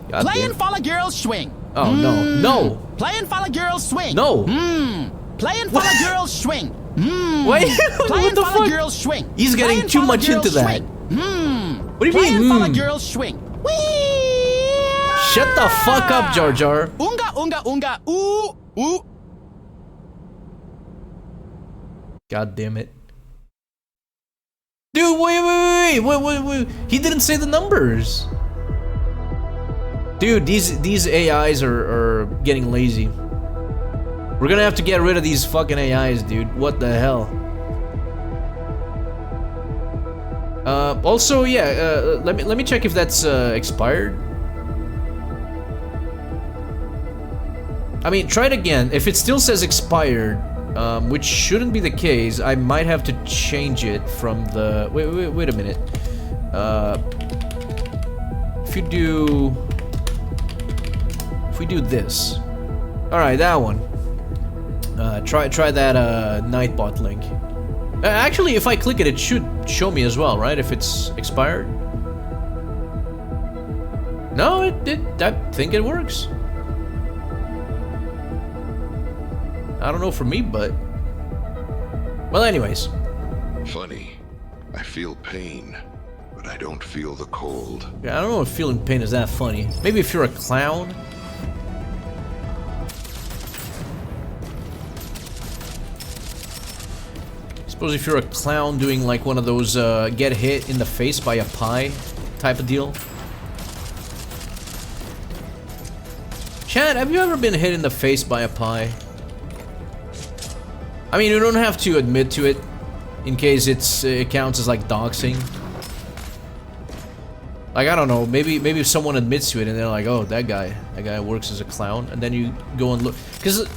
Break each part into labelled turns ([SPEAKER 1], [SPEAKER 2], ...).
[SPEAKER 1] God
[SPEAKER 2] Playing
[SPEAKER 1] damn.
[SPEAKER 2] follow girls swing.
[SPEAKER 1] Oh no, no.
[SPEAKER 2] Playing follow girls swing.
[SPEAKER 1] No.
[SPEAKER 2] Playing follow girls swing.
[SPEAKER 1] Wait, what
[SPEAKER 2] Playing
[SPEAKER 1] the
[SPEAKER 2] follow
[SPEAKER 1] fuck?
[SPEAKER 2] girls swing.
[SPEAKER 1] He's getting
[SPEAKER 2] Playing
[SPEAKER 1] too
[SPEAKER 2] follow
[SPEAKER 1] much into
[SPEAKER 2] girls
[SPEAKER 1] that.
[SPEAKER 2] swing.
[SPEAKER 1] What do you
[SPEAKER 2] Playing
[SPEAKER 1] mean?
[SPEAKER 2] follow girls swing. Whee!
[SPEAKER 1] Shut the fuck up, Jar Jar.
[SPEAKER 2] Unga unga unga ooh ooh.
[SPEAKER 1] God damn it. Dude, wait. He didn't say the numbers. Dude, these AIs are getting lazy. We're gonna have to get rid of these fucking AIs, dude. What the hell? Also, yeah, let me check if that's expired. I mean, try it again. If it still says expired, which shouldn't be the case, I might have to change it from the... Wait a minute. If we do this. Alright, that one. Try that Nightbot link. Actually, if I click it, it should show me as well, right? If it's expired. No, I think it works. I don't know for me, but... Well, anyways.
[SPEAKER 3] Funny. I feel pain, but I don't feel the cold.
[SPEAKER 1] Yeah, I don't know if feeling pain is that funny. Maybe if you're a clown. Suppose if you're a clown doing like one of those get hit in the face by a pie type of deal. Chad, have you ever been hit in the face by a pie? I mean, you don't have to admit to it, in case it counts as like doxing. Like, I don't know, maybe if someone admits to it and they're like, oh, that guy works as a clown, and then you go and look, because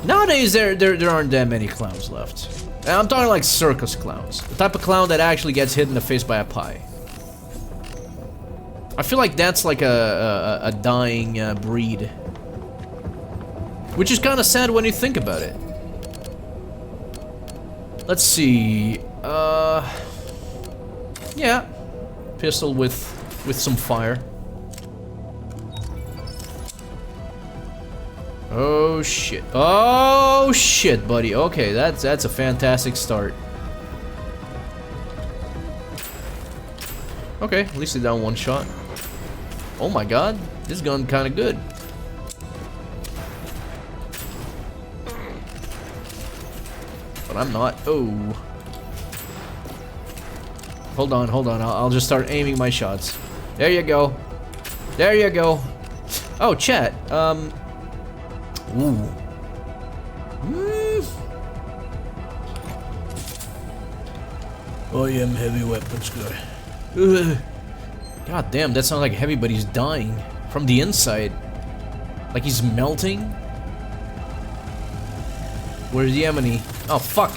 [SPEAKER 1] nowadays there aren't that many clowns left. And I'm talking like circus clowns, the type of clown that actually gets hit in the face by a pie. I feel like that's like a dying breed, which is kind of sad when you think about it. Let's see. Yeah, pistol with some fire. Oh shit! Oh shit, buddy. Okay, that's a fantastic start. Okay, at least he down one shot. Oh my god, this gun kind of good. But I'm not. Oh. Hold on. I'll just start aiming my shots. There you go. There you go. Oh, chat. Ooh. I am heavy weapons guy. God damn, that sounds like heavy, but he's dying from the inside. Like he's melting. Where's the enemy? Oh fuck!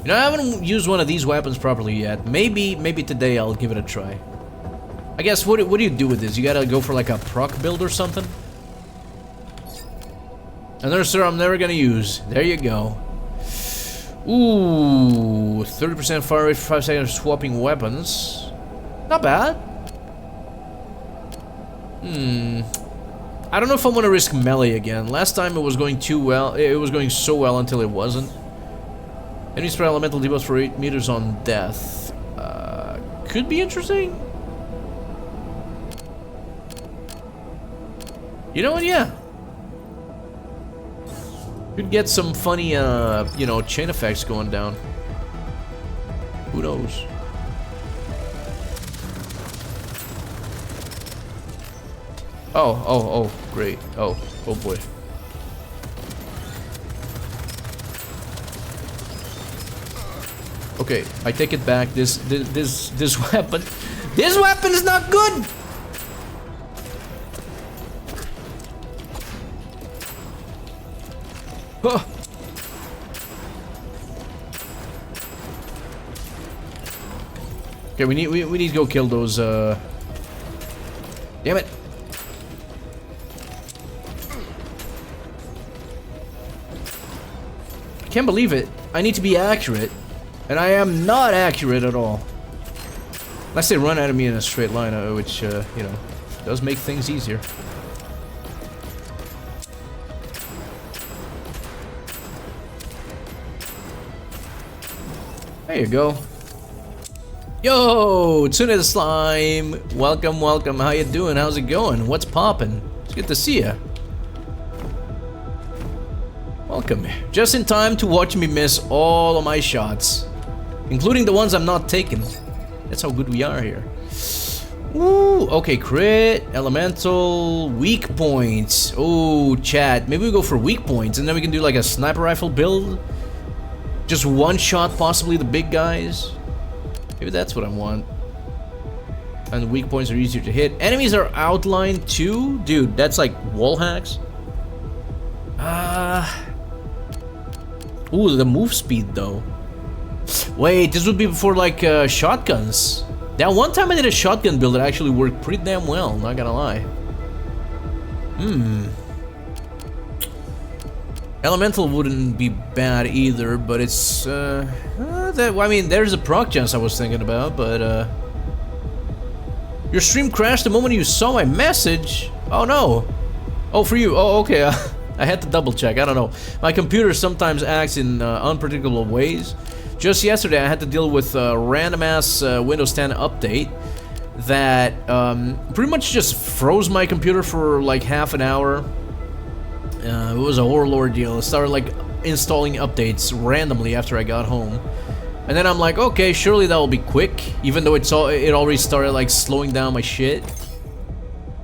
[SPEAKER 1] You know, I haven't used one of these weapons properly yet. Maybe today I'll give it a try. I guess what do you do with this? You gotta go for like a proc build or something. Another sir I'm never gonna use. There you go. Ooh, 30% fire rate for 5 seconds swapping weapons. Not bad. I don't know if I want to risk melee again. Last time it was going too well. It was going so well until it wasn't. Enemy spray elemental debuffs for 8 meters on death. Could be interesting. You know what? Yeah. Could get some funny, you know, chain effects going down. Who knows? Oh, great. Oh boy. Okay, I take it back. This weapon, this weapon is not good. Huh. Okay, we need to go kill those. Damn it! I can't believe it. I need to be accurate, and I am not accurate at all. Unless they run at me in a straight line, which you know, Does make things easier. There you go. Yo, Tune the Slime. Welcome, welcome. How you doing? How's it going? What's poppin'? It's good to see ya. Welcome. Just in time to watch me miss all of my shots, including the ones I'm not taking. That's how good we are here. Ooh, okay, crit, elemental, weak points. Oh, chat. Maybe we go for weak points and then we can do like a sniper rifle build. Just one shot, possibly the big guys. Maybe that's what I want. And weak points are easier to hit. Enemies are outlined too? Dude, that's like wall hacks. Ooh, the move speed though. Wait, this would be before like shotguns. That one time I did a shotgun build that actually worked pretty damn well, not gonna lie. Elemental wouldn't be bad either, but it's I mean, there's a proc chance I was thinking about, but your stream crashed the moment you saw my message. Oh no. Oh, for you. Oh, okay. I had to double check. I don't know. My computer sometimes acts in unpredictable ways. Just yesterday, I had to deal with a random-ass Windows 10 update that pretty much just froze my computer for like half an hour. It was a horrible ordeal. It started like installing updates randomly after I got home. And then I'm like, okay, surely that will be quick, even though it already started like slowing down my shit.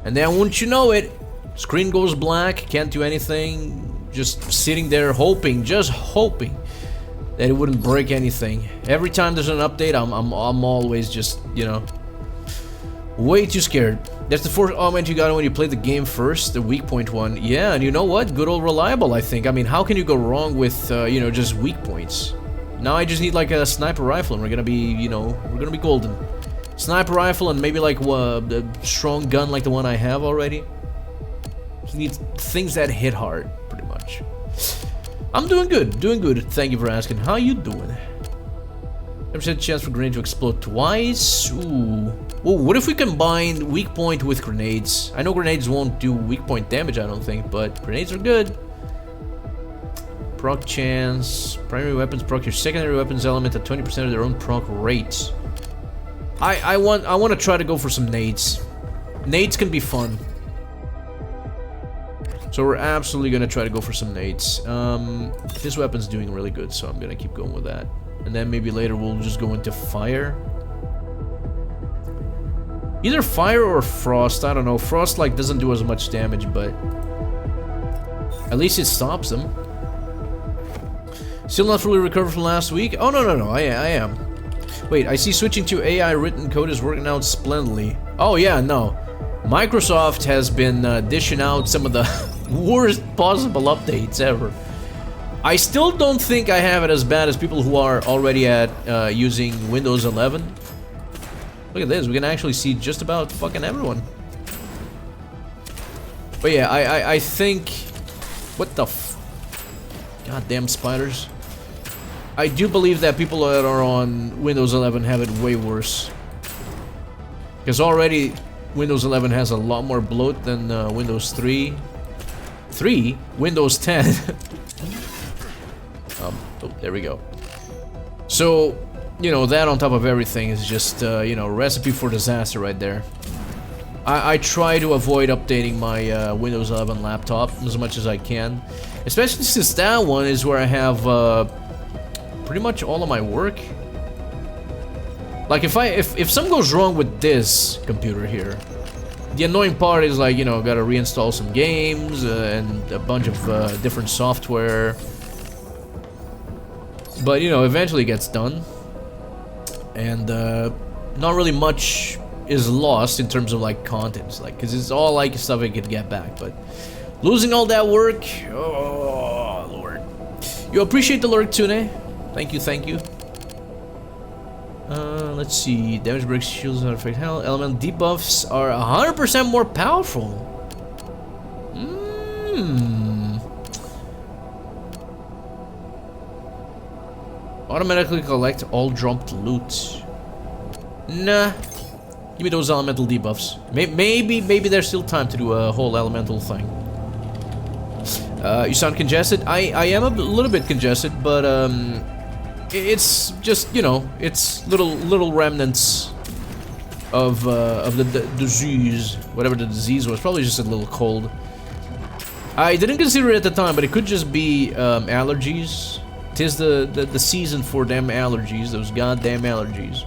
[SPEAKER 1] And then wouldn't you know it, screen goes black, can't do anything, just sitting there hoping, just hoping that it wouldn't break anything. Every time there's an update, I'm always just, you know, way too scared. That's the first comment you got when you played the game first, the weak point one. Yeah, and you know what? Good old reliable, I think. I mean, how can you go wrong with, you know, just weak points? Now I just need like a sniper rifle and we're gonna be, you know, we're gonna be golden. Sniper rifle and maybe like a strong gun like the one I have already. Just need things that hit hard, pretty much. I'm doing good, doing good. Thank you for asking. How you doing? 10% chance for grenade to explode twice. Ooh. Ooh, what if we combine weak point with grenades? I know grenades won't do weak point damage, I don't think, but grenades are good. Proc chance. Primary weapons proc your secondary weapons element at 20% of their own proc rate. I want to try to go for some nades. Nades can be fun. So we're absolutely gonna try to go for some nades. This weapon's doing really good, so I'm gonna keep going with that. And then maybe later we'll just go into fire. Either fire or frost, I don't know. Frost like doesn't do as much damage, but at least it stops them. Still not fully recovered from last week? Oh no, I am. Wait, I see switching to AI written code is working out splendidly. Oh yeah, no. Microsoft has been dishing out some of the worst possible updates ever. I still don't think I have it as bad as people who are already at using Windows 11. Look at this, we can actually see just about fucking everyone. But yeah, I think... What the f... Goddamn spiders. I do believe that people that are on Windows 11 have it way worse. Because already Windows 11 has a lot more bloat than Windows 3. Windows 10. Oh, there we go. So, you know, that on top of everything is just, you know, recipe for disaster right there. I try to avoid updating my Windows 11 laptop as much as I can. Especially since that one is where I have pretty much all of my work. Like if something goes wrong with this computer here, the annoying part is like, you know, gotta reinstall some games and a bunch of different software. But, you know, eventually it gets done. And not really much is lost in terms of like contents, like, because it's all like stuff I could get back. But losing all that work, oh lord. You appreciate the lurk, Tune? Thank you, thank you. Let's see. Damage breaks, shields don't affect health. Element debuffs are 100% more powerful. Automatically collect all dropped loot. Nah. Give me those elemental debuffs. Maybe there's still time to do a whole elemental thing. You sound congested. I am a little bit congested, but it's just, you know, it's little remnants of the disease, whatever the disease was. Probably just a little cold. I didn't consider it at the time, but it could just be allergies. 'Tis the season for them allergies, those goddamn allergies.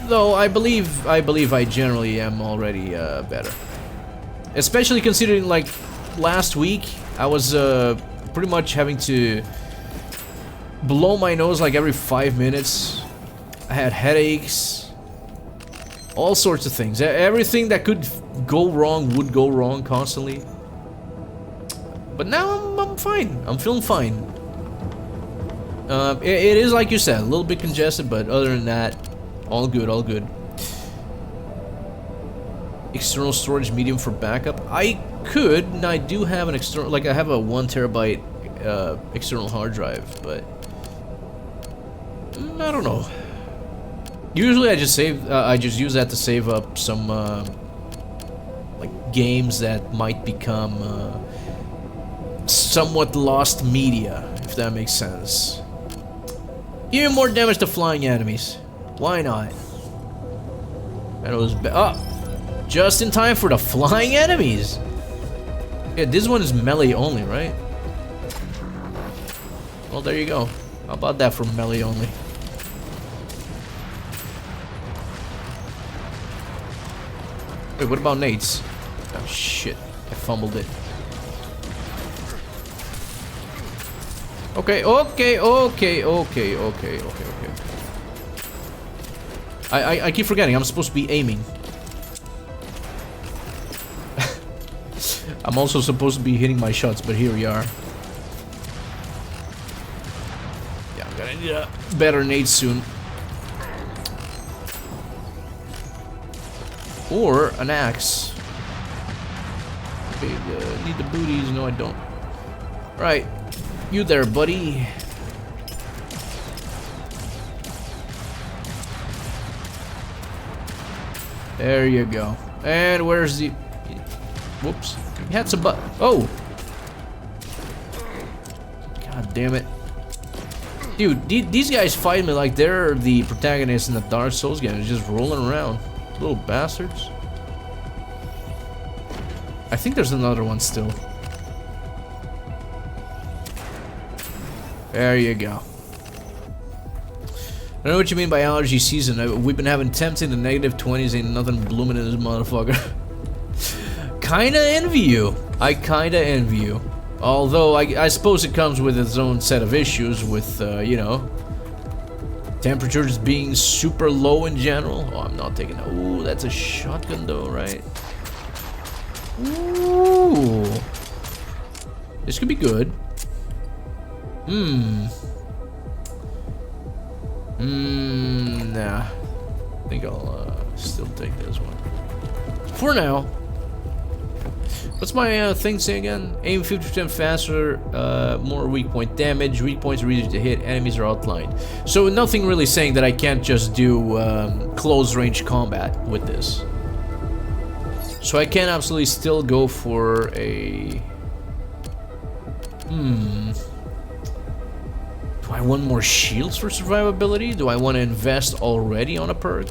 [SPEAKER 1] Though I believe I generally am already better. Especially considering, like, last week I was pretty much having to blow my nose like every 5 minutes. I had headaches, all sorts of things. Everything that could go wrong would go wrong constantly. But now I'm fine. I'm feeling fine. It is, like you said, a little bit congested, but other than that, all good, all good. External storage medium for backup. I could, and I do have an external, like I have a 1 terabyte external hard drive, but I don't know. Usually I just use that to save up some like games that might become somewhat lost media, if that makes sense. Even more damage to flying enemies. Why not? And it was just in time for the flying enemies. Yeah, this one is melee only, right? Well, there you go. How about that for melee only? Wait, what about nades? Oh shit, I fumbled it. Okay. I keep forgetting, I'm supposed to be aiming. I'm also supposed to be hitting my shots, but here we are. Yeah, I'm gonna need a better nade soon. Or an axe. Okay, need the booties. No, I don't. Right. You there, buddy. There you go. And where's the... Whoops. He had some Oh! God damn it. Dude, these guys fight me like they're the protagonists in the Dark Souls game. They're just rolling around. Little bastards. I think there's another one still. There you go. I don't know what you mean by allergy season. We've been having temps in the negative 20s, ain't nothing blooming in this motherfucker. Kinda envy you. I kinda envy you. Although, I suppose it comes with its own set of issues with, you know, temperatures being super low in general. Oh, I'm not taking that. Ooh, that's a shotgun though, right? Ooh. This could be good. Nah. I think I'll still take this one. For now. What's my thing say again? Aim 50% faster, more weak point damage. Weak points are easier to hit. Enemies are outlined. So nothing really saying that I can't just do close range combat with this. So I can absolutely still go for a... Do I want more shields for survivability? Do I want to invest already on a perk?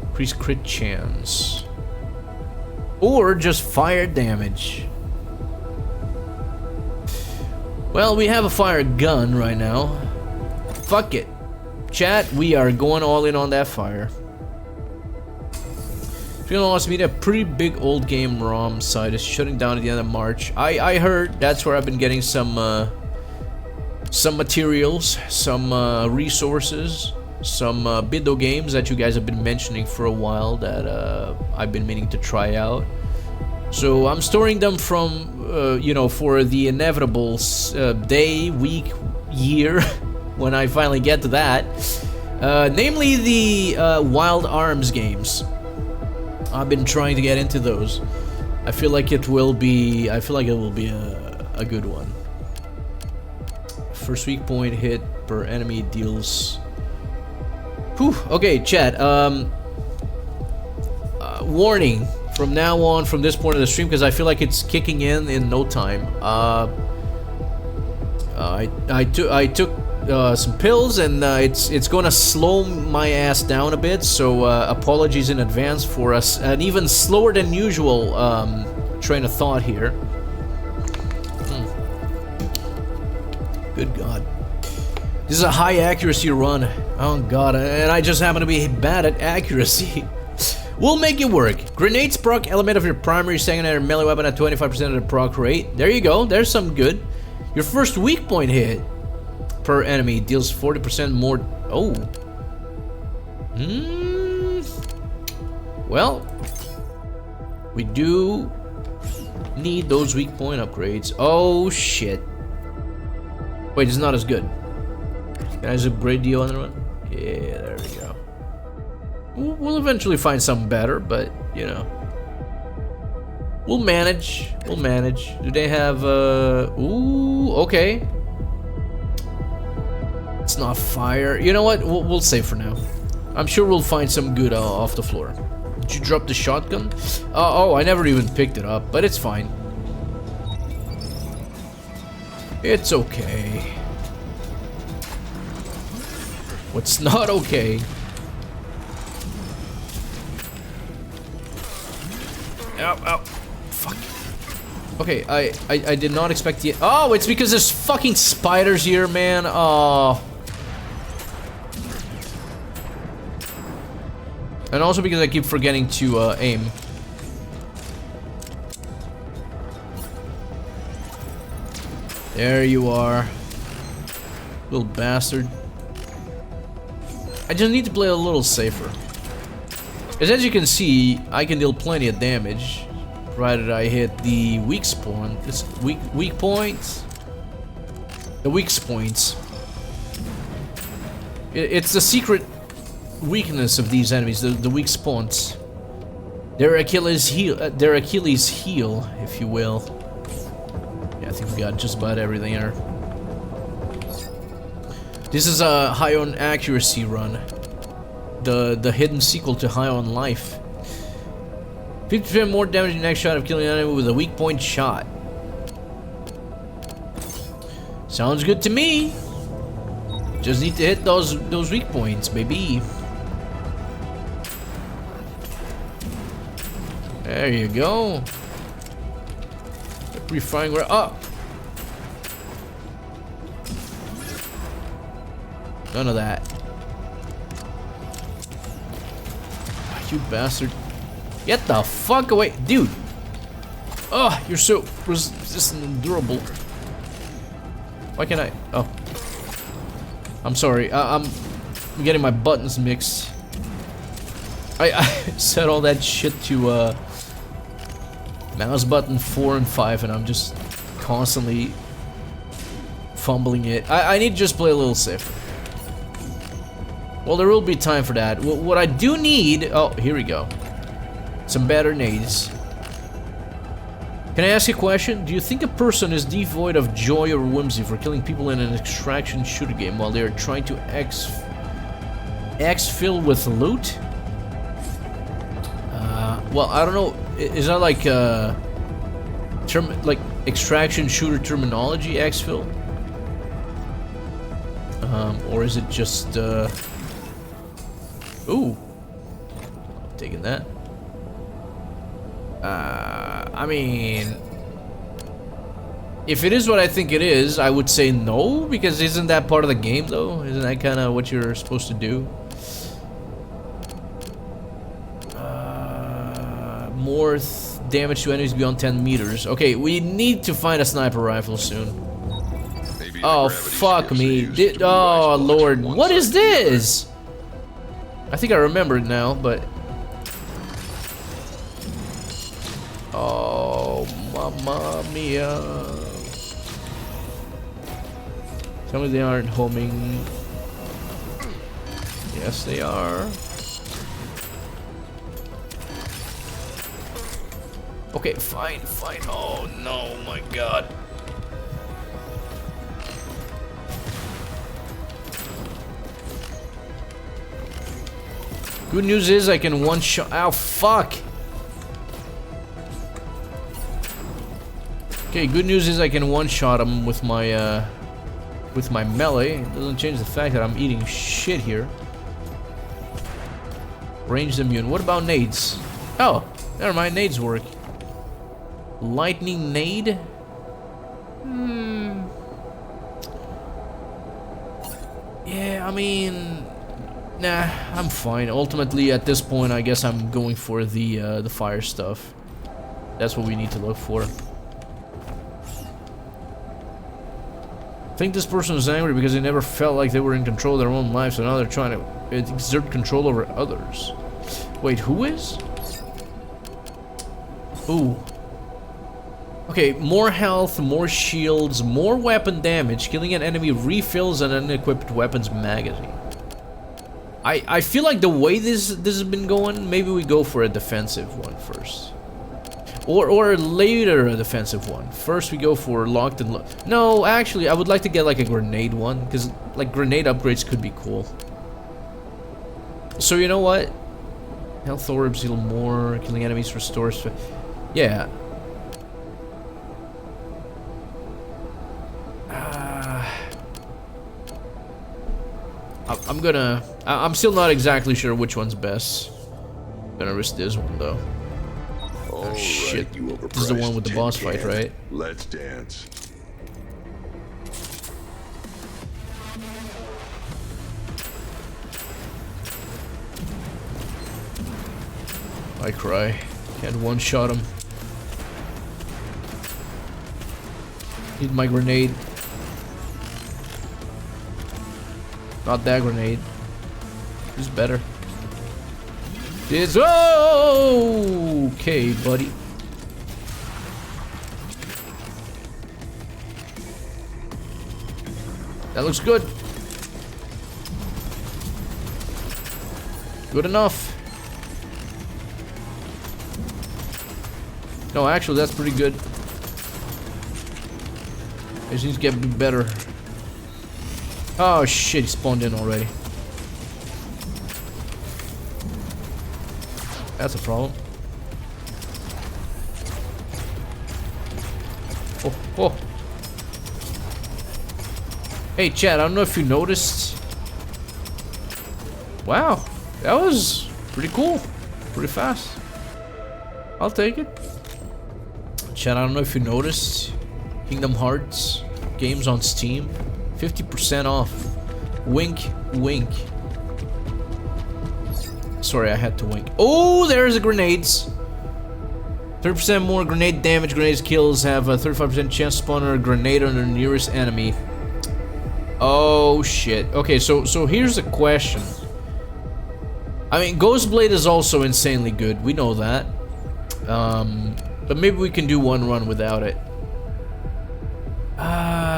[SPEAKER 1] Increase crit chance. Or just fire damage. Well, we have a fire gun right now. Fuck it. Chat, we are going all in on that fire. Feeling lost media, a pretty big old game ROM site is shutting down at the end of March. I heard that's where I've been getting some materials, some resources, some Bido games that you guys have been mentioning for a while that I've been meaning to try out. So I'm storing them from, you know, for the inevitable day, week, year when I finally get to that. Namely the Wild Arms games. I've been trying to get into those. I feel like it will be. I feel like it will be a good one. First weak point hit per enemy deals Whew. Okay, chat. Warning. From now on, from this point of the stream, because I feel like it's kicking in no time. I took some pills, and it's gonna slow my ass down a bit. So apologies in advance for us an even slower than usual train of thought here. Good God. This is a high accuracy run. Oh God, and I just happen to be bad at accuracy. We'll make it work. Grenades proc element of your primary, secondary melee weapon at 25% of the proc rate. There you go. There's some good. Your first weak point hit per enemy deals 40% more. Oh. Well, we do need those weak point upgrades. Oh shit. Wait, it's not as good. Can I just upgrade the other one? Yeah, there we go. We'll eventually find something better, but you know, we'll manage. We'll manage. Do they have? Ooh, okay. It's not fire. You know what? We'll save for now. I'm sure we'll find some good off the floor. Did you drop the shotgun? Oh, I never even picked it up, but it's fine. It's okay. What's not okay? Ow, ow. Fuck. Okay, I did not expect the... Oh, it's because there's fucking spiders here, man. Oh. And also because I keep forgetting to aim. There you are. Little bastard. I just need to play a little safer. Because as you can see, I can deal plenty of damage, provided I hit the weak spawn. This weak points. The weak points. It's the secret weakness of these enemies, the weak spawns. Their Achilles heel, if you will. Yeah, I think we got just about everything here. This is a high on accuracy run. The hidden sequel to High on Life. 50% more damage in the next shot of killing an enemy with a weak point shot. Sounds good to me. Just need to hit those weak points, baby. There you go. Pre-firing right up. None of that. You bastard. Get the fuck away. Dude. Oh, you're so resistant and durable. Why can't I? Oh. I'm sorry. I'm getting my buttons mixed. I set all that shit to mouse button 4 and 5, and I'm just constantly fumbling it. I need to just play a little safer. Well, there will be time for that. What I do need... Oh, here we go. Some better nades. Can I ask you a question? Do you think a person is devoid of joy or whimsy for killing people in an extraction shooter game while they are trying to exfil with loot? Well, I don't know. Is that like like extraction shooter terminology, exfil? Or is it just ooh, taking that. I mean, if it is what I think it is, I would say no, because isn't that part of the game though? Isn't that kind of what you're supposed to do? More damage to enemies beyond 10 meters. Okay, we need to find a sniper rifle soon. Oh, fuck me. Oh, Lord. What is this? I think I remember it now, but... Oh, mamma mia. Tell me they aren't homing. Yes, they are. Okay, fine, fine. Oh, no, my God. Good news is I can one-shot. Oh, fuck. Okay, good news is I can one-shot him with my melee. It doesn't change the fact that I'm eating shit here. Ranged immune. What about nades? Oh, never mind. Nades work. Lightning nade? Yeah, I mean, nah, I'm fine. Ultimately, at this point, I guess I'm going for the fire stuff. That's what we need to look for. I think this person is angry because they never felt like they were in control of their own lives, so now they're trying to exert control over others. Wait, who is? Ooh. Okay, more health, more shields, more weapon damage. Killing an enemy refills an unequipped weapon's magazine. I feel like the way this has been going, maybe we go for a defensive one first. Or later a defensive one. First we go for locked and no, actually I would like to get like a grenade one, because like grenade upgrades could be cool. So you know what? Health orbs heal more, killing enemies restores. Yeah. I'm still not exactly sure which one's best. I'm gonna risk this one though. Oh shit, this is the one with the boss fight, right?
[SPEAKER 3] Let's dance.
[SPEAKER 1] I cry. Can't one-shot him. Need my grenade. Not that grenade. Who's better? It's okay, buddy. That looks good. Good enough. No, actually, that's pretty good. I just need to get better. Oh shit, he spawned in already. That's a problem. Oh, oh. Hey, Chad, I don't know if you noticed. Wow, that was pretty cool. Pretty fast. I'll take it. Chad, I don't know if you noticed. Kingdom Hearts games on Steam. 50% off. Wink, wink. Sorry, I had to wink. Oh, there's the grenades. 30% more grenade damage. Grenades kills have a 35% chance to spawn a grenade on the nearest enemy. Oh shit. Okay, so here's the question. I mean, Ghostblade is also insanely good. We know that. But maybe we can do one run without it.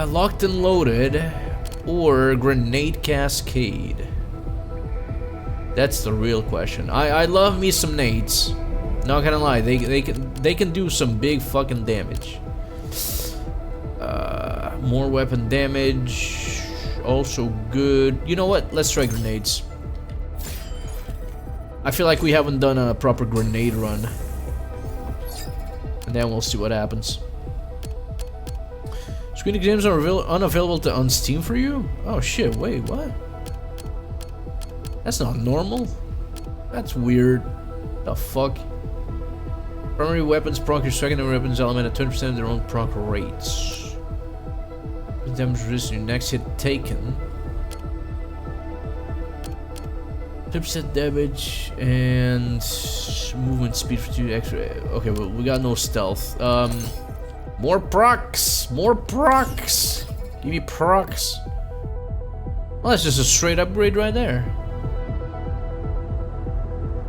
[SPEAKER 1] Locked and loaded, or grenade cascade. That's the real question. I love me some nades. Not gonna lie, they can do some big fucking damage. More weapon damage, also good. You know what? Let's try grenades. I feel like we haven't done a proper grenade run, and then we'll see what happens. Screen exams are unavailable to on Steam for you? Oh shit, wait, what? That's not normal. That's weird. The fuck? Primary weapons proc your secondary weapons element at 20% of their own proc rates. Damage resist your next hit taken. 10% damage and movement speed for 2 extra. Okay, well, we got no stealth. More procs! More procs! Give me procs. Well, that's just a straight upgrade right there.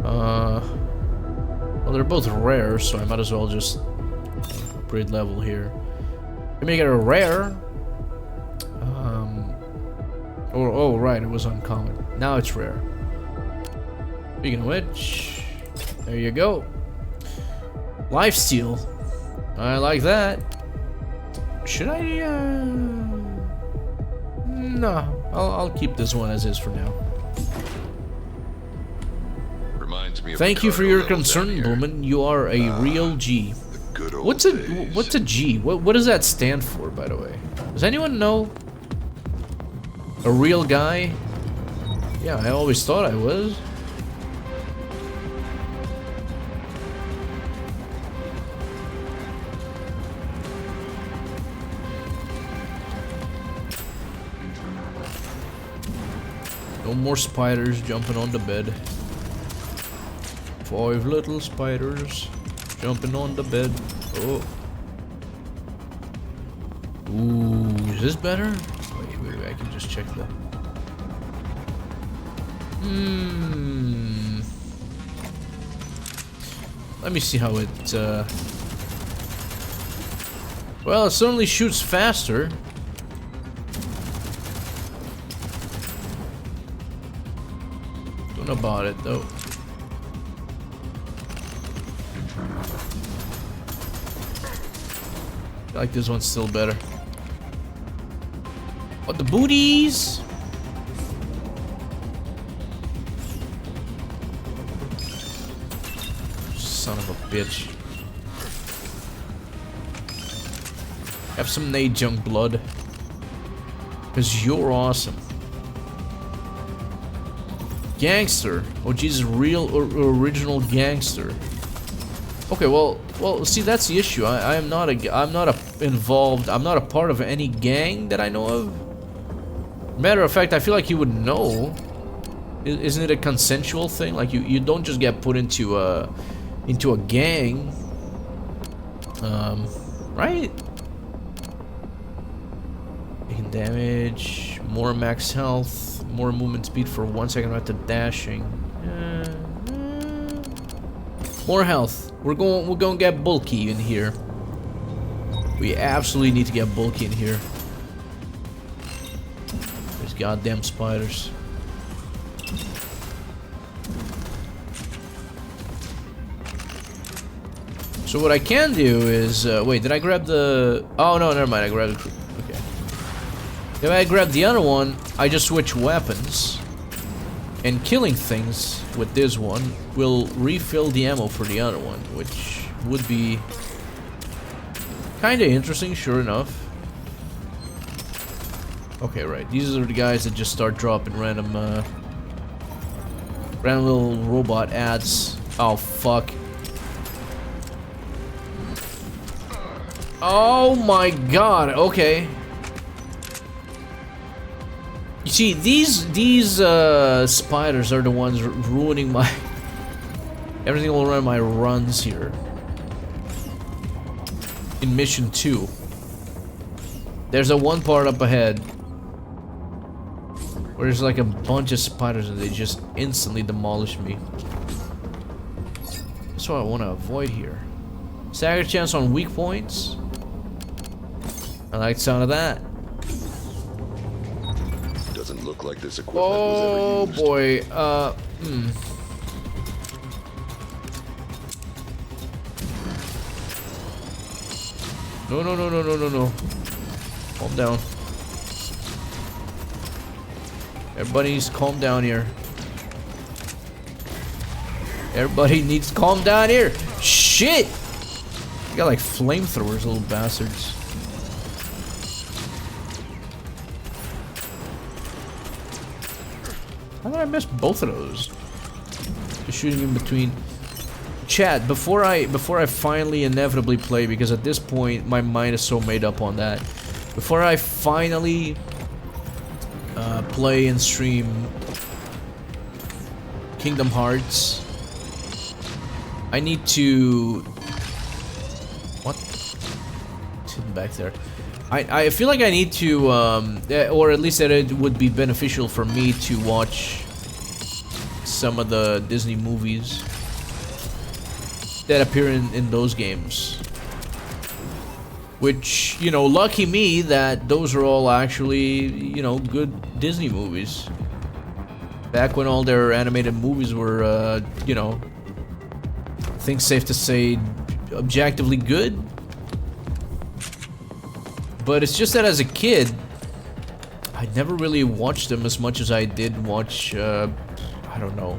[SPEAKER 1] Well, they're both rare, so I might as well just upgrade level here. Let me get a rare. Oh, right, it was uncommon. Now it's rare. Speaking of which, there you go. Lifesteal. I like that. Should I? No, I'll keep this one as is for now.
[SPEAKER 3] me of
[SPEAKER 1] Thank
[SPEAKER 3] the
[SPEAKER 1] you for
[SPEAKER 3] cargo
[SPEAKER 1] your
[SPEAKER 3] level
[SPEAKER 1] concern,
[SPEAKER 3] down here.
[SPEAKER 1] Boomin. You are a real G.
[SPEAKER 3] The good old
[SPEAKER 1] What's
[SPEAKER 3] days.
[SPEAKER 1] a G? What does that stand for, by the way? Does anyone know? A real guy? Yeah, I always thought I was. No more spiders jumping on the bed. 5 little spiders jumping on the bed. Oh. Ooh, is this better? Wait, I can just check that. Let me see how it, well, it certainly shoots faster. Don't know about it, though. I like this one's still better. What the booties? Son of a bitch. Have some nade young blood. Cause you're awesome. Gangster. Oh Jesus, real or original gangster. Okay, well, see, that's the issue. I'm not involved. I'm not a part of any gang that I know of. Matter of fact, I feel like you would know. Isn't it a consensual thing? Like you don't just get put into a gang, right? Taking damage, more max health, more movement speed for 1 second after dashing. More health. We're going to get bulky in here. We absolutely need to get bulky in here. There's goddamn spiders. So what I can do is wait, did I grab the? Oh no, never mind. I grabbed the. Okay. If I grab the other one, I just switch weapons. And killing things with this one will refill the ammo for the other one, which would be kind of interesting, sure enough. Okay, right. These are the guys that just start dropping random little robot ads. Oh, fuck. Oh my god, okay. You see, these spiders are the ones ruining my everything all around my runs here. In mission 2. There's a one part up ahead where there's like a bunch of spiders and they just instantly demolish me. That's what I want to avoid here. Stagger chance on weak points. I like the sound of that.
[SPEAKER 3] Doesn't look like this equipment was ever used.
[SPEAKER 1] Oh boy, No. Calm down. Everybody needs to calm down here. Everybody needs to calm down here. Shit! You got like flamethrowers, little bastards. How did I miss both of those? Just shooting in between. Chat, before I finally inevitably play, because at this point my mind is so made up on that. Before I finally play and stream Kingdom Hearts, I need to. What? It's hidden back there. I feel like I need to, or at least that it would be beneficial for me to watch some of the Disney movies that appear in those games. Which, you know, lucky me that those are all actually, you know, good Disney movies. Back when all their animated movies were, you know, I think safe to say, objectively good. But it's just that as a kid, I never really watched them as much as I did watch, I don't know.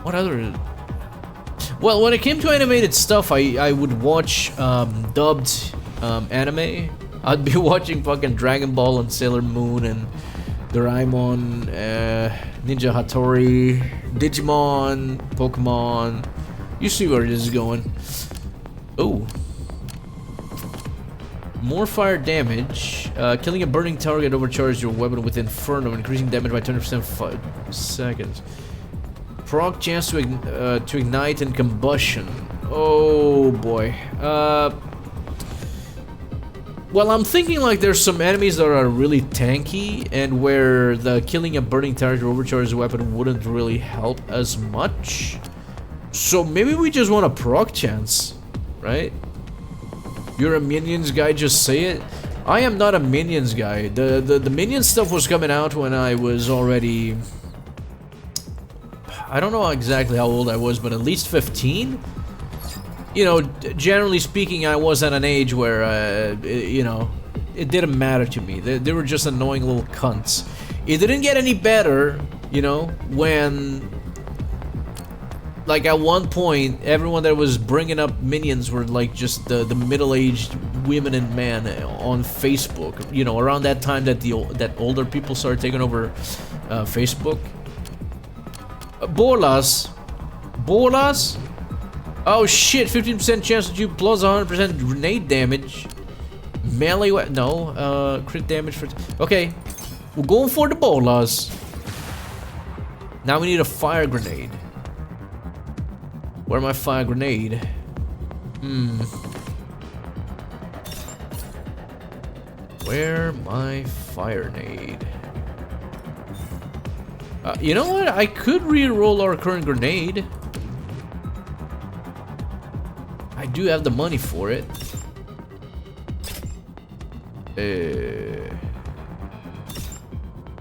[SPEAKER 1] What other... Well, when it came to animated stuff, I would watch dubbed anime. I'd be watching fucking Dragon Ball and Sailor Moon and Doraemon, Ninja Hattori, Digimon, Pokemon. You see where this is going. Oh. More fire damage. Killing a burning target overcharges your weapon with Inferno, increasing damage by 20% 5 seconds. Proc chance to ignite and combustion. Oh boy. Well, I'm thinking like there's some enemies that are really tanky and where the killing a burning target or overcharged weapon wouldn't really help as much. So maybe we just want a proc chance, right? You're a minions guy, just say it. I am not a minions guy. The minion stuff was coming out when I was already... I don't know exactly how old I was, but at least 15? You know, generally speaking, I was at an age where, you know, it didn't matter to me. They were just annoying little cunts. It didn't get any better, you know, when... Like, at one point, everyone that was bringing up minions were, like, just the middle-aged women and men on Facebook. You know, around that time that that older people started taking over Facebook. Bolas? Bolas? Oh shit, 15% chance to do plus 100% grenade damage. Melee weapon, no, crit damage for... Okay, we're going for the bolas. Now we need a fire grenade. Where my fire grenade? Where my fire nade? You know what? I could re-roll our current grenade. I do have the money for it.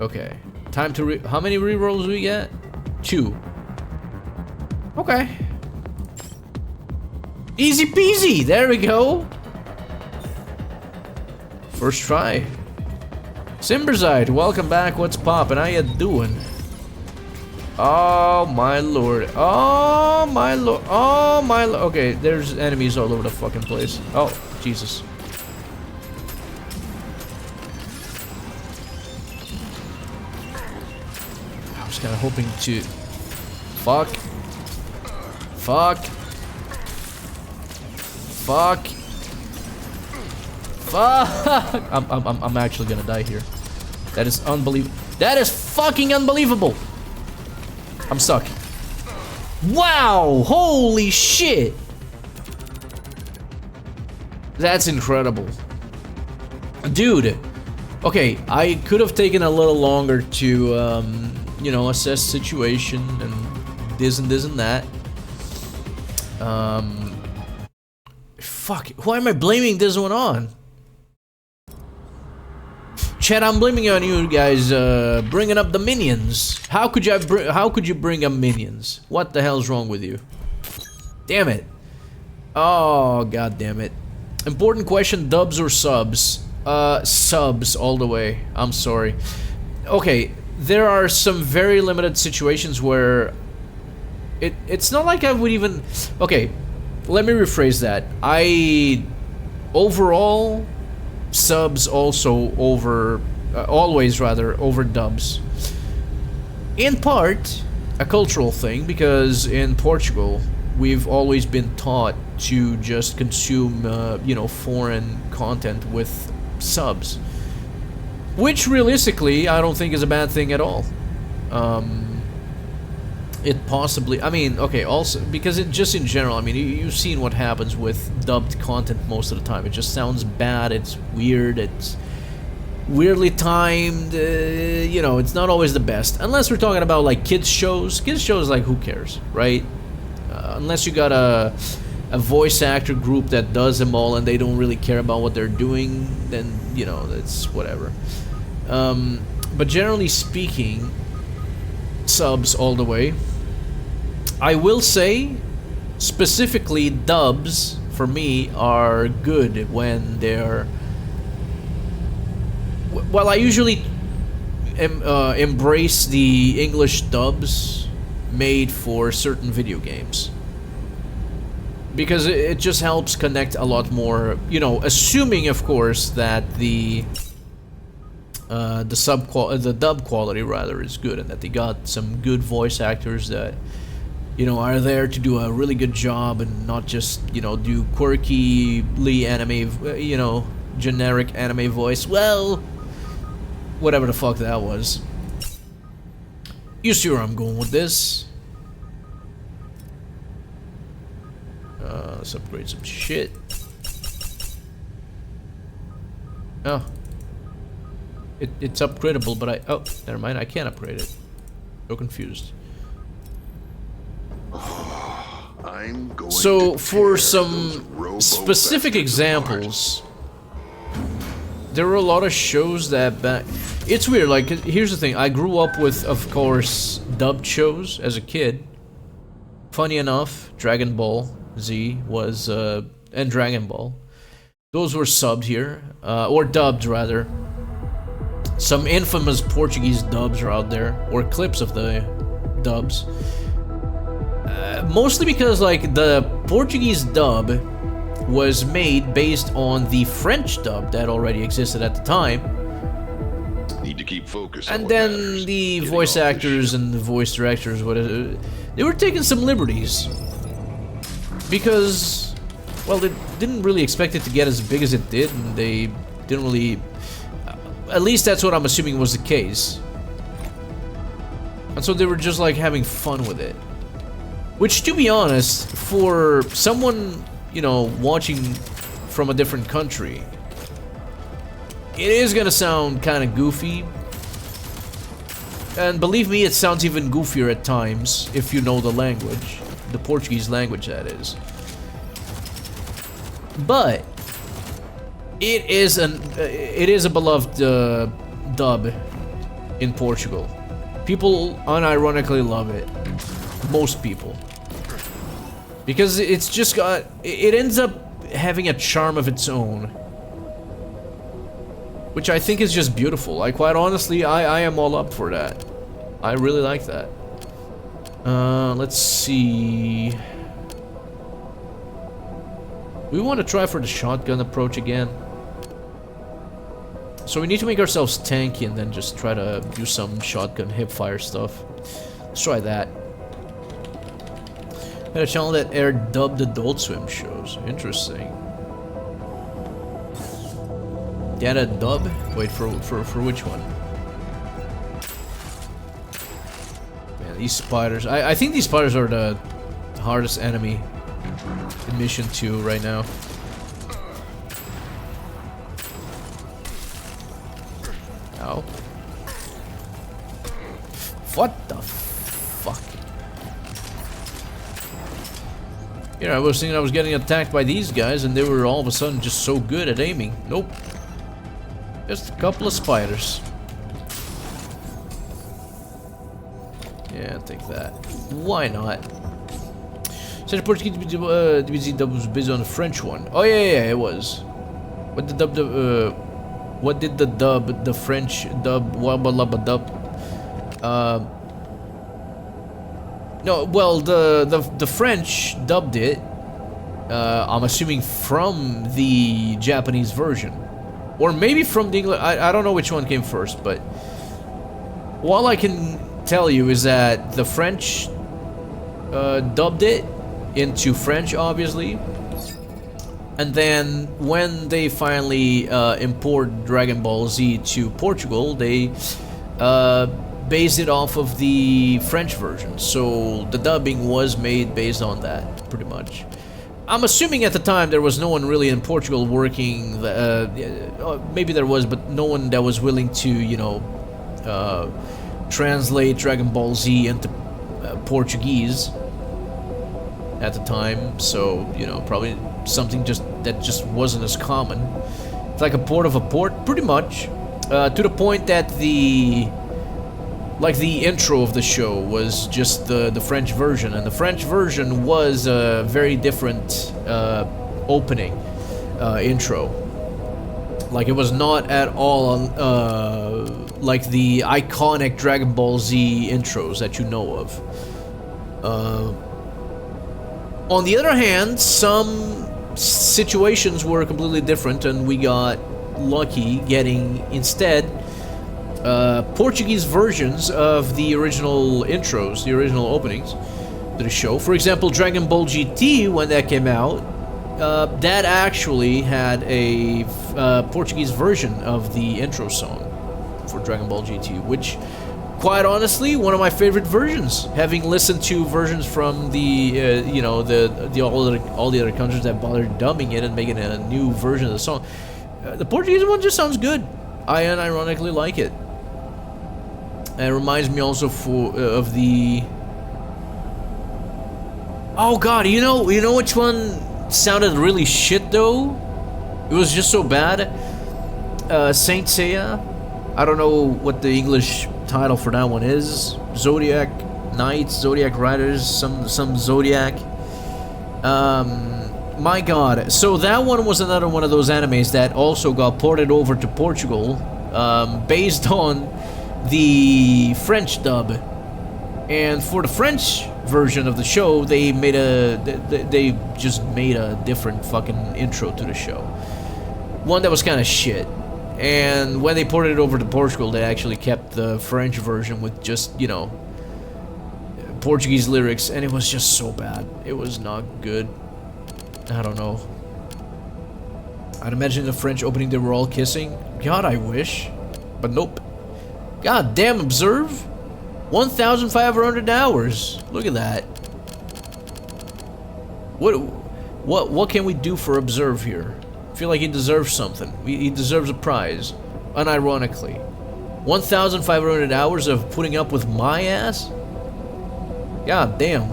[SPEAKER 1] Okay. Time to how many re-rolls do we get? 2. Okay. Easy peasy! There we go! First try. Simberzide, welcome back. What's poppin'? How you doing? Oh my lord. Oh my lord. Oh my lord. Okay, there's enemies all over the fucking place. Oh, Jesus. I was kind of hoping to... Fuck. Fuck. Fuck. Fuck. I'm actually gonna die here. That is unbelievable. That is fucking unbelievable. I'm stuck. Wow! Holy shit! That's incredible. Dude. Okay, I could have taken a little longer to, you know, assess situation and this and that. Fuck. Why am I blaming this one on? Chat, I'm blaming on you guys, bringing up the minions. How could you bring up minions? What the hell's wrong with you? Damn it. Oh, god damn it. Important question, dubs or subs? Subs all the way. I'm sorry. Okay, there are some very limited situations where it's not like I would even... Okay, let me rephrase that. Overall... subs also over always rather over dubs, in part a cultural thing, because in Portugal we've always been taught to just consume you know, foreign content with subs, which realistically I don't think is a bad thing at all. It possibly, I mean, okay, also because it just in general, I mean, you've seen what happens with dubbed content most of the time. It just sounds bad, it's weird, it's weirdly timed, you know, it's not always the best. Unless we're talking about like kids shows, like who cares, right? Unless you got a voice actor group that does them all and they don't really care about what they're doing, then, you know, that's whatever. But generally speaking, subs all the way. I will say, specifically, dubs, for me, are good when they're... Well, I usually embrace the English dubs made for certain video games. Because it just helps connect a lot more, you know, assuming of course that the dub quality rather is good, and that they got some good voice actors that, you know, are there to do a really good job and not just, you know, do quirky anime, you know, generic anime voice. Well, whatever the fuck that was. You see where I'm going with this. Let's upgrade some shit. Oh. It's upgradable, but oh, never mind, I can't upgrade it. So confused.
[SPEAKER 3] I'm going
[SPEAKER 1] So,
[SPEAKER 3] to
[SPEAKER 1] for
[SPEAKER 3] tear
[SPEAKER 1] some
[SPEAKER 3] those
[SPEAKER 1] specific
[SPEAKER 3] robo-bastards
[SPEAKER 1] examples, there were a lot of shows that it's weird, like, here's the thing, I grew up with, of course, dubbed shows as a kid. Funny enough, Dragon Ball Z was, and Dragon Ball. Those were subbed here, or dubbed rather. Some infamous Portuguese dubs are out there, or clips of the dubs. Mostly because, like, the Portuguese dub was made based on the French dub that already existed at the time.
[SPEAKER 3] Need to keep focused.
[SPEAKER 1] And then the voice actors and the voice directors, whatever, they were taking some liberties. Because, well, they didn't really expect it to get as big as it did, and they didn't really... At least that's what I'm assuming was the case. And so they were just, like, having fun with it. Which, to be honest, for someone, you know, watching from a different country, it is gonna sound kind of goofy. And believe me, it sounds even goofier at times if you know the language. The Portuguese language, that is. But it is a beloved dub in Portugal. People unironically love it. Most people. Because it's just got... It ends up having a charm of its own. Which I think is just beautiful. Like, quite honestly, I am all up for that. I really like that. Let's see... We want to try for the shotgun approach again. So we need to make ourselves tanky and then just try to do some shotgun hipfire stuff. Let's try that. I had a channel that aired dubbed Adult Swim shows. Interesting. They had a dub? Wait, for which one? Man, these spiders. I think these spiders are the hardest enemy in Mission 2 right now. Ow. What the fuck? Yeah, I was thinking I was getting attacked by these guys and they were all of a sudden just so good at aiming. Nope. Just a couple of spiders. Yeah, I'll take that. Why not? Such a Portuguese DBZ dub was based on the French one. Oh yeah, it was. What did the dub, the French dub, wabba dub? No, well, the French dubbed it. I'm assuming from the Japanese version, or maybe from the English. I don't know which one came first, but all I can tell you is that the French dubbed it into French, obviously. And then when they finally imported Dragon Ball Z to Portugal, they based it off of the French version. So the dubbing was made based on that, pretty much. I'm assuming at the time there was no one really in Portugal working, maybe there was, but no one that was willing to, you know, translate Dragon Ball Z into Portuguese at the time. So, you know, probably something that just wasn't as common. It's like a port of a port, pretty much, to the point that the intro of the show was just the French version, and the French version was a very different opening intro. Like, it was not at all like the iconic Dragon Ball Z intros that you know of. On the other hand, some situations were completely different, and we got lucky getting instead Portuguese versions of the original intros, the original openings to the show. For example, Dragon Ball GT, when that came out, that actually had a Portuguese version of the intro song for Dragon Ball GT, which, quite honestly, one of my favorite versions. Having listened to versions from the you know, all the other countries that bothered dubbing it and making a new version of the song, the Portuguese one just sounds good. I unironically like it. And it reminds me also of the. Oh God, you know which one sounded really shit though? It was just so bad. Saint Seiya. I don't know what the English title for that one is. Zodiac Knights, Zodiac Riders, some Zodiac. My God. So that one was another one of those animes that also got ported over to Portugal, based on the French dub. And for the French version of the show, they just made a different fucking intro to the show. One that was kind of shit. And when they ported it over to Portugal, they actually kept the French version with just, you know, Portuguese lyrics, and it was just so bad. It was not good. I don't know. I'd imagine the French opening they were all kissing. God, I wish. But nope. God damn, Observe. 1,500 hours. Look at that. What can we do for Observe here? I feel like he deserves something. He deserves a prize. Unironically. 1,500 hours of putting up with my ass? God damn.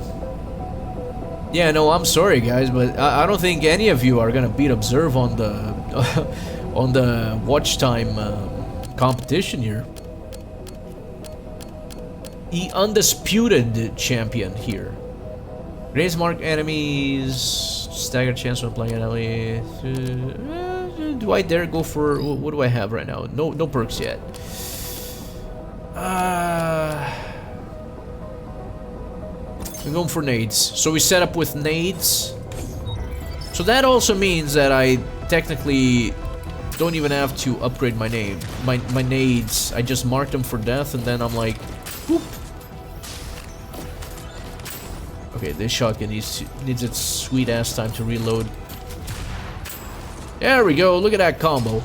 [SPEAKER 1] Yeah, no, I'm sorry guys, but I don't think any of you are gonna beat Observe on the on the watch time competition here. The undisputed champion here. Raise mark enemies, staggered chance when playing enemy. Do I dare go for, what do I have right now? No perks yet. I'm going for nades. So we set up with nades. So that also means that I technically don't even have to upgrade my nade. My nades. I just mark them for death, and then I'm like, whoop. Okay, this shotgun needs its sweet ass time to reload. There we go. Look at that combo.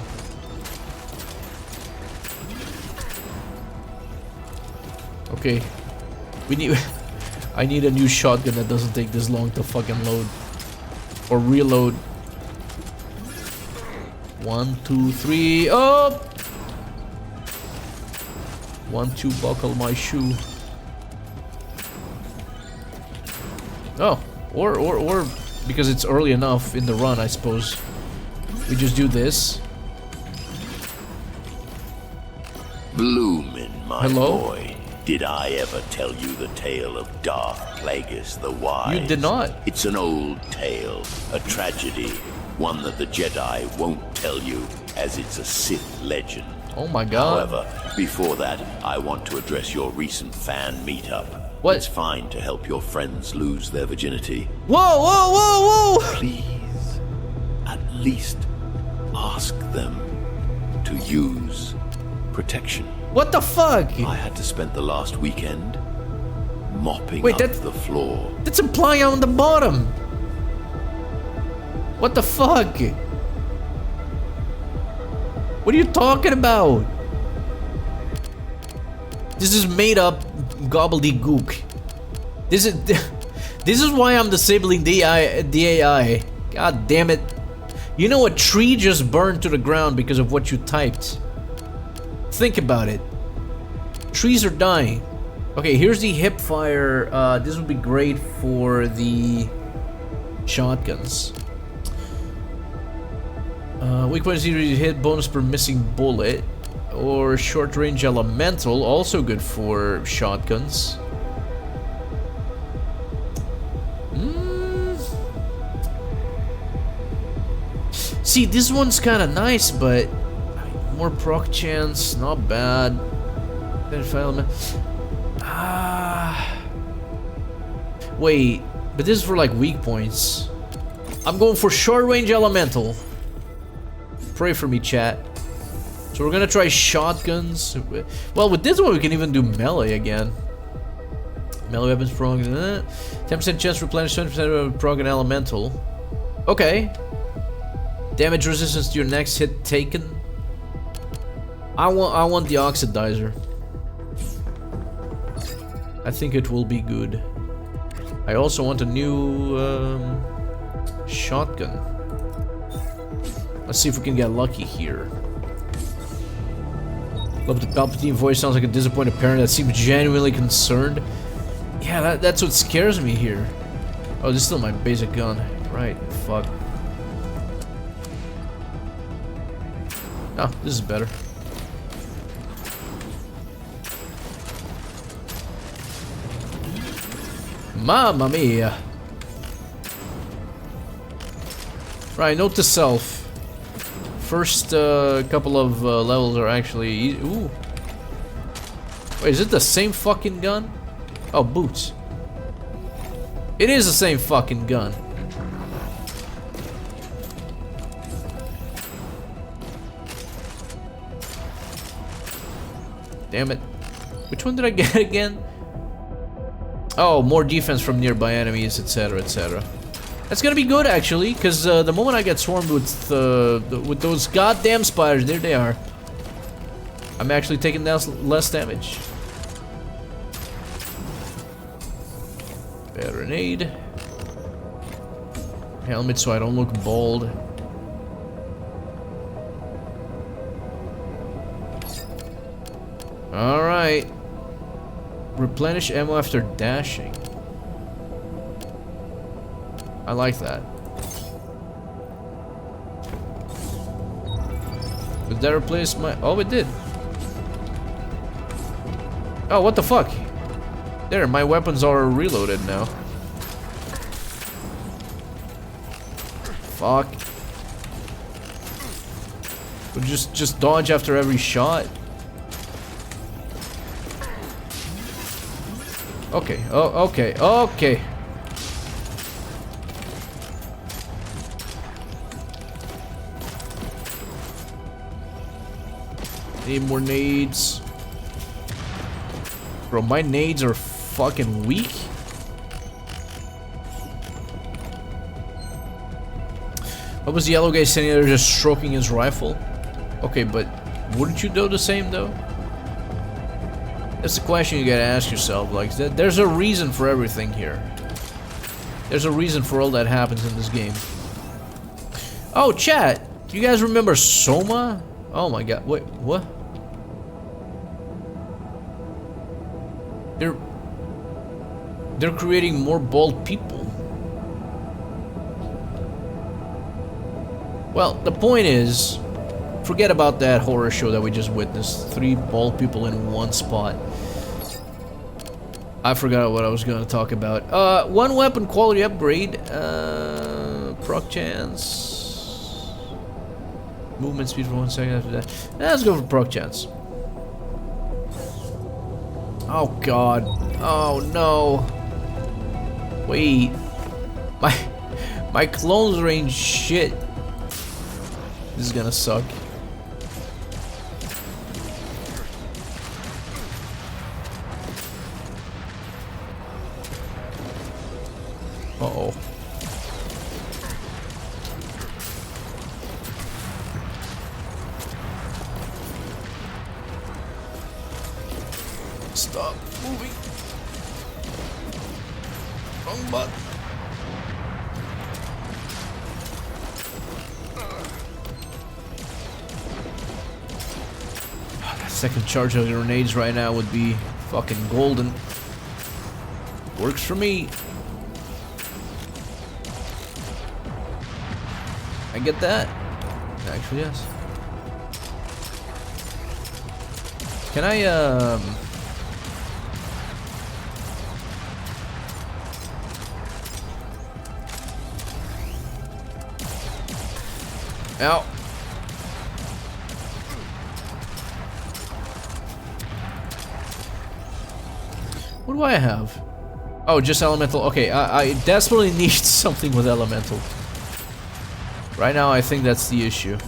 [SPEAKER 1] Okay, we need. I need a new shotgun that doesn't take this long to fucking load or reload. 1, 2, 3. Oh! 1, 2. Buckle my shoe. Oh, or because it's early enough in the run, I suppose we just do this.
[SPEAKER 4] Bloomin', my
[SPEAKER 1] Hello?
[SPEAKER 4] boy. Did I ever tell you the tale of Darth Plagueis the Wise?
[SPEAKER 1] You did not.
[SPEAKER 4] It's an old tale, a tragedy, one that the Jedi won't tell you, as it's a Sith legend.
[SPEAKER 1] Oh my God.
[SPEAKER 4] However, before that, I want to address your recent fan meetup.
[SPEAKER 1] What?
[SPEAKER 4] It's fine to help your friends lose their virginity.
[SPEAKER 1] Whoa, whoa, whoa, whoa!
[SPEAKER 4] Please, at least ask them to use protection.
[SPEAKER 1] What the fuck?
[SPEAKER 4] I had to spend the last weekend mopping up the floor.
[SPEAKER 1] That's implying on the bottom. What the fuck? What are you talking about? This is made up gobbledygook. This is why I'm disabling the AI. God damn it. You know, a tree just burned to the ground because of what you typed. Think about it. Trees are dying. Okay, here's the hip fire. This would be great for the shotguns. Weak points either hit bonus per missing bullet, or short range elemental, also good for shotguns. See, this one's kind of nice, but more proc chance, not bad. Wait, but this is for like weak points. I'm going for short range elemental. Pray for me, chat. So we're gonna try shotguns. Well, with this one we can even do melee again. Melee weapons prog. 10% chance to replenish 20% of prog and elemental. Okay. Damage resistance to your next hit taken. I want the oxidizer. I think it will be good. I also want a new shotgun. Let's see if we can get lucky here. Love the Palpatine voice, sounds like a disappointed parent that seems genuinely concerned. Yeah, that's what scares me here. Oh, this is still my basic gun. Right, fuck. Oh, this is better. Mamma mia! Right, note to self. First couple of levels are actually easy. Ooh. Wait, is it the same fucking gun? Oh, boots. It is the same fucking gun. Damn it. Which one did I get again? Oh, more defense from nearby enemies, etc., etc. That's gonna be good, actually, because the moment I get swarmed with those goddamn spiders, there they are. I'm actually taking less damage. Grenade. Helmet so I don't look bald. Alright. Replenish ammo after dashing. I like that. Did that replace my... Oh, it did. Oh, what the fuck? There, my weapons are reloaded now. Fuck. We'll just dodge after every shot. Okay, oh, okay, okay. Need more nades. Bro, my nades are fucking weak. What was the yellow guy standing there just stroking his rifle? Okay, but wouldn't you do the same though? That's the question you gotta ask yourself. Like, there's a reason for everything here. There's a reason for all that happens in this game. Oh, chat! Do you guys remember Soma? Oh my god, wait, what? They're creating more bald people. Well, the point is, forget about that horror show that we just witnessed. 3 bald people in one spot. I forgot what I was gonna talk about. 1 weapon quality upgrade. Proc chance. Movement speed for 1 second after that. Let's go for proc chance. Oh god. Oh no. Wait. My close range shit. This is gonna suck. Uh-oh. Stop moving. Wrong button. That second charge of grenades right now would be fucking golden. Works for me. I get that. Actually, yes. Can I, Ow. What do I have? Oh, just elemental. Okay, I desperately need something with elemental. Right now, I think that's the issue.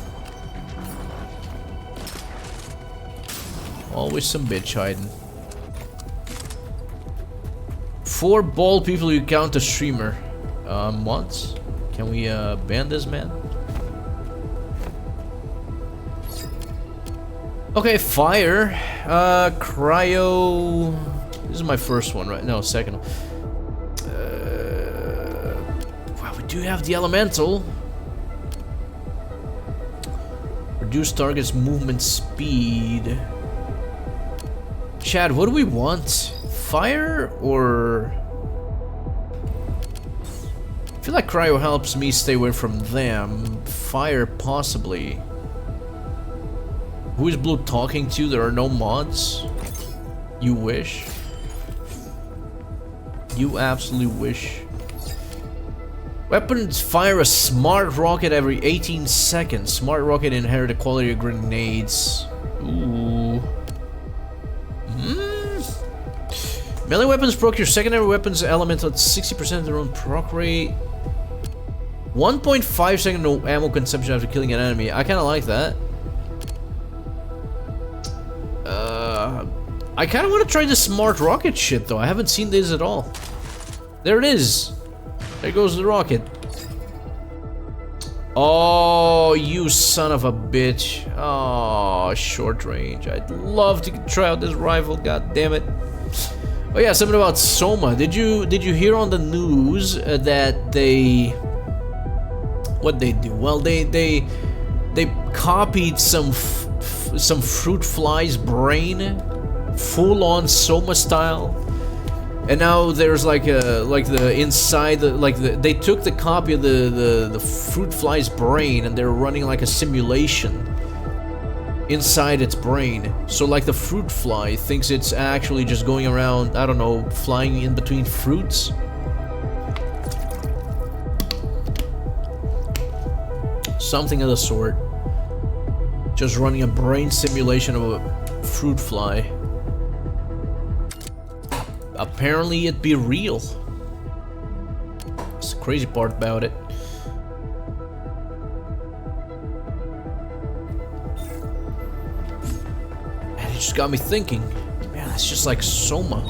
[SPEAKER 1] Always some bitch hiding. 4 bald people you count a streamer. Once? Can we ban this man? Okay, fire. Cryo. This is my first one, right? No, second. Wow, we do have the elemental. Reduce target's movement speed. Chad, what do we want? Fire or... I feel like cryo helps me stay away from them. Fire, possibly. Who is Blue talking to? There are no mods. You wish. You absolutely wish. Weapons fire a smart rocket every 18 seconds. Smart rocket inherit the quality of grenades. Ooh. Melee weapons proc your secondary weapons element at 60% of their own proc rate. 1.5 second no ammo consumption after killing an enemy. I kind of like that. I kind of want to try the smart rocket shit though. I haven't seen this at all. There it is. There goes the rocket. Oh, you son of a bitch. Oh, short range. I'd love to try out this rifle. God damn it. Oh yeah, something about Soma. Did you hear on the news that they what they do? Well, they copied some fruit fly's brain, full on Soma style, and now there's like the inside they took the copy of the fruit fly's brain and they're running like a simulation inside its brain. So like the fruit fly thinks it's actually just going around, I don't know, flying in between fruits. Something of the sort. Just running a brain simulation of a fruit fly. Apparently it'd be real. That's the crazy part about it. It just got me thinking, man, that's just like Soma.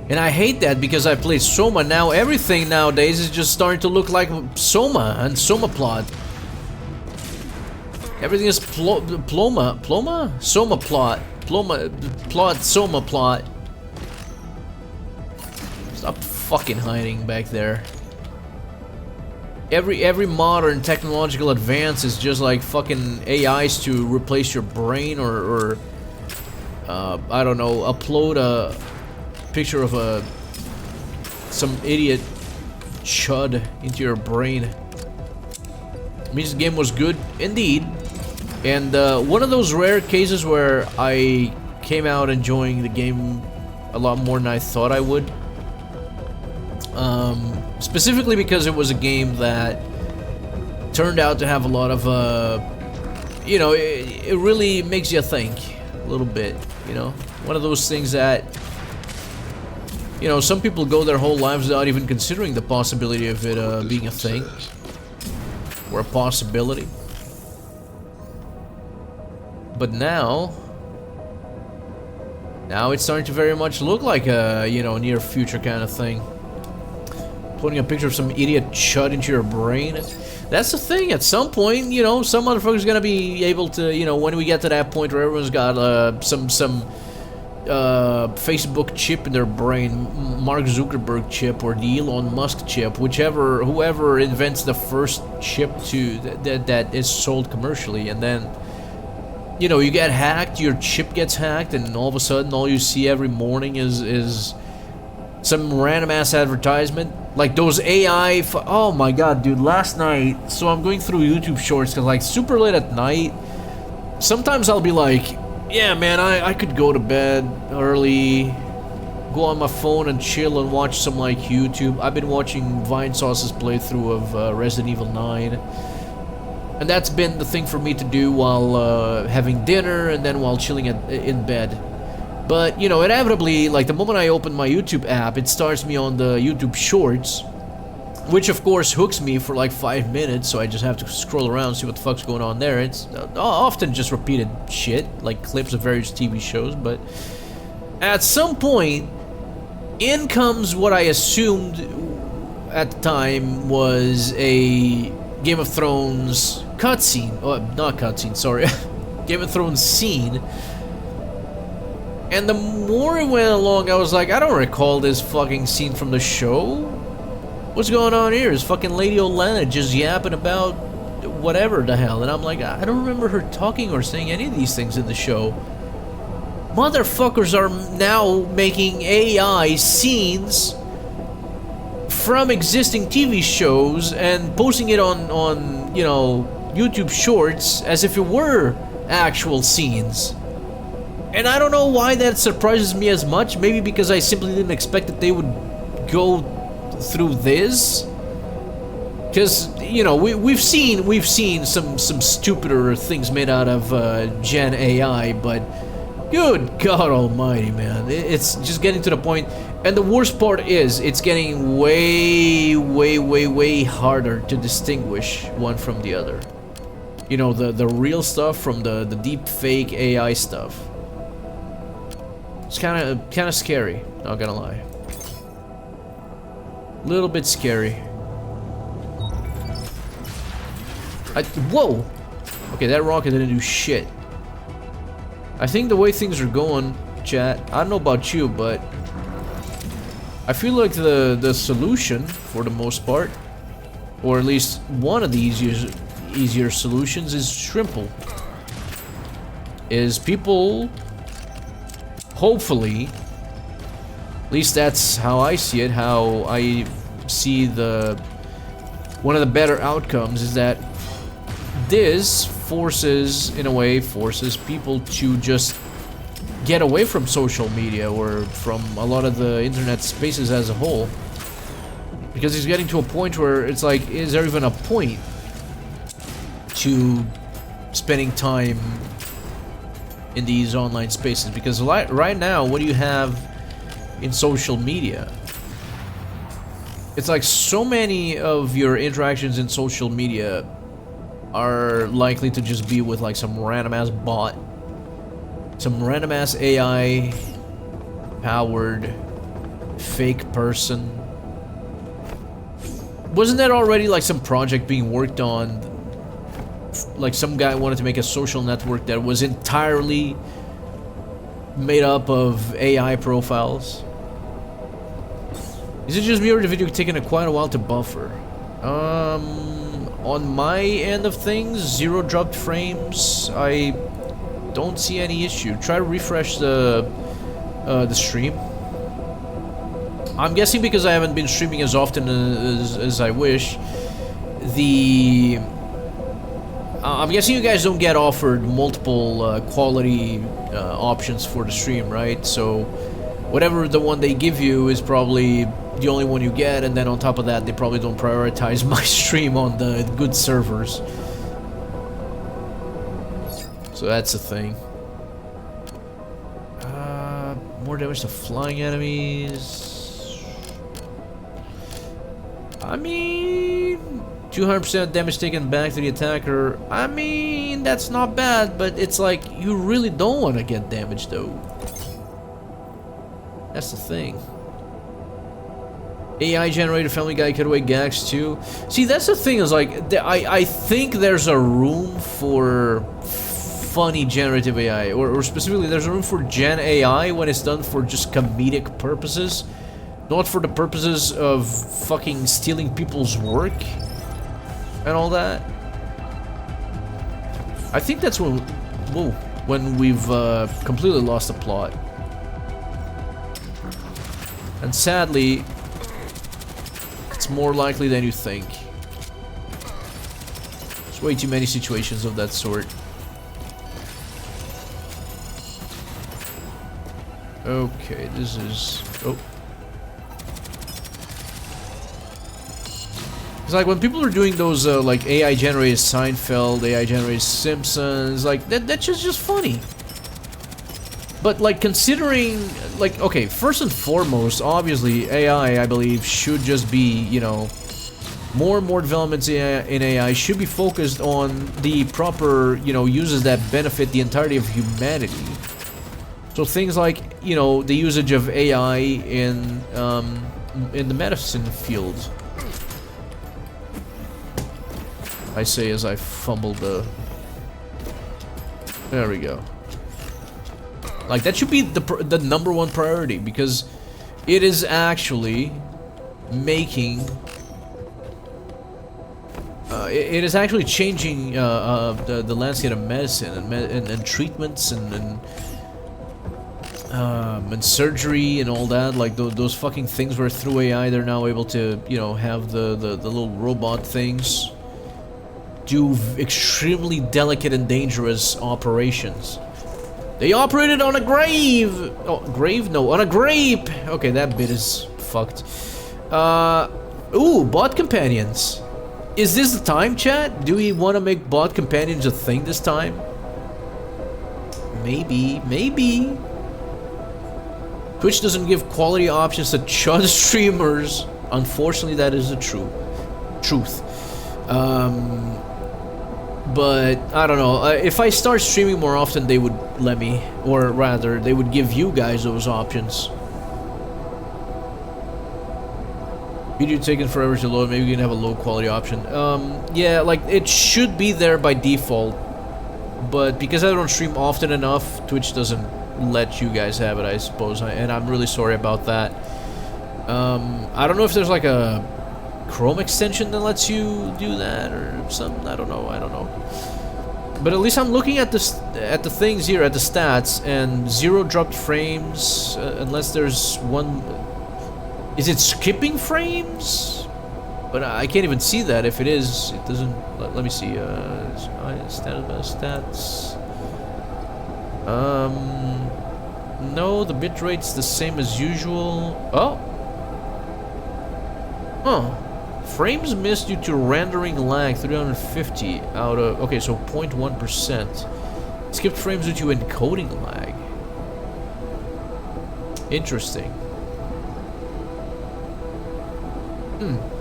[SPEAKER 1] And I hate that because I played Soma. Now everything nowadays is just starting to look like Soma and Soma plot. Everything is Soma plot. Soma plot. Stop fucking hiding back there. Every modern technological advance is just like fucking AIs to replace your brain or I don't know, upload a picture of some idiot chud into your brain. Means the game was good indeed, and one of those rare cases where I came out enjoying the game a lot more than I thought I would. Specifically because it was a game that turned out to have a lot of you know, it really makes you think a little bit, you know, one of those things that, you know, some people go their whole lives without even considering the possibility of it being a thing or a possibility. But now it's starting to very much look like a, you know, near future kind of thing. Putting a picture of some idiot chud into your brain. That's the thing, at some point, you know, some motherfucker's gonna be able to, you know, when we get to that point where everyone's got some Facebook chip in their brain, Mark Zuckerberg chip or the Elon Musk chip, whoever invents the first chip to that is sold commercially, and then, you know, you get hacked, your chip gets hacked, and all of a sudden all you see every morning is some random ass advertisement. Like those AI, oh my god, dude, last night, so I'm going through YouTube shorts, cause like super late at night, sometimes I'll be like, yeah man, I could go to bed early, go on my phone and chill and watch some like YouTube. I've been watching Vinesauce's playthrough of Resident Evil 9. And that's been the thing for me to do while having dinner and then while chilling in bed. But, you know, inevitably, like the moment I open my YouTube app, it starts me on the YouTube Shorts, which of course hooks me for like 5 minutes, so I just have to scroll around, see what the fuck's going on there. It's often just repeated shit, like clips of various TV shows, but at some point, in comes what I assumed at the time was a Game of Thrones cutscene. Oh, not cutscene, sorry. Game of Thrones scene. And the more it went along, I was like, I don't recall this fucking scene from the show. What's going on here? Is fucking Lady Olenna just yapping about whatever the hell? And I'm like, I don't remember her talking or saying any of these things in the show. Motherfuckers are now making AI scenes from existing TV shows and posting it on you know, YouTube Shorts as if it were actual scenes. And I don't know why that surprises me as much. Maybe because I simply didn't expect that they would go through this. Because, you know, we've seen some stupider things made out of Gen AI, but good God Almighty, man, it's just getting to the point. And the worst part is, it's getting way harder to distinguish one from the other. You know, the real stuff from the deep fake AI stuff. It's kind of scary, not gonna lie. Little bit scary. Whoa! Okay, that rocket didn't do shit. I think the way things are going, chat, I don't know about you, but I feel like the solution, for the most part, or at least one of the easier solutions, is simple. Is people, hopefully, at least that's how I see it, how I see one of the better outcomes is that this forces people to just get away from social media or from a lot of the internet spaces as a whole. Because it's getting to a point where it's like, is there even a point to spending time in these online spaces? Because right now, what do you have in social media? It's like so many of your interactions in social media are likely to just be with like some random ass bot, some random ass AI powered fake person. Wasn't that already like some project being worked on? Like some guy wanted to make a social network that was entirely made up of AI profiles. Is it just me or the video taking quite a while to buffer? On my end of things, 0 dropped frames. I don't see any issue. Try to refresh the stream. I'm guessing because I haven't been streaming as often as I wish. I'm guessing you guys don't get offered multiple quality options for the stream, right? So whatever the one they give you is probably the only one you get, and then on top of that, they probably don't prioritize my stream on the good servers. So that's the thing. More damage to flying enemies. I mean, 200% damage taken back to the attacker. I mean, that's not bad, but it's like, you really don't want to get damaged though. That's the thing. AI generated Family Guy cutaway gags too. See, that's the thing, is like, I think there's a room for funny generative AI, or specifically there's a room for Gen AI when it's done for just comedic purposes, not for the purposes of fucking stealing people's work and all that. I think that's when we've completely lost the plot. And sadly, it's more likely than you think. There's way too many situations of that sort. Okay, this is... oh. It's like when people are doing those like AI generated Seinfeld, AI generated Simpsons, like that's just funny. But like considering, like, okay, first and foremost, obviously AI, I believe, should just be, you know, more and more developments in AI should be focused on the proper, you know, uses that benefit the entirety of humanity. So things like, you know, the usage of AI in the medicine field. I say as I fumble the... There we go. Like, that should be the number one priority, because it is actually making... it is actually changing the landscape of medicine and treatments and surgery and all that. Like those fucking things where through AI they're now able to, you know, have the little robot things do extremely delicate and dangerous operations. They operated on a grave! Oh, grave? No, on a grape! Okay, that bit is fucked. Ooh, bot companions. Is this the time, chat? Do we want to make bot companions a thing this time? Maybe, maybe. Twitch doesn't give quality options to chud streamers. Unfortunately, that is the truth. But I don't know. If I start streaming more often, they would let me, or rather, they would give you guys those options. Video taking forever to load. Maybe you can have a low quality option. Yeah, like it should be there by default, but because I don't stream often enough, Twitch doesn't let you guys have it, I suppose. And I'm really sorry about that. I don't know if there's like a Chrome extension that lets you do that or something. I don't know. But at least I'm looking at this, at the things here, at the stats, and 0 dropped frames, unless there's one. Is it skipping frames? But I can't even see that. If it is, it doesn't. Let me see. Stats. No, the bitrate's the same as usual. Oh. Huh. Frames missed due to rendering lag, 350 out of... Okay, so 0.1%. Skipped frames due to encoding lag. Interesting.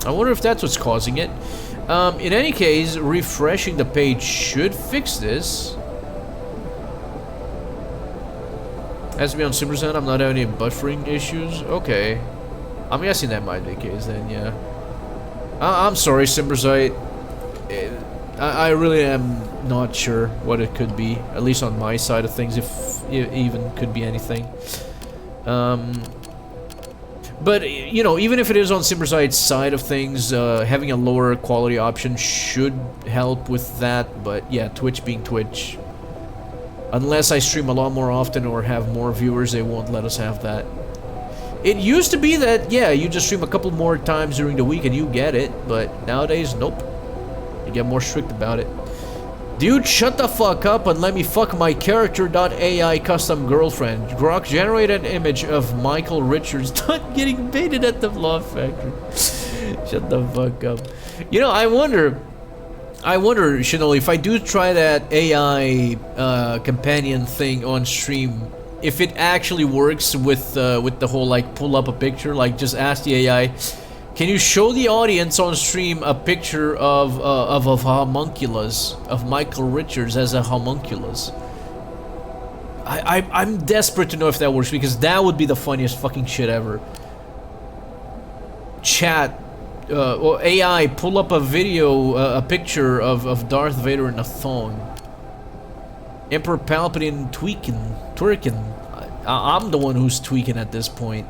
[SPEAKER 1] I wonder if that's what's causing it. In any case, refreshing the page should fix this. Has to be on SuperZen, I'm not having any buffering issues. Okay. I'm guessing that might be the case then, yeah. I'm sorry, Simberzite. I really am not sure what it could be, at least on my side of things, if it even could be anything. But, you know, even if it is on Simberzite's side of things, having a lower quality option should help with that. But yeah, Twitch being Twitch, unless I stream a lot more often or have more viewers, they won't let us have that. It used to be that, yeah, you just stream a couple more times during the week and you get it, but nowadays, nope. You get more strict about it. Dude, shut the fuck up and let me fuck my character.ai custom girlfriend. Grok, generate an image of Michael Richards not getting baited at the Law Factory. Shut the fuck up. You know, I wonder, Shinoli, if I do try that AI companion thing on stream, if it actually works with the whole like pull up a picture, like just ask the AI, can you show the audience on stream a picture of a homunculus, of Michael Richards as a homunculus? I'm desperate to know if that works, because that would be the funniest fucking shit ever. Chat, or AI, pull up a video, a picture of Darth Vader in a thong. Emperor Palpatine twerking. I'm the one who's tweaking at this point.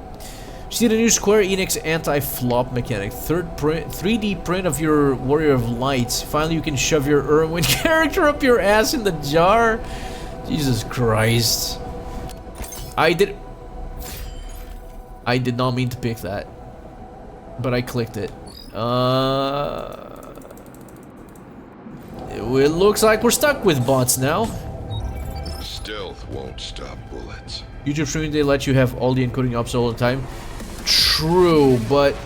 [SPEAKER 1] See the new Square Enix anti-flop mechanic. 3D print of your Warrior of Lights. Finally, you can shove your Irwin character up your ass in the jar. Jesus Christ. I did not mean to pick that, but I clicked it. It looks like we're stuck with bots now.
[SPEAKER 3] Stealth won't stop bullets.
[SPEAKER 1] YouTube streaming, they let you have all the encoding ups all the time. True, but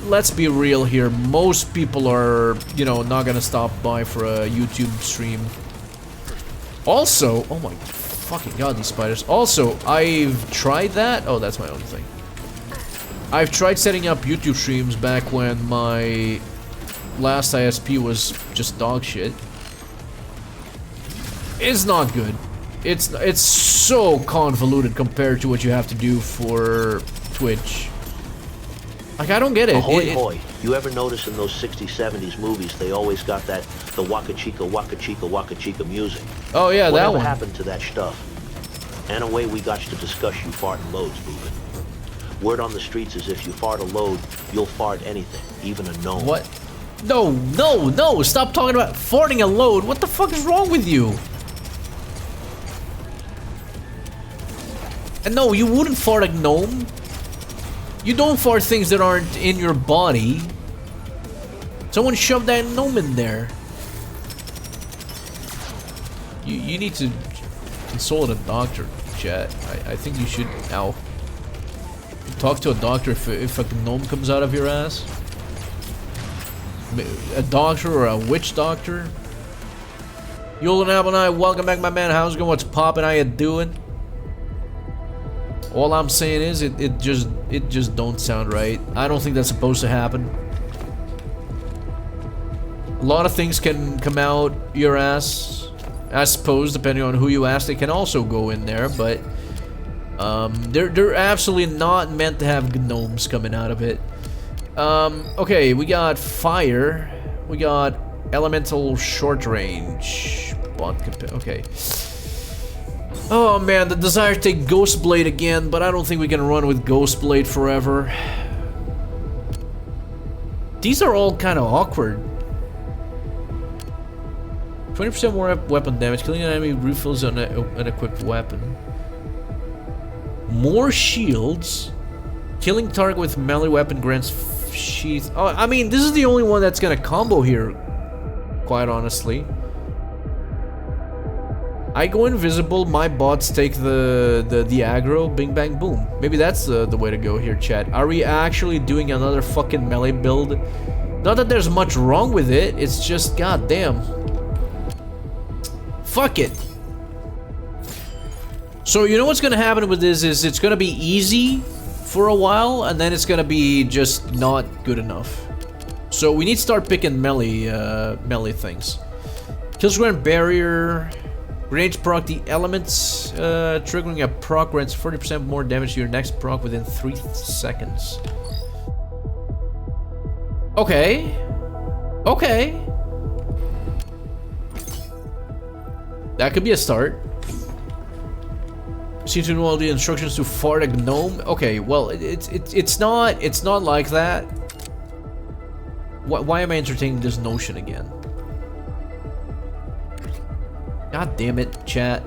[SPEAKER 1] let's be real here. Most people are, you know, not gonna stop by for a YouTube stream. Also, oh my fucking god, these spiders. Also, I've tried that. Oh, that's my own thing. I've tried setting up YouTube streams back when my last ISP was just dog shit. It's not good. It's so convoluted compared to what you have to do for Twitch. Like, I don't get it.
[SPEAKER 5] Ahoy, hoy. You ever notice in those 60s, 70s movies, they always got the waka chica music?
[SPEAKER 1] Oh, yeah, that
[SPEAKER 5] Whatever
[SPEAKER 1] one.
[SPEAKER 5] happened to that stuff? And away we got to discuss you farting loads, moving. Word on the streets is if you fart a load, you'll fart anything, even a gnome.
[SPEAKER 1] What? No, no, no! Stop talking about farting a load! What the fuck is wrong with you? And no, you wouldn't fart a gnome. You don't fart things that aren't in your body. Someone shoved that gnome in there. You need to consult a doctor, chat. I think you should now talk to a doctor if a gnome comes out of your ass. A doctor or a witch doctor. Yolan Apple and I, welcome back, my man. How's it going? What's poppin'? How you doing? All I'm saying is it just don't sound right. I don't think that's supposed to happen. A lot of things can come out your ass. I suppose, depending on who you ask, they can also go in there, but they're absolutely not meant to have gnomes coming out of it. Okay, we got fire. We got elemental short range. Okay. Oh man, the desire to take Ghost Blade again, but I don't think we can run with Ghost Blade forever. These are all kind of awkward. 20% more weapon damage, killing an enemy refills an equipped weapon. More shields. Killing target with melee weapon grants sheath. Oh, I mean, this is the only one that's gonna combo here, quite honestly. I go invisible, my bots take the aggro, bing bang boom. Maybe that's the way to go here, chat. Are we actually doing another fucking melee build? Not that there's much wrong with it, it's just goddamn. Fuck it. So you know what's gonna happen with this is it's gonna be easy for a while, and then it's gonna be just not good enough. So we need to start picking melee things. Kills grant barrier. Range proc the elements, triggering a proc grants 40% more damage to your next proc within 3 seconds. Okay. Okay. That could be a start. Seems to know all the instructions to fart a gnome. Okay, well, it's not like that. Why am I entertaining this notion again? God damn it, chat.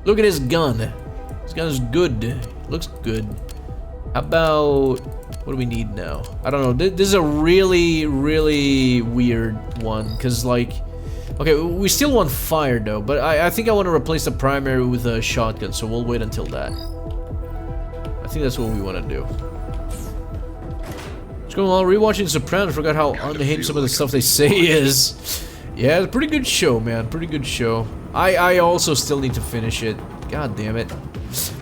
[SPEAKER 1] Look at his gun. This gun is good. Looks good. How about... what do we need now? I don't know. This is a really, really weird one. Because, like... okay, we still want fire, though. But I think I want to replace the primary with a shotgun. So we'll wait until that. I think that's what we want to do. What's going on? Rewatching Sopranos. I forgot how unhinged some of the stuff they say is. Yeah, it's a pretty good show, man. Pretty good show. I also still need to finish it. God damn it.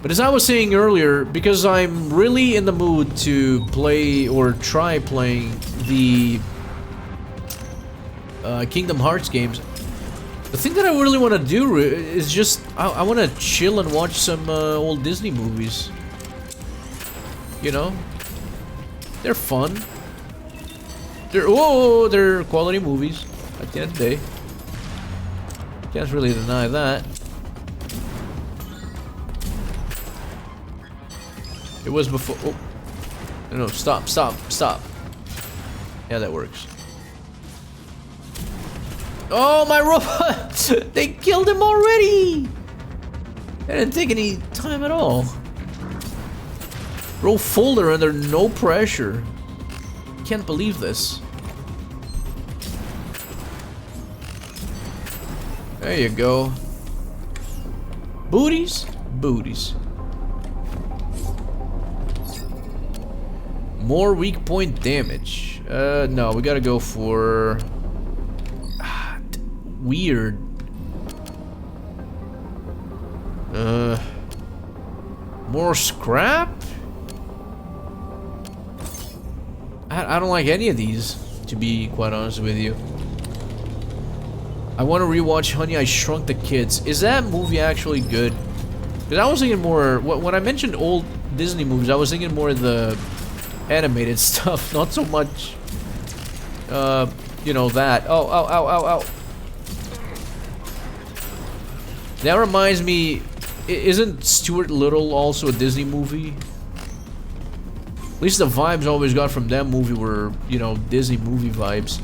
[SPEAKER 1] But as I was saying earlier, because I'm really in the mood to play or try playing the Kingdom Hearts games, the thing that I really want to do is just I want to chill and watch some old Disney movies. You know, they're fun. They're quality movies. At the end of the day, can't really deny that. It was before. Oh, no! Stop! Stop! Stop! Yeah, that works. Oh, my robot! They killed him already. That didn't take any time at all. Roll folder under no pressure. Can't believe this. There you go. Booties? Booties. More weak point damage. No, we gotta go for... weird. More scrap? I don't like any of these, to be quite honest with you. I want to rewatch Honey, I Shrunk the Kids. Is that movie actually good? Because I was thinking more... When I mentioned old Disney movies, I was thinking more of the animated stuff, not so much... you know, that. Oh, ow, ow, ow, ow. That reminds me... Isn't Stuart Little also a Disney movie? At least the vibes I always got from that movie were, you know, Disney movie vibes.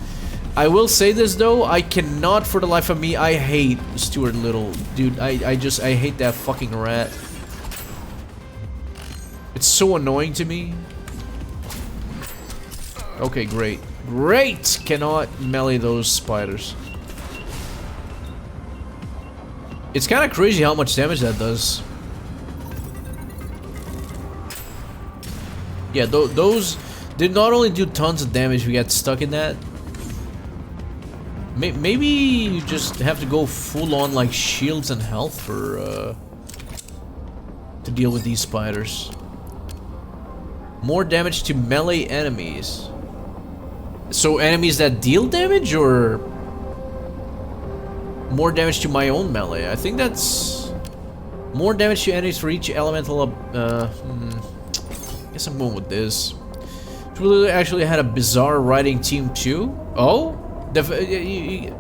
[SPEAKER 1] I will say this though, I cannot for the life of me, I hate Stuart Little. Dude, I hate that fucking rat. It's so annoying to me. Okay, great. Great! Cannot melee those spiders. It's kind of crazy how much damage that does. Yeah, those did not only do tons of damage, we got stuck in that. Maybe you just have to go full on like shields and health for to deal with these spiders. More damage to melee enemies. So enemies that deal damage, or more damage to my own melee? I think that's more damage to enemies for each elemental. Guess I'm going with this. Really actually had a bizarre writing team too. Oh,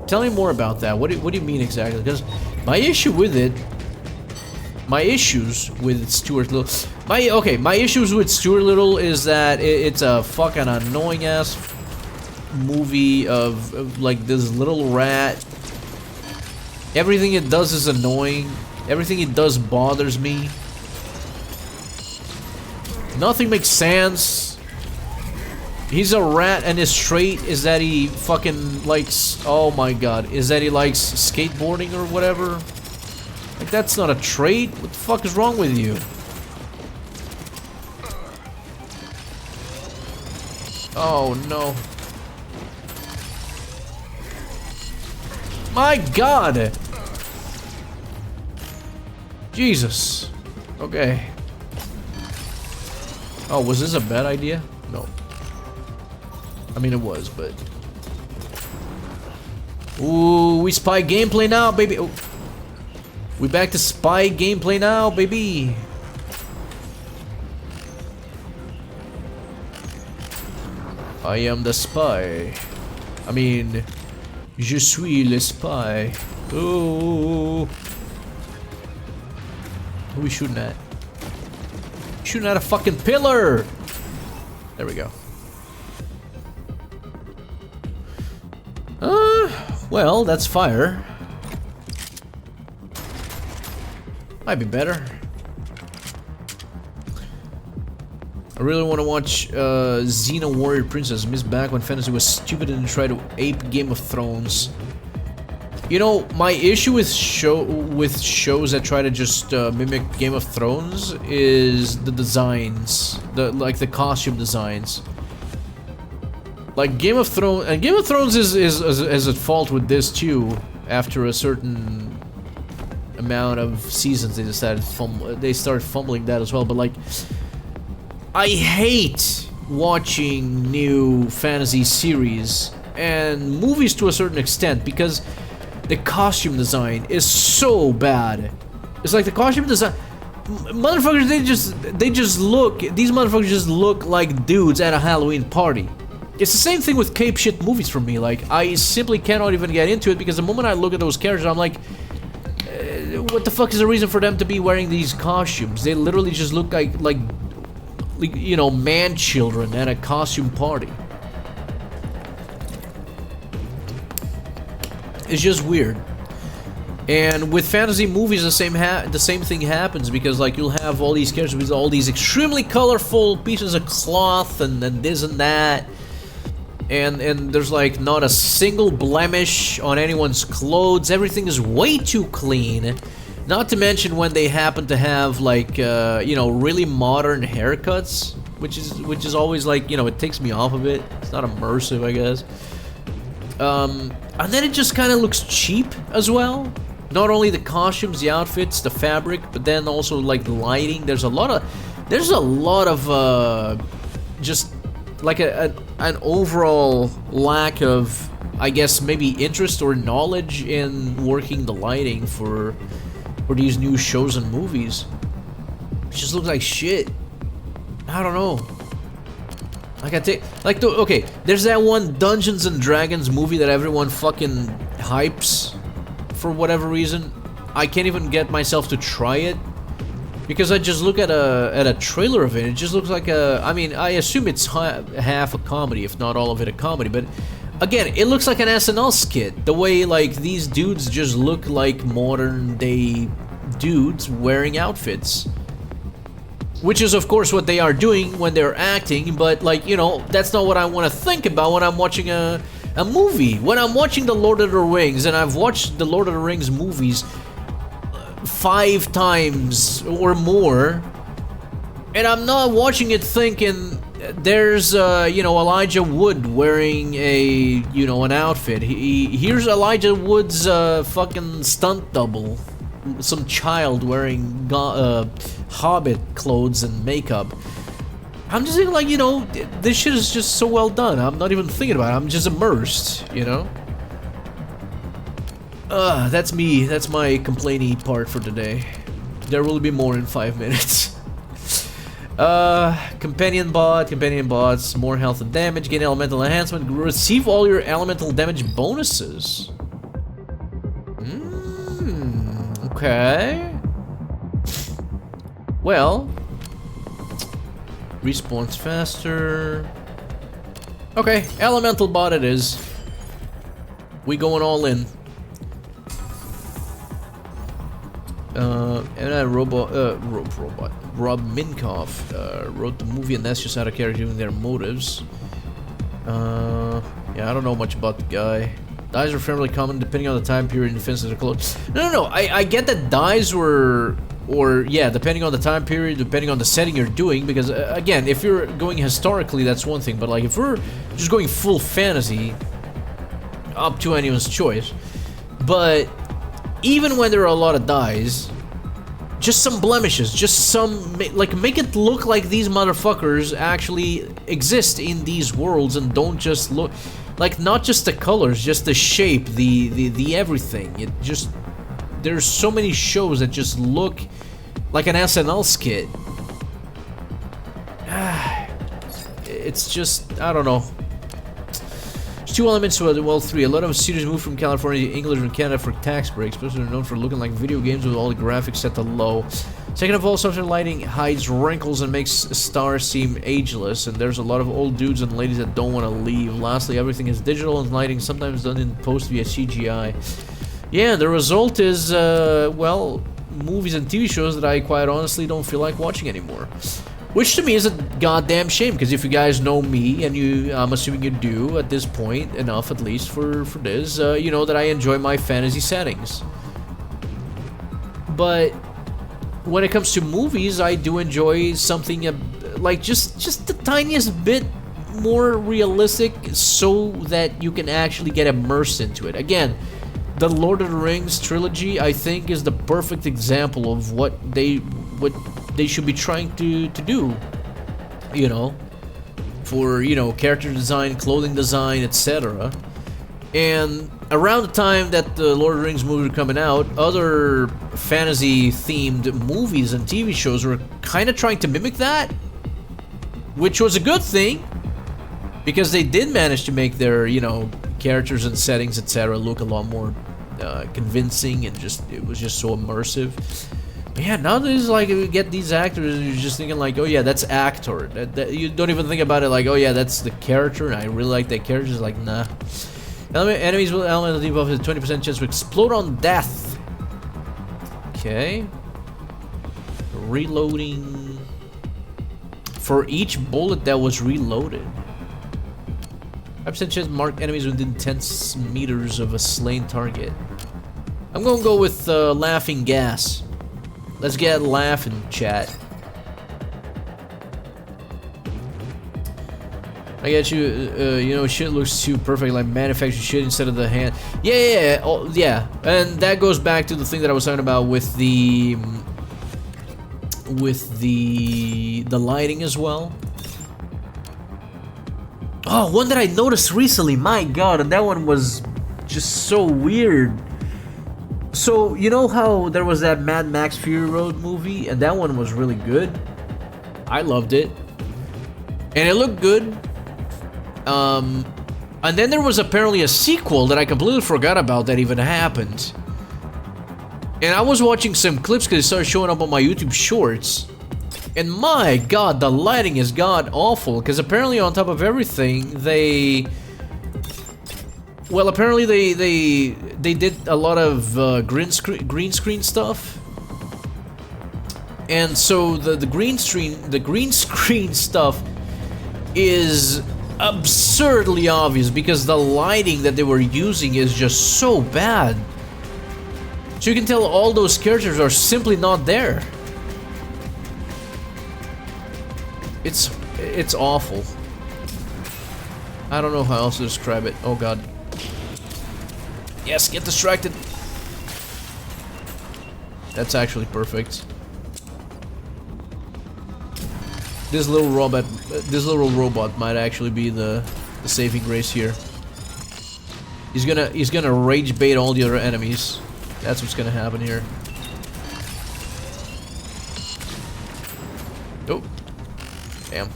[SPEAKER 1] tell me more about that. What do you mean exactly? Because my issue with it, my issues with Stuart Little, my issues with Stuart Little is that it's a fucking annoying ass movie of like this little rat. Everything it does is annoying. Everything it does bothers me. Nothing makes sense. He's a rat, and his trait is that he fucking likes... Oh my god. Is that he likes skateboarding or whatever? Like, that's not a trait. What the fuck is wrong with you? Oh no. My god! Jesus. Okay. Oh, was this a bad idea? No. I mean, it was, but... Ooh, we spy gameplay now, baby! Oh. We back to spy gameplay now, baby! I am the spy. I mean... Je suis le spy. Oh. Who are we shooting at? Shooting at a fucking pillar! There we go. Well, that's fire. Might be better. I really want to watch Xena Warrior Princess. Miss back when fantasy was stupid and tried to ape Game of Thrones. You know, my issue with shows that try to just mimic Game of Thrones is the designs, like the costume designs. Like Game of Thrones, and Game of Thrones is at fault with this too. After a certain amount of seasons, they started fumbling that as well. But like, I hate watching new fantasy series and movies to a certain extent because the costume design is so bad. It's like the costume design, motherfuckers. These motherfuckers just look like dudes at a Halloween party. It's the same thing with cape shit movies for me. Like, I simply cannot even get into it because the moment I look at those characters, I'm like, what the fuck is the reason for them to be wearing these costumes? They literally just look like you know, man children at a costume party. It's just weird. And with fantasy movies, the same thing happens because like you'll have all these characters with all these extremely colorful pieces of cloth and this and that. And there's like not a single blemish on anyone's clothes. Everything is way too clean. Not to mention when they happen to have like you know, really modern haircuts, which is always like, you know, it takes me off of it. It's not immersive, I guess. And then it just kind of looks cheap as well. Not only the costumes, the outfits, the fabric, but then also like the lighting. There's a lot of just like an overall lack of, I guess, maybe interest or knowledge in working the lighting for these new shows and movies. It just looks like shit. I don't know. Like okay, there's that one Dungeons and Dragons movie that everyone fucking hypes for whatever reason. I can't even get myself to try it because I just look at a trailer of it. It just looks like a. I mean, I assume it's half a comedy, if not all of it a comedy. But again, it looks like an SNL skit. The way like these dudes just look like modern day dudes wearing outfits. Which is, of course, what they are doing when they're acting, but, like, you know, that's not what I want to think about when I'm watching a movie. When I'm watching The Lord of the Rings, and I've watched The Lord of the Rings movies 5 times or more, and I'm not watching it thinking, there's, you know, Elijah Wood wearing an outfit. Here's Elijah Wood's fucking stunt double. Some child wearing Hobbit clothes and makeup. I'm just thinking, like, you know, this shit is just so well done. I'm not even thinking about it. I'm just immersed, you know? That's me. That's my complaining part for today. There will be more in 5 minutes. Companion bots, more health and damage, gain elemental enhancement, receive all your elemental damage bonuses. Okay. Well, respawns faster. Okay, elemental bot it is. We going all in. And robot. Rob Minkoff wrote the movie, and that's just out of character doing their motives. Yeah, I don't know much about the guy. Dyes are fairly common depending on the time period and defense of the clothes. No, I get that dyes were, or yeah, depending on the time period, depending on the setting you're doing, because again, if you're going historically, that's one thing, but like if we're just going full fantasy, up to anyone's choice. But even when there are a lot of dyes, just some blemishes, just some, like, make it look like these motherfuckers actually exist in these worlds and don't just look. Like, not just the colors, just the shape, the everything. It just... There's so many shows that just look like an SNL skit. It's just... I don't know. There's 2 elements to it, well, 3. A lot of studios moved from California to England and Canada for tax breaks, especially they're known for looking like video games with all the graphics set to low. Second of all, software lighting hides wrinkles and makes stars seem ageless, and there's a lot of old dudes and ladies that don't want to leave. Lastly, everything is digital and lighting, sometimes done in post via CGI. Yeah, the result is, well, movies and TV shows that I quite honestly don't feel like watching anymore. Which to me is a goddamn shame, because if you guys know me, and I'm assuming you do at this point, enough at least for this, you know that I enjoy my fantasy settings. But when it comes to movies, I do enjoy something like just the tiniest bit more realistic, so that you can actually get immersed into it. Again, the Lord of the Rings trilogy, I think, is the perfect example of what they should be trying to do, you know, for, you know, character design, clothing design, etc. And around the time that the Lord of the Rings movies were coming out, other fantasy-themed movies and TV shows were kind of trying to mimic that, which was a good thing, because they did manage to make their, you know, characters and settings, etc., look a lot more convincing, and it was just so immersive. But yeah, nowadays, like, you get these actors, and you're just thinking like, oh yeah, that's actor. That you don't even think about it like, oh yeah, that's the character, and I really like that character. It's like, nah. Enemies with elemental debuff has a 20% chance to explode on death. Okay. Reloading. For each bullet that was reloaded. 5% chance to mark enemies within 10 meters of a slain target. I'm gonna go with laughing gas. Let's get laughing, chat. I get you. You know, shit looks too perfect, like manufactured shit instead of the hand. Yeah. Oh, yeah. And that goes back to the thing that I was talking about with the lighting as well. Oh, one that I noticed recently. My God, and that one was just so weird. So you know how there was that Mad Max Fury Road movie, and that one was really good. I loved it, and it looked good. And then there was apparently a sequel that I completely forgot about that even happened. And I was watching some clips because it started showing up on my YouTube Shorts. And my God, the lighting is god awful. Because apparently, on top of everything, apparently they did a lot of green screen stuff. And so the green screen stuff is absurdly obvious because the lighting that they were using is just so bad. So you can tell all those characters are simply not there. It's awful. I don't know how else to describe it. Oh God. Yes, get distracted. That's actually perfect. This little robot might actually be the saving grace here. He's gonna rage bait all the other enemies. That's what's gonna happen here. Oh, damn.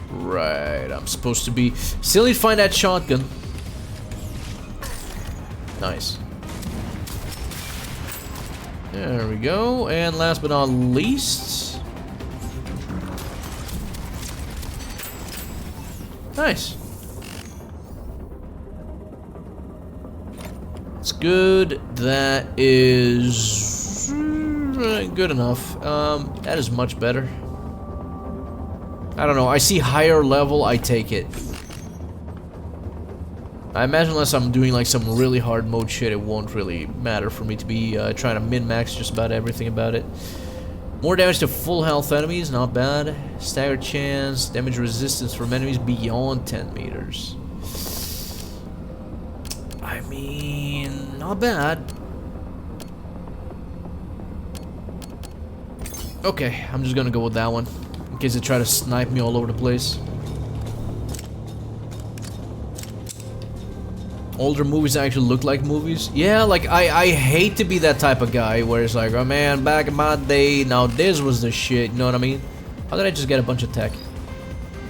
[SPEAKER 1] Right, I'm supposed to be. Still need to find that shotgun. Nice. There we go, and last but not least... Nice. It's good. That is... good enough. That is much better. I don't know, I see higher level, I take it. I imagine unless I'm doing like some really hard mode shit, it won't really matter for me to be trying to min-max just about everything about it. More damage to full health enemies, not bad. Stagger chance, damage resistance from enemies beyond 10 meters. I mean, not bad. Okay, I'm just gonna go with that one, in case they try to snipe me all over the place. Older movies actually look like movies. Yeah, like I hate to be that type of guy where it's like, oh man, back in my day, now this was the shit, you know what I mean? How did I just get a bunch of tech?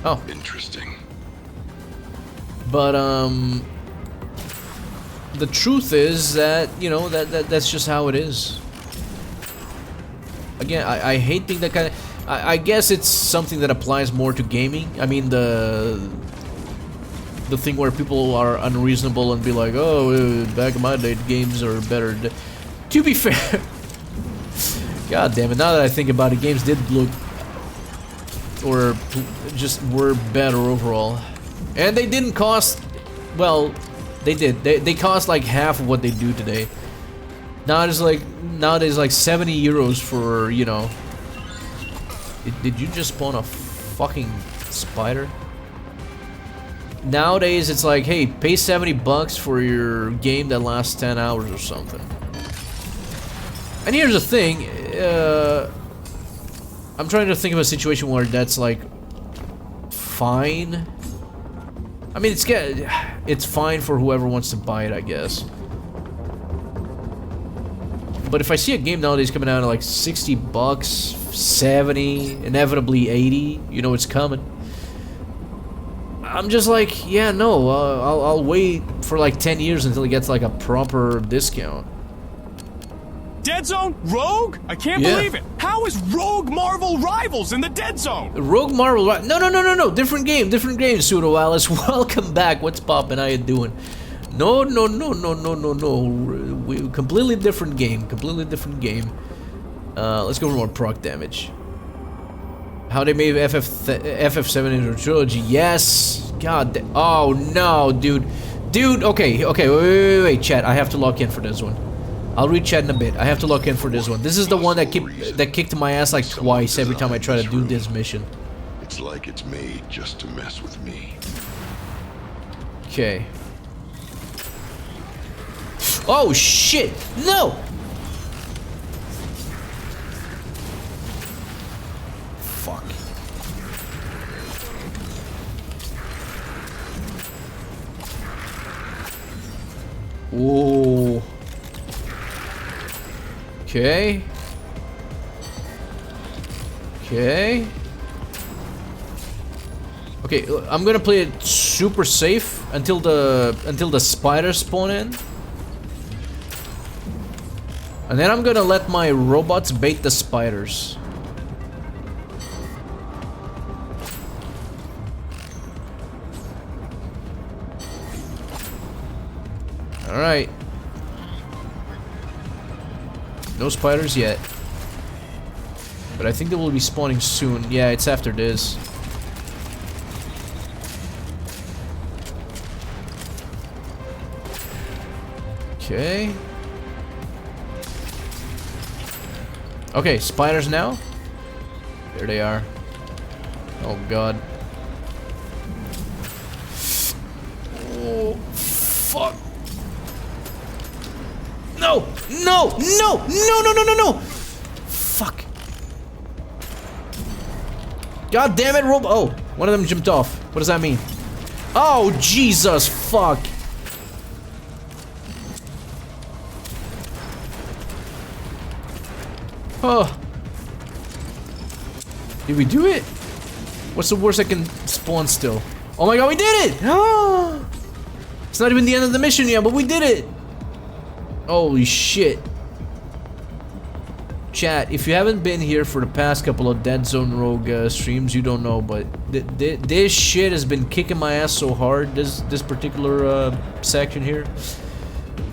[SPEAKER 1] Oh.
[SPEAKER 3] Interesting.
[SPEAKER 1] But the truth is that, you know, that's just how it is. Again, I hate being that kind of... I guess it's something that applies more to gaming. I mean, the thing where people are unreasonable and be like, oh, back in my day, games are better. To be fair, god damn it, now that I think about it, games did look, or just were better overall. And they didn't cost, well, they did. They cost like half of what they do today. Nowadays, like 70 euros for, you know. Did you just spawn a fucking spider? Nowadays, it's like, hey, pay 70 bucks for your game that lasts 10 hours or something. And here's the thing, I'm trying to think of a situation where that's like fine. I mean, it's fine for whoever wants to buy it, I guess. But if I see a game nowadays coming out at like 60 bucks, 70, inevitably 80, you know it's coming. I'm just like, yeah, no, I'll wait for like 10 years until it gets like a proper discount.
[SPEAKER 6] Deadzone? Rogue? I can't believe it. How is Rogue Marvel Rivals in the Deadzone?
[SPEAKER 1] Rogue Marvel, no, different game, Pseudo Alice. Welcome back. What's poppin'? How you doing? No. Completely different game. Let's go for more proc damage. How they made FF7 into a trilogy? Yes. God. Oh no, dude. Okay. Wait, chat. I have to lock in for this one. I'll read chat in a bit. I have to look in for this one. This is the one that kicked my ass like twice every time I try to do this mission.
[SPEAKER 3] It's like it's made just to mess with me.
[SPEAKER 1] Okay. Oh shit! No! Fuck. Whoa. Okay. Okay. Okay, I'm gonna play it super safe until the spiders spawn in. And then I'm gonna let my robots bait the spiders. Alright. No spiders yet. But I think they will be spawning soon. Yeah, it's after this. Okay. Okay, spiders now. There they are. Oh god. Oh, fuck. No! No! No! No! No! No! No! No! Fuck. God damn it, Rob. Oh, one of them jumped off. What does that mean? Oh, Jesus, fuck. Oh. Did we do it? What's the worst I can spawn still? Oh my god, we did it! Oh. It's not even the end of the mission yet, but we did it! Holy shit. Chat, if you haven't been here for the past couple of Deadzone Rogue streams, you don't know, but this shit has been kicking my ass so hard, this particular section here.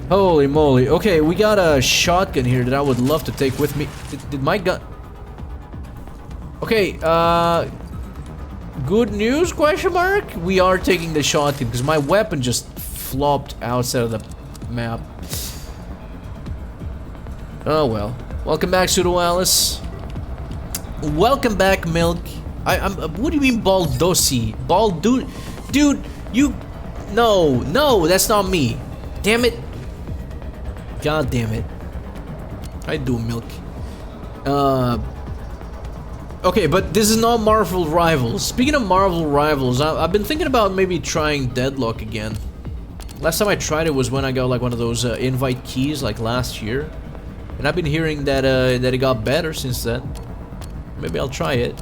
[SPEAKER 1] Holy moly. Okay, we got a shotgun here that I would love to take with me. Did my gun... Okay, good news, question mark? We are taking the shotgun, because my weapon just flopped outside of the map. Oh well. Welcome back, Pseudo Alice. Welcome back, Milk. What do you mean, Baldosi? Dude, you... No, that's not me. Damn it. God damn it. I do, Milk. Okay, but this is not Marvel Rivals. Speaking of Marvel Rivals, I've been thinking about maybe trying Deadlock again. Last time I tried it was when I got like one of those invite keys like last year. And I've been hearing that that it got better since then. Maybe I'll try it.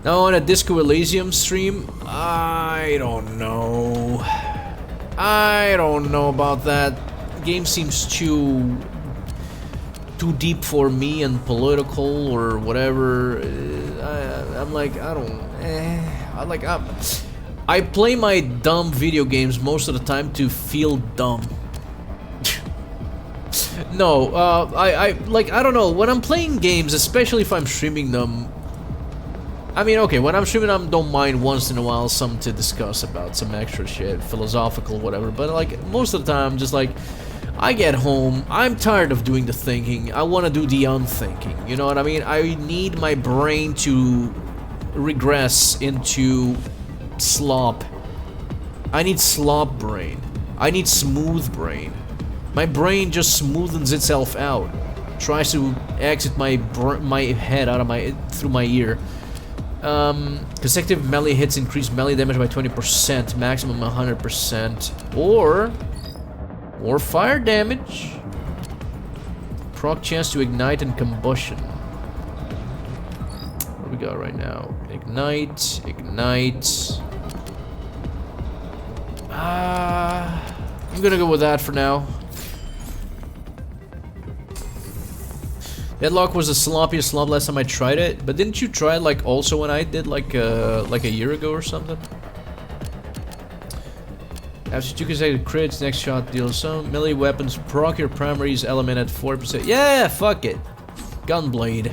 [SPEAKER 1] Now on a Disco Elysium stream, I don't know. I don't know about that. Game seems too deep for me and political or whatever. I'm like, I don't. I play my dumb video games most of the time to feel dumb. No, I don't know, when I'm playing games, especially if I'm streaming them, I mean, okay, when I'm streaming I don't mind once in a while something to discuss about, some extra shit, philosophical, whatever, but like, most of the time, just like, I get home, I'm tired of doing the thinking, I want to do the unthinking, you know what I mean? I need my brain to regress into slop. I need slop brain. I need smooth brain. My brain just smoothens itself out, tries to exit my head out of through my ear. Consecutive melee hits increase melee damage by 20%, maximum 100%, or more fire damage. Proc chance to ignite and combustion. What do we got right now? Ignite. I'm gonna go with that for now. Deadlock was the sloppiest slop last time I tried it, but didn't you try it like also when I did like a year ago or something? After 2 consecutive crits, next shot deals some melee weapons. Proc your primary's element at 4%. Yeah, fuck it. Gunblade.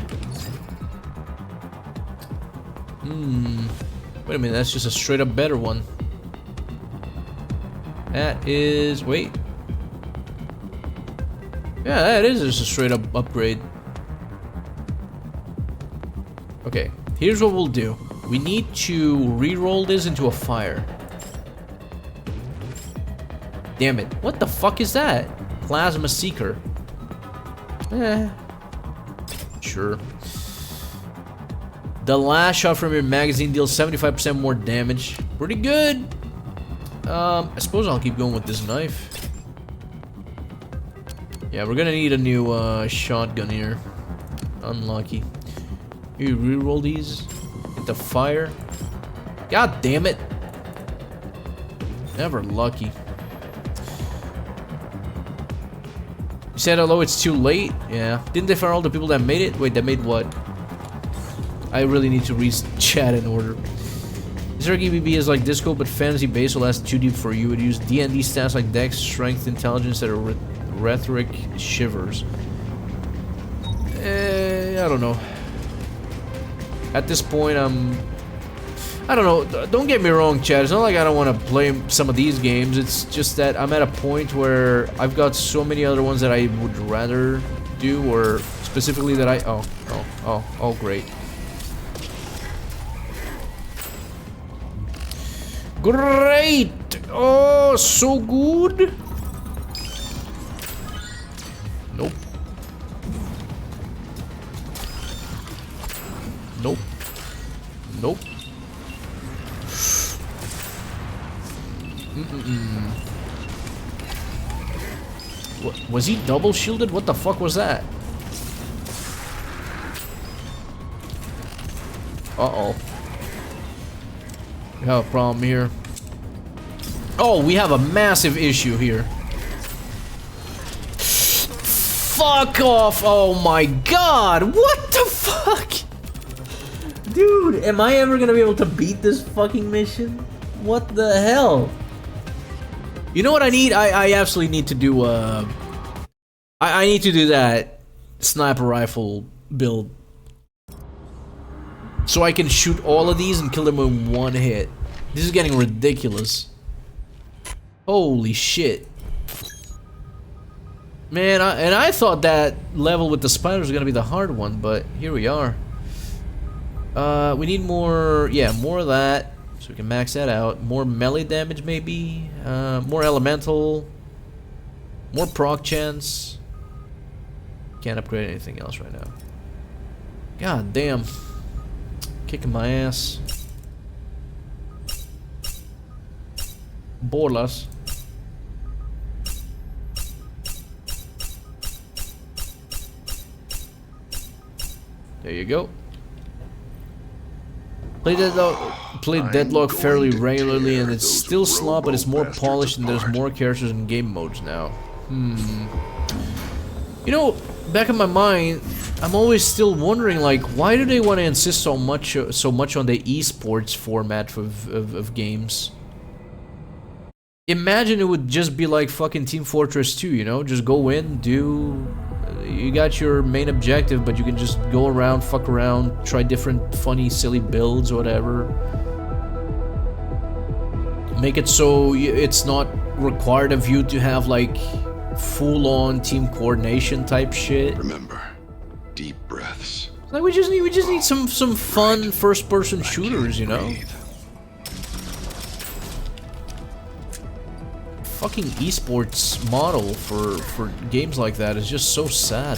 [SPEAKER 1] Wait a minute, that's just a straight up better one. That is... wait. Yeah, that is just a straight up upgrade. Okay, here's what we'll do. We need to re-roll this into a fire. Damn it. What the fuck is that? Plasma Seeker. Sure. The last shot from your magazine deals 75% more damage. Pretty good. I suppose I'll keep going with this knife. Yeah, we're gonna need a new shotgun here. Unlucky. You re-roll these. Get the fire. God damn it. Never lucky. You said hello, it's too late? Yeah. Didn't they fire all the people that made it? Wait, that made what? I really need to read chat in order. This RGBB is like Disco, but fantasy based, so that's too deep for you. It used D&D stats like Dex, Strength, Intelligence that are rhetoric shivers. I don't know. At this point, I don't know. Don't get me wrong, chat. It's not like I don't want to play some of these games. It's just that I'm at a point where I've got so many other ones that I would rather do, or specifically that I... Oh, great. Great! Oh, so good! Nope. Nope. Nope. What, was he double shielded? What the fuck was that? Uh-oh. We have a problem here. Oh, we have a massive issue here. Fuck off! Oh my god! What the fuck? Dude, am I ever gonna be able to beat this fucking mission? What the hell? You know what I need? I absolutely need to do I need to do that sniper rifle build. So I can shoot all of these and kill them in one hit. This is getting ridiculous. Holy shit. Man, I thought that level with the spiders was gonna be the hard one, but here we are. We need more, yeah, more of that. So we can max that out. More melee damage maybe. More elemental. More proc chance. Can't upgrade anything else right now. God damn. Kicking my ass. Bolas. There you go. Played Deadlock fairly regularly, and it's still slow, but it's more polished and there's more characters and game modes now. You know, back in my mind, I'm always still wondering, like, why do they want to insist so much on the esports format of games? Imagine it would just be like fucking Team Fortress 2, you know? Just go in, do... You got your main objective, but you can just go around, fuck around, try different funny, silly builds or whatever. Make it so it's not required of you to have, like, full-on team coordination type shit.
[SPEAKER 3] Remember, deep breaths.
[SPEAKER 1] Like, we just need some fun first-person shooters, you know? Fucking esports model for games like that is just so sad.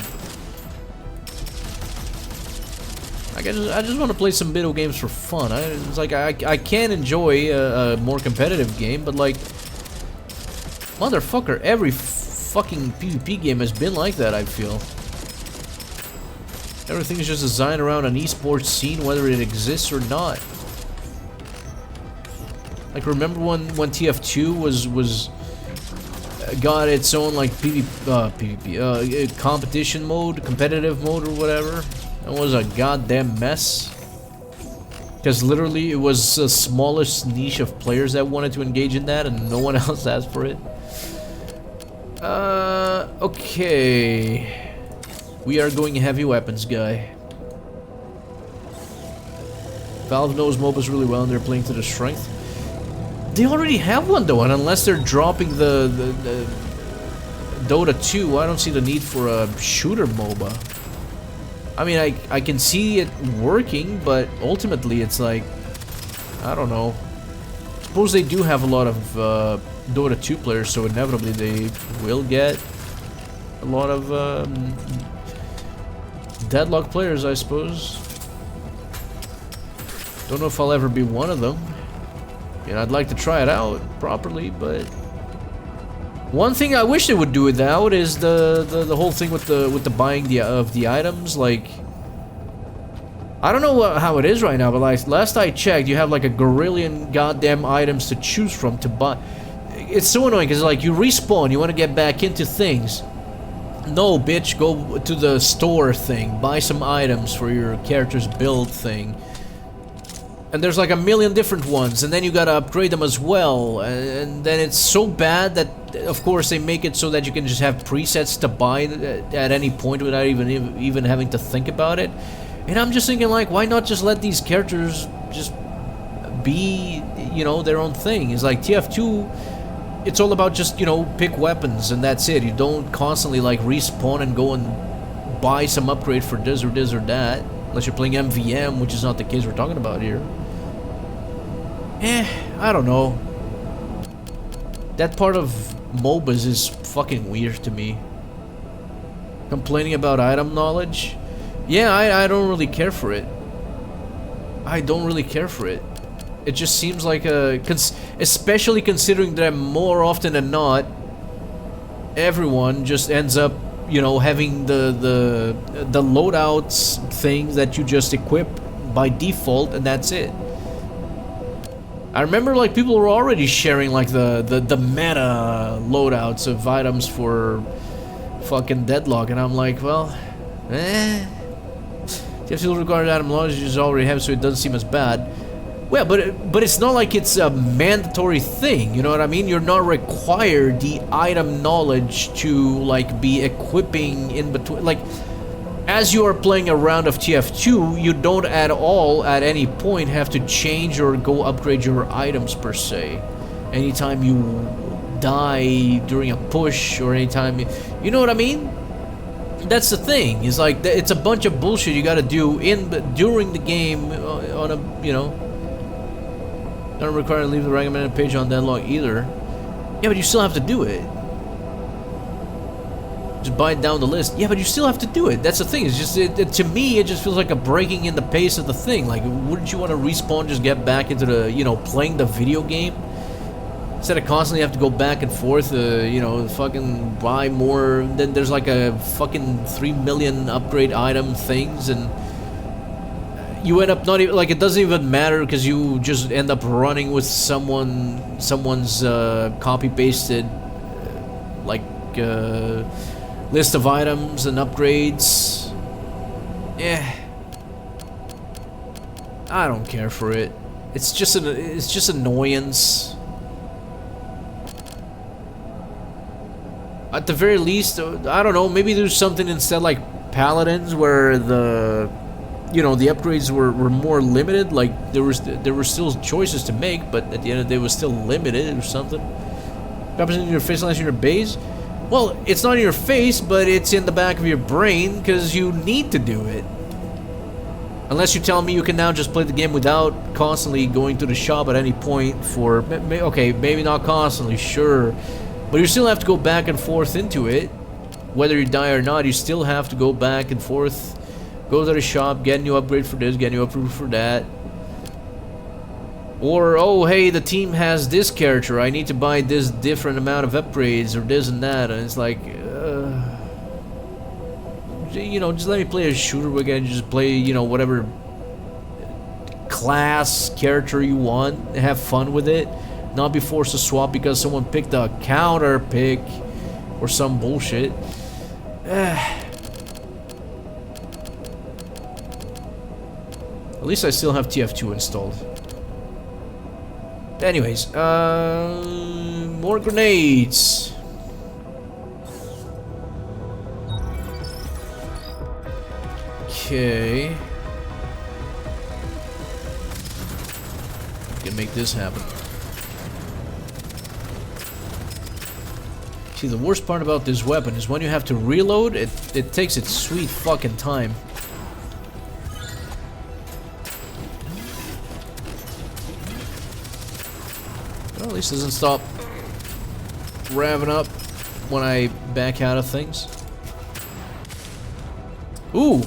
[SPEAKER 1] Like, I just want to play some video games for fun. It's like I can enjoy a more competitive game, but like, motherfucker, every fucking PvP game has been like that, I feel. Everything is just designed around an esports scene, whether it exists or not. Like, remember when TF2 was got its own like PvP competition mode, competitive mode or whatever? It was a goddamn mess. Because literally it was the smallest niche of players that wanted to engage in that, and no one else asked for it. Okay. We are going heavy weapons, guy. Valve knows MOBAs really well and they're playing to their strength. They already have one though, and unless they're dropping the Dota 2, I don't see the need for a shooter MOBA. I mean, I can see it working, but ultimately it's like, I don't know. Suppose they do have a lot of Dota 2 players, so inevitably they will get a lot of deadlock players, I suppose. Don't know if I'll ever be one of them. You know, I'd like to try it out properly, but one thing I wish they would do without is the whole thing with the buying of the items. Like, I don't know how it is right now, but like last I checked, you have like a gorillion goddamn items to choose from to buy. It's so annoying because like you respawn, you want to get back into things. No, bitch, go to the store thing, buy some items for your character's build thing. And there's like a million different ones, and then you gotta upgrade them as well. And then it's so bad that, of course, they make it so that you can just have presets to buy at any point without even having to think about it. And I'm just thinking, like, why not just let these characters just be, you know, their own thing? It's like TF2, it's all about just, you know, pick weapons and that's it. You don't constantly, like, respawn and go and buy some upgrade for this or that. Unless you're playing MVM, which is not the case we're talking about here. I don't know. That part of MOBAs is fucking weird to me. Complaining about item knowledge? Yeah, I don't really care for it. I don't really care for it. It just seems like a... especially considering that more often than not, everyone just ends up, you know, having the loadouts things that you just equip by default, and that's it. I remember like people were already sharing like the meta loadouts of items for fucking Deadlock, and I'm like, well, TF2 regarded item knowledge you just already have, so it doesn't seem as bad. Well, but it's not like it's a mandatory thing, you know what I mean? You're not required the item knowledge to like be equipping in between. Like, as you are playing a round of TF2, you don't at all at any point have to change or go upgrade your items per se. Anytime you die during a push or anytime you know what I mean? That's the thing. Is like it's a bunch of bullshit you got to do during the game on a, you know. Not required to leave the recommended page on Deadlock either. Yeah, but you still have to do it. Just buy it down the list. Yeah, but you still have to do it. That's the thing. It's just to me, it just feels like a breaking in the pace of the thing. Like, wouldn't you want to respawn, just get back into the, you know, playing the video game instead of constantly have to go back and forth? You know, fucking buy more. Then there's like a fucking 3 million upgrade item things, and you end up not even, like, it doesn't even matter because you just end up running with someone's copy-pasted like list of items and upgrades. I don't care for it. It's just annoyance. At the very least, I don't know, maybe there's something instead like Paladins where the, you know, the upgrades were more limited. Like there were still choices to make, but at the end of the day it was still limited or something. Happens in your face unless you're in your base. Well, it's not in your face, but it's in the back of your brain because you need to do it. Unless you tell me you can now just play the game without constantly going to the shop at any point for... Okay, maybe not constantly, sure. But you still have to go back and forth into it. Whether you die or not, you still have to go back and forth. Go to the shop, get a new upgrade for this, get a new upgrade for that. Or, oh, hey, the team has this character, I need to buy this different amount of upgrades, or this and that, and it's like, you know, just let me play a shooter again, just play, you know, whatever class character you want, and have fun with it, not be forced to swap because someone picked a counter pick, or some bullshit. At least I still have TF2 installed. Anyways, more grenades. Okay. Can make this happen. See, the worst part about this weapon is when you have to reload, it takes its sweet fucking time. Well, at least it doesn't stop revving up when I back out of things. Ooh!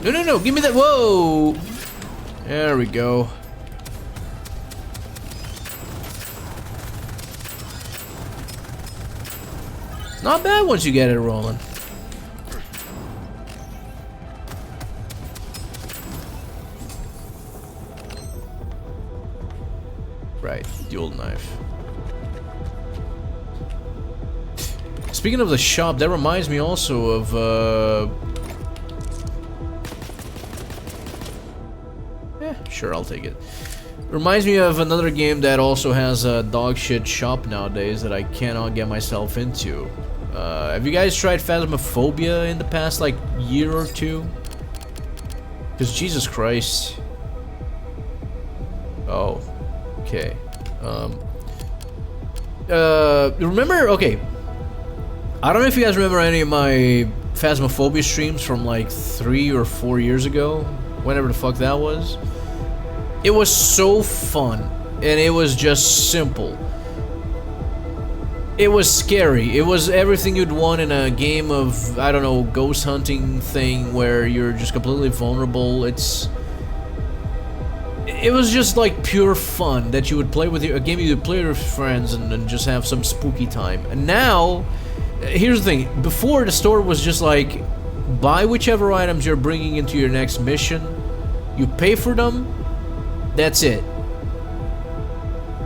[SPEAKER 1] No, no, no, give me that, whoa! There we go. Not bad once you get it rolling. Right, dual knife. Speaking of the shop, that reminds me also of, sure, I'll take it. Reminds me of another game that also has a dog shit shop nowadays that I cannot get myself into. Have you guys tried Phasmophobia in the past, like, year or two? Because Jesus Christ. Oh. Okay. Remember, okay. I don't know if you guys remember any of my Phasmophobia streams from like 3 or 4 years ago. Whenever the fuck that was. It was so fun. And it was just simple. It was scary. It was everything you'd want in a game of, I don't know, ghost hunting thing where you're just completely vulnerable. It was just like pure fun that you would play with a game you would play with friends and just have some spooky time. And now, here's the thing. Before, the store was just like, buy whichever items you're bringing into your next mission. You pay for them. That's it.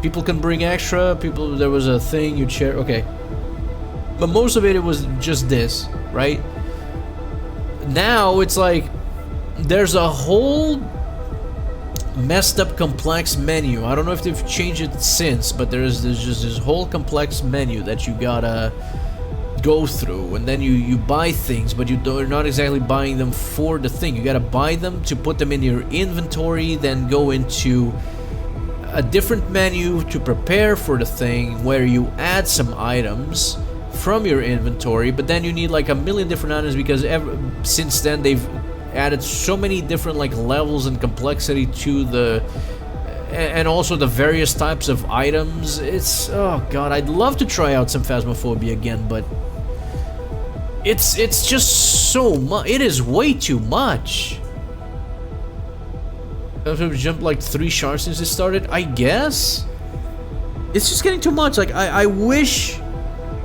[SPEAKER 1] People can bring extra, there was a thing you'd share, okay. But most of it was just this, right? Now it's like, there's a whole messed up complex menu. I don't know if they've changed it since, but there's just this whole complex menu that you gotta go through. And then you buy things, but you're not exactly buying them for the thing. You gotta buy them to put them in your inventory, then go into a different menu to prepare for the thing where you add some items from your inventory, but then you need like a million different items because since then they've added so many different like levels and complexity to the and also the various types of items. It's, oh god, I'd love to try out some Phasmophobia again, but it's just so much. It is way too much. I've jumped like 3 shards since it started, I guess? It's just getting too much. Like, I wish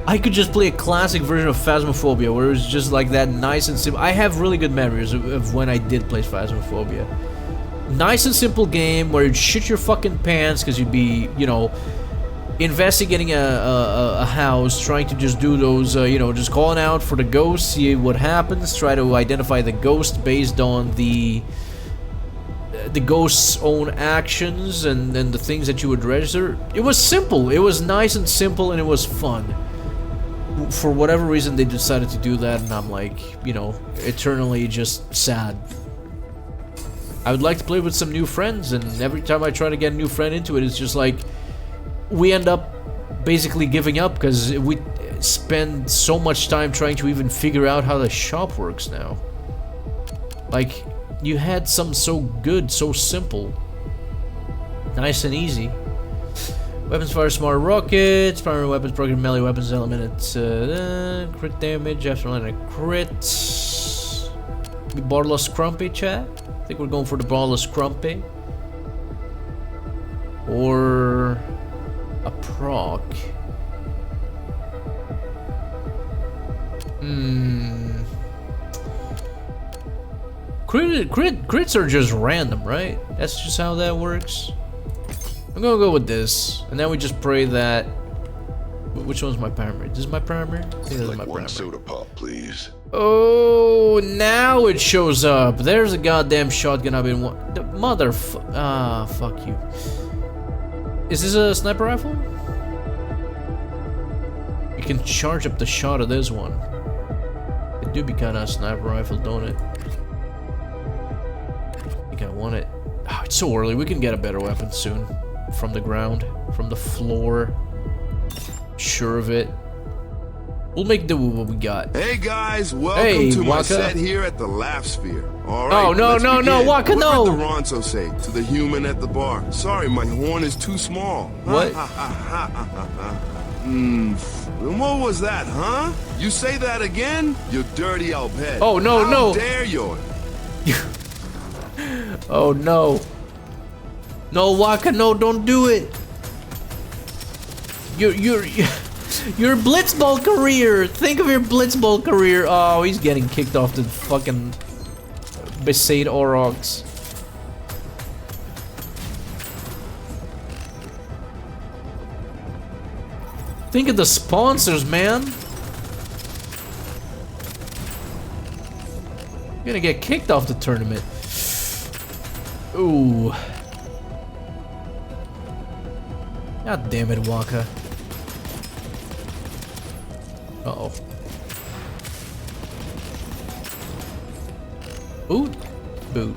[SPEAKER 1] I could just play a classic version of Phasmophobia where it was just like that nice and simple. I have really good memories of when I did play Phasmophobia. Nice and simple game where you'd shit your fucking pants because you'd be, you know, investigating a house, trying to just do those, you know, just calling out for the ghost, see what happens, try to identify the ghost based on the ghost's own actions and the things that you would register. It was simple. It was nice and simple, and it was fun. For whatever reason, they decided to do that, and I'm like, you know, eternally just sad. I would like to play with some new friends, and every time I try to get a new friend into it, it's just like we end up basically giving up because we spend so much time trying to even figure out how the shop works now. Like, you had something so good, so simple. Nice and easy. Weapons fire smart rockets. Primary weapons, program melee weapons, element. Crit damage after landing a crit. Barless Crumpy, chat? I think we're going for the Barless Crumpy. Or a proc. Crits are just random, right? That's just how that works. I'm gonna go with this, and then we just pray that. Which one's my primary? This is my primary? I think this is my primary.
[SPEAKER 3] One soda pop, please.
[SPEAKER 1] Oh, now it shows up. There's a goddamn shotgun I've been fuck you. Is this a sniper rifle? You can charge up the shot of this one. It do be kind of a sniper rifle, don't it? I think I want it. Oh, it's so early. We can get a better weapon soon. From the ground, from the floor. Sure of it. We'll make do with what we got.
[SPEAKER 7] Hey guys, welcome
[SPEAKER 1] Hey,
[SPEAKER 7] to my
[SPEAKER 1] Waka.
[SPEAKER 7] set here at the Laugh Sphere. All right,
[SPEAKER 1] Oh, no,
[SPEAKER 7] let's
[SPEAKER 1] no, no,
[SPEAKER 7] begin.
[SPEAKER 1] Waka,
[SPEAKER 7] what
[SPEAKER 1] no.
[SPEAKER 7] did the Ronso say to the human at the bar? Sorry, my horn is too small.
[SPEAKER 1] What?
[SPEAKER 7] And what was that, huh? You say that again? You dirty old head.
[SPEAKER 1] Oh, no,
[SPEAKER 7] How
[SPEAKER 1] no.
[SPEAKER 7] dare you?
[SPEAKER 1] Oh no. No, Waka, no, don't do it. Your blitzball career. Think of your blitzball career. Oh, he's getting kicked off the fucking Besaid Orox. Think of the sponsors, man. You're gonna get kicked off the tournament. Ooh. God damn it, Waka. Uh-oh. Boot. Boot.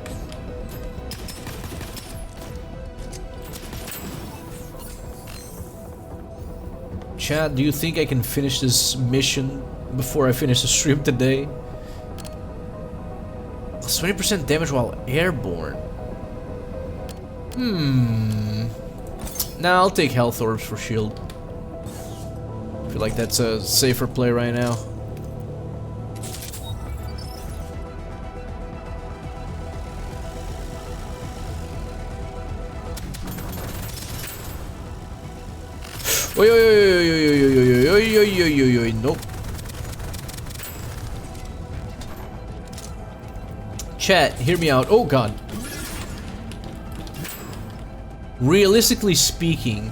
[SPEAKER 1] Chad, do you think I can finish this mission before I finish the stream today? Plus 20% damage while airborne. Nah, I'll take health orbs for shield. I feel like that's a safer play right now. Oi, oi, oi, oi, oi, oi, oi, oi, oi, oi, oi, nope. Chat, hear me out. Oh god. Realistically speaking,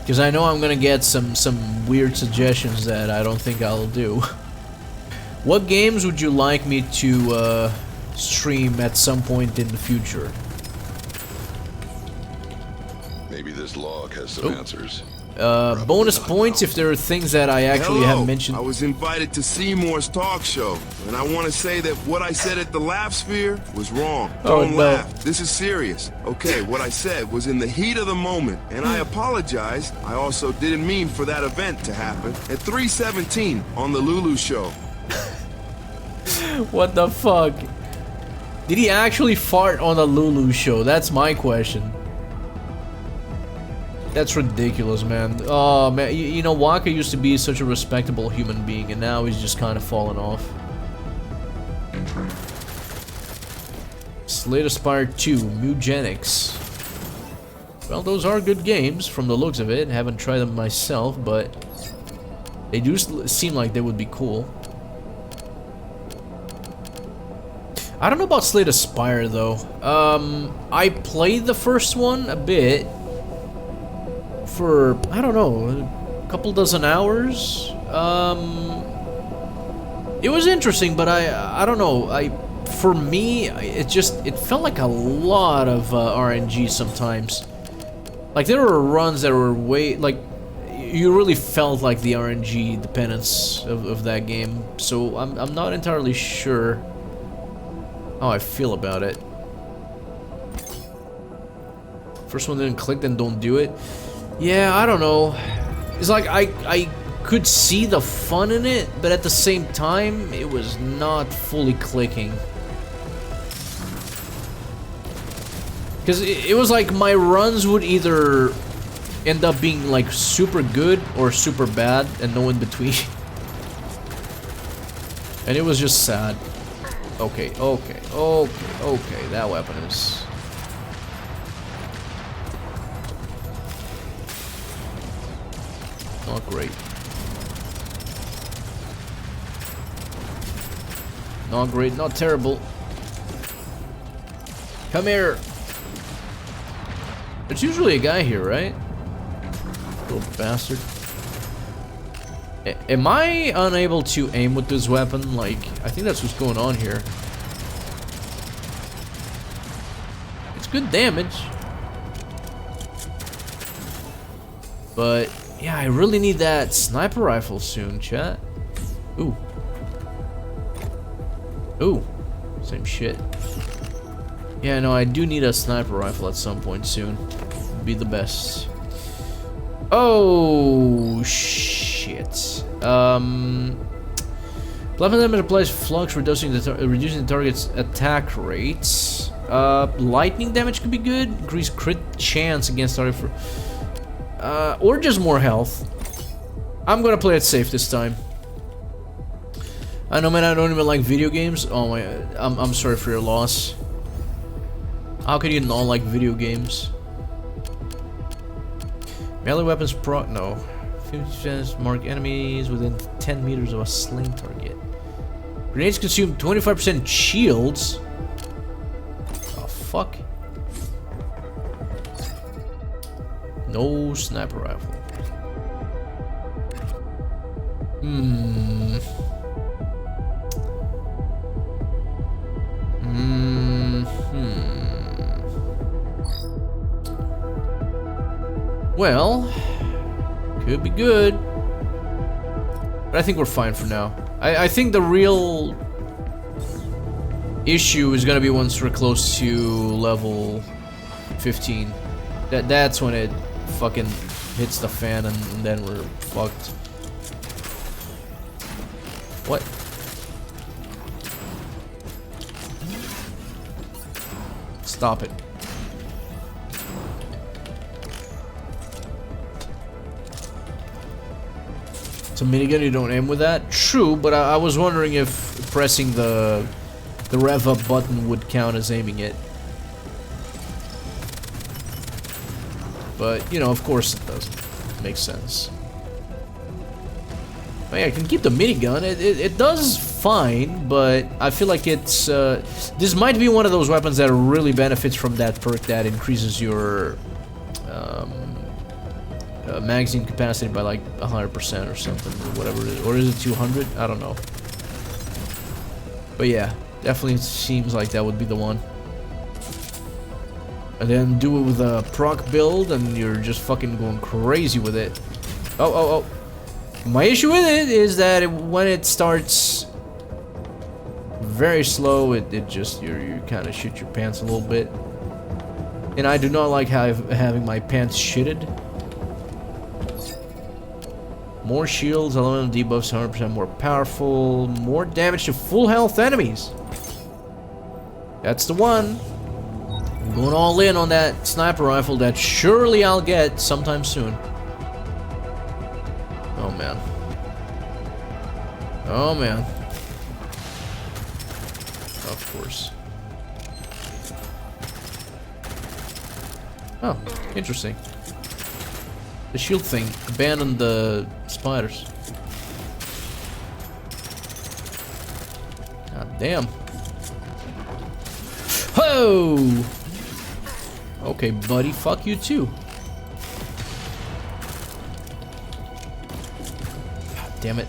[SPEAKER 1] because I know I'm gonna get some weird suggestions that I don't think I'll do. What games would you like me to stream at some point in the future?
[SPEAKER 3] Maybe this log has some answers.
[SPEAKER 1] Bonus points if there are things that I actually
[SPEAKER 7] Hello.
[SPEAKER 1] have mentioned.
[SPEAKER 7] I was invited to Seymour's talk show, and I want to say that what I said at the Laugh Sphere was wrong.
[SPEAKER 1] Oh,
[SPEAKER 7] Don't
[SPEAKER 1] no.
[SPEAKER 7] laugh. This is serious. Okay, what I said was in the heat of the moment, and I apologize. I also didn't mean for that event to happen at 3:17 on the Lulu show.
[SPEAKER 1] What the fuck? Did he actually fart on the Lulu show? That's my question. That's ridiculous, man. Oh, man. You know, Waka used to be such a respectable human being, and now he's just kind of fallen off. Slate Aspire 2, Mugenics. Well, those are good games from the looks of it. Haven't tried them myself, but they do seem like they would be cool. I don't know about Slate Aspire, though. I played the first one a bit. For, I don't know, a couple dozen hours. It was interesting, but I don't know. For me, it felt like a lot of RNG sometimes. Like there were runs that were you really felt like the RNG dependence of that game. So I'm not entirely sure how I feel about it. First one didn't click, then don't do it. Yeah, I don't know. It's like I could see the fun in it, but at the same time, it was not fully clicking. Because it was like my runs would either end up being like super good or super bad and no in between. And it was just sad. Okay, that weapon is... not great. Not great, not terrible. Come here. There's usually a guy here, right? Little bastard. Am I unable to aim with this weapon? Like, I think that's what's going on here. It's good damage. But... yeah, I really need that sniper rifle soon, chat. Ooh. Ooh. Same shit. Yeah, no, I do need a sniper rifle at some point soon. Be the best. Oh, shit. shit. Plasma damage applies flux, reducing the target's attack rates. Lightning damage could be good. Increased crit chance against target for... or just more health. I'm gonna play it safe this time. I know, man, I don't even like video games. Oh my... I'm sorry for your loss. How can you not like video games? Melee weapons proc... No. 50% mark enemies within 10 meters of a slain target. Grenades consume 25% shields. Oh, fuck. No sniper rifle. Well, could be good. But I think we're fine for now. I think the real issue is gonna be once we're close to level 15. That's when it fucking hits the fan and then we're fucked. What? Stop it. It's a minigun, you don't aim with that? True, but I was wondering if pressing the rev up button would count as aiming it. But, you know, of course it doesn't. Makes sense. But yeah, I can keep the minigun. It does fine, but I feel like it's... this might be one of those weapons that really benefits from that perk that increases your... magazine capacity by like 100% or something, or whatever it is. Or is it 200? I don't know. But yeah, definitely seems like that would be the one. And then do it with a proc build and you're just fucking going crazy with it. Oh. My issue with it is that when it starts very slow, it just, you kind of shit your pants a little bit. And I do not like having my pants shitted. More shields, elemental debuffs, 100% more powerful, more damage to full health enemies. That's the one. I'm going all in on that sniper rifle that surely I'll get sometime soon. Oh man. Oh man. Of course. Oh, interesting. The shield thing abandoned the spiders. God damn. Whoa! Okay, buddy, fuck you too. God damn it.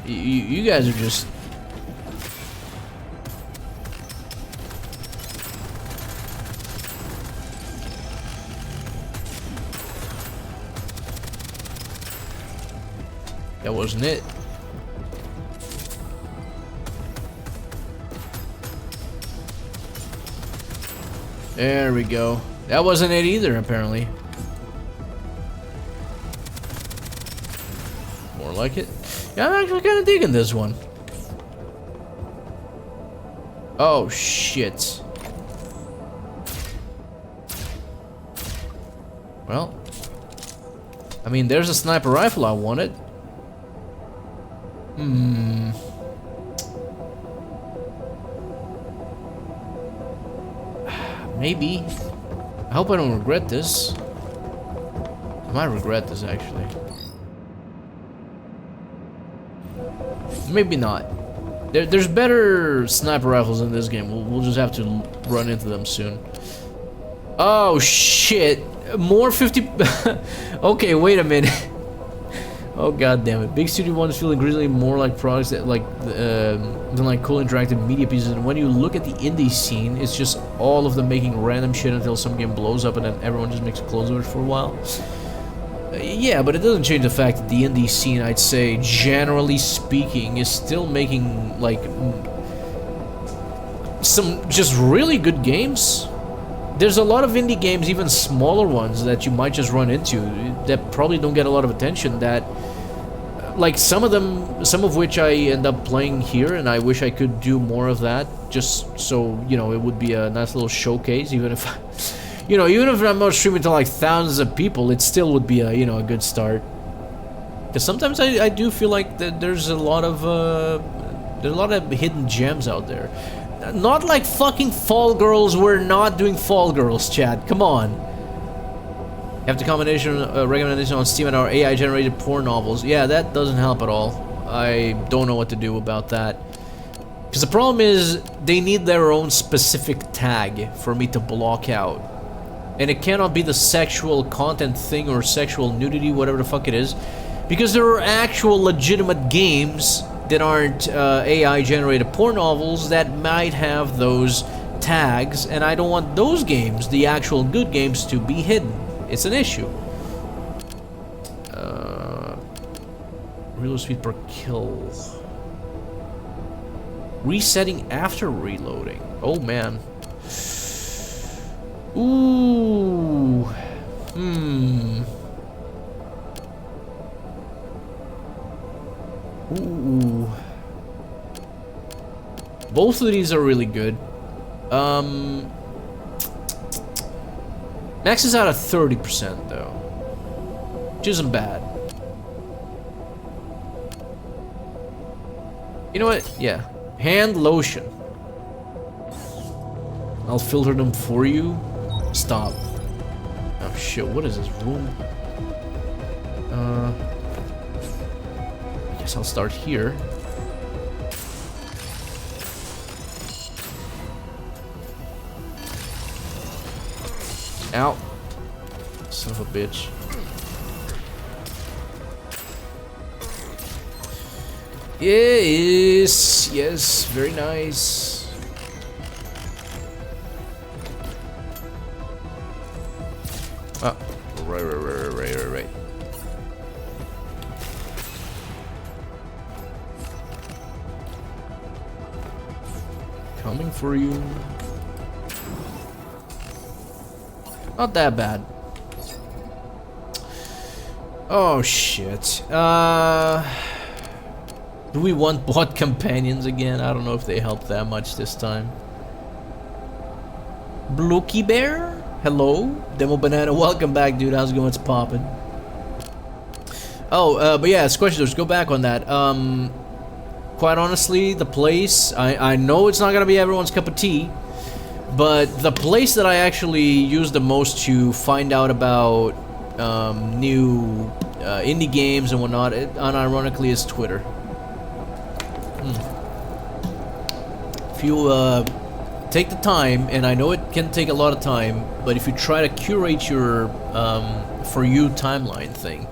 [SPEAKER 1] You guys are just... That wasn't it. There we go. That wasn't it either, apparently. More like it. Yeah, I'm actually kind of digging this one. Oh, shit. Well. I mean, there's a sniper rifle I wanted. Maybe. I hope I don't regret this. I might regret this, actually. Maybe not. There's better sniper rifles in this game. We'll just have to run into them soon. Oh, shit. More 50... Okay, wait a minute. Oh, god damn it. Big studio ones feel increasingly more like products that than like cool interactive media pieces. And when you look at the indie scene, it's just all of them making random shit until some game blows up and then everyone just makes clothes of it for a while. Yeah, but it doesn't change the fact that the indie scene, I'd say, generally speaking, is still making, like, some just really good games. there's a lot of indie games, even smaller ones, that you might just run into that probably don't get a lot of attention, that like some of which I end up playing here, and I wish I could do more of that, just so, you know, it would be a nice little showcase, even if you know, even if I'm not streaming to like thousands of people, it still would be a, you know, a good start. Because sometimes I do feel like that there's a lot of hidden gems out there. Not like fucking Fall Girls. We're not doing Fall Girls, chat. Come on. Have the combination recommendation on Steam and our AI generated porn novels. Yeah, that doesn't help at all. I don't know what to do about that. Because the problem is they need their own specific tag for me to block out. And it cannot be the sexual content thing or sexual nudity, whatever the fuck it is. Because there are actual legitimate games that aren't AI-generated porn novels that might have those tags, and I don't want those games, the actual good games, to be hidden. It's an issue. Reload speed per kill. Resetting after reloading. Oh man. Ooh. Ooh. Both of these are really good. Max is out at 30% though, which isn't bad. You know what? Yeah. Hand lotion. I'll filter them for you. Stop. Oh shit, what is this room? I guess I'll start here. Ow. Son of a bitch. Yes, yes, very nice. Oh, right. Coming for you. Not that bad. Oh shit. Do we want bot companions again? I don't know if they help that much this time. Blooky Bear? Hello? Demo Banana, welcome back, dude. How's it going? It's poppin'. Oh, but yeah, Squishes, go back on that. Quite honestly, the place, I know it's not gonna be everyone's cup of tea, but the place that I actually use the most to find out about new indie games and whatnot, unironically, is Twitter. If you take the time, and I know it can take a lot of time, but if you try to curate your For You timeline thing,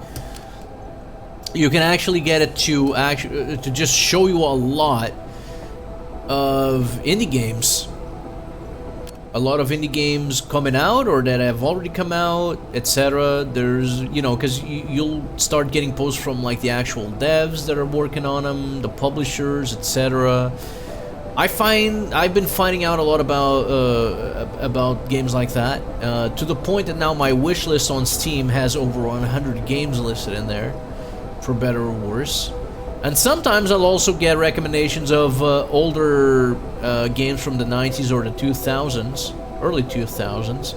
[SPEAKER 1] you can actually get it to just show you a lot of indie games. A lot of indie games coming out or that have already come out, etc. There's, you know, because you'll start getting posts from like the actual devs that are working on them, the publishers, etc. I've been finding out a lot about games like that, to the point that now my wish list on Steam has over 100 games listed in there, for better or worse. And sometimes I'll also get recommendations of older games from the 90s or the 2000s, early 2000s,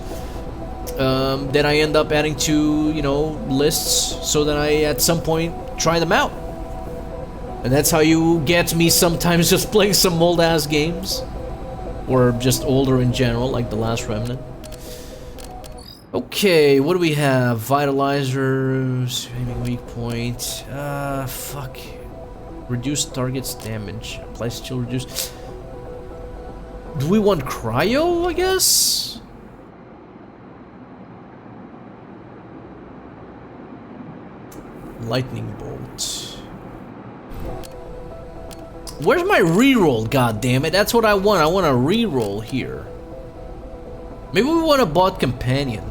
[SPEAKER 1] that I end up adding to, you know, lists so that I at some point try them out. And that's how you get me sometimes just playing some old ass games, or just older in general, like The Last Remnant. Okay, what do we have? Vitalizers, aiming weak point. Fuck. Reduce target's damage. Apply skill reduce. Do we want cryo, I guess? Lightning bolt. Where's my reroll? God damn it! That's what I want. I want a reroll here. Maybe we want a bot companion.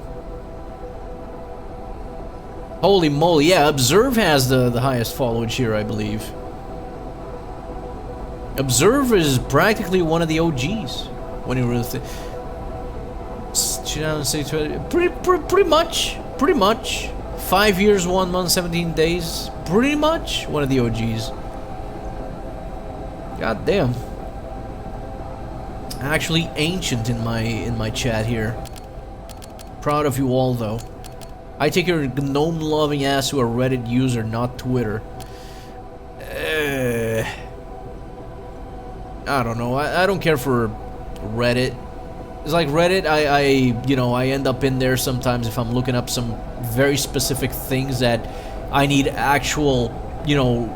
[SPEAKER 1] Holy moly! Yeah, Observe has the highest followage here, I believe. Observe is practically one of the OGs when you really think. 2006, pretty much. 5 years, 1 month, 17 days. Pretty much one of the OGs. God damn. Actually ancient in my chat here. Proud of you all though. I take your gnome-loving ass to a Reddit user, not Twitter. I don't know. I don't care for Reddit. It's like Reddit, I end up in there sometimes if I'm looking up some very specific things that I need actual,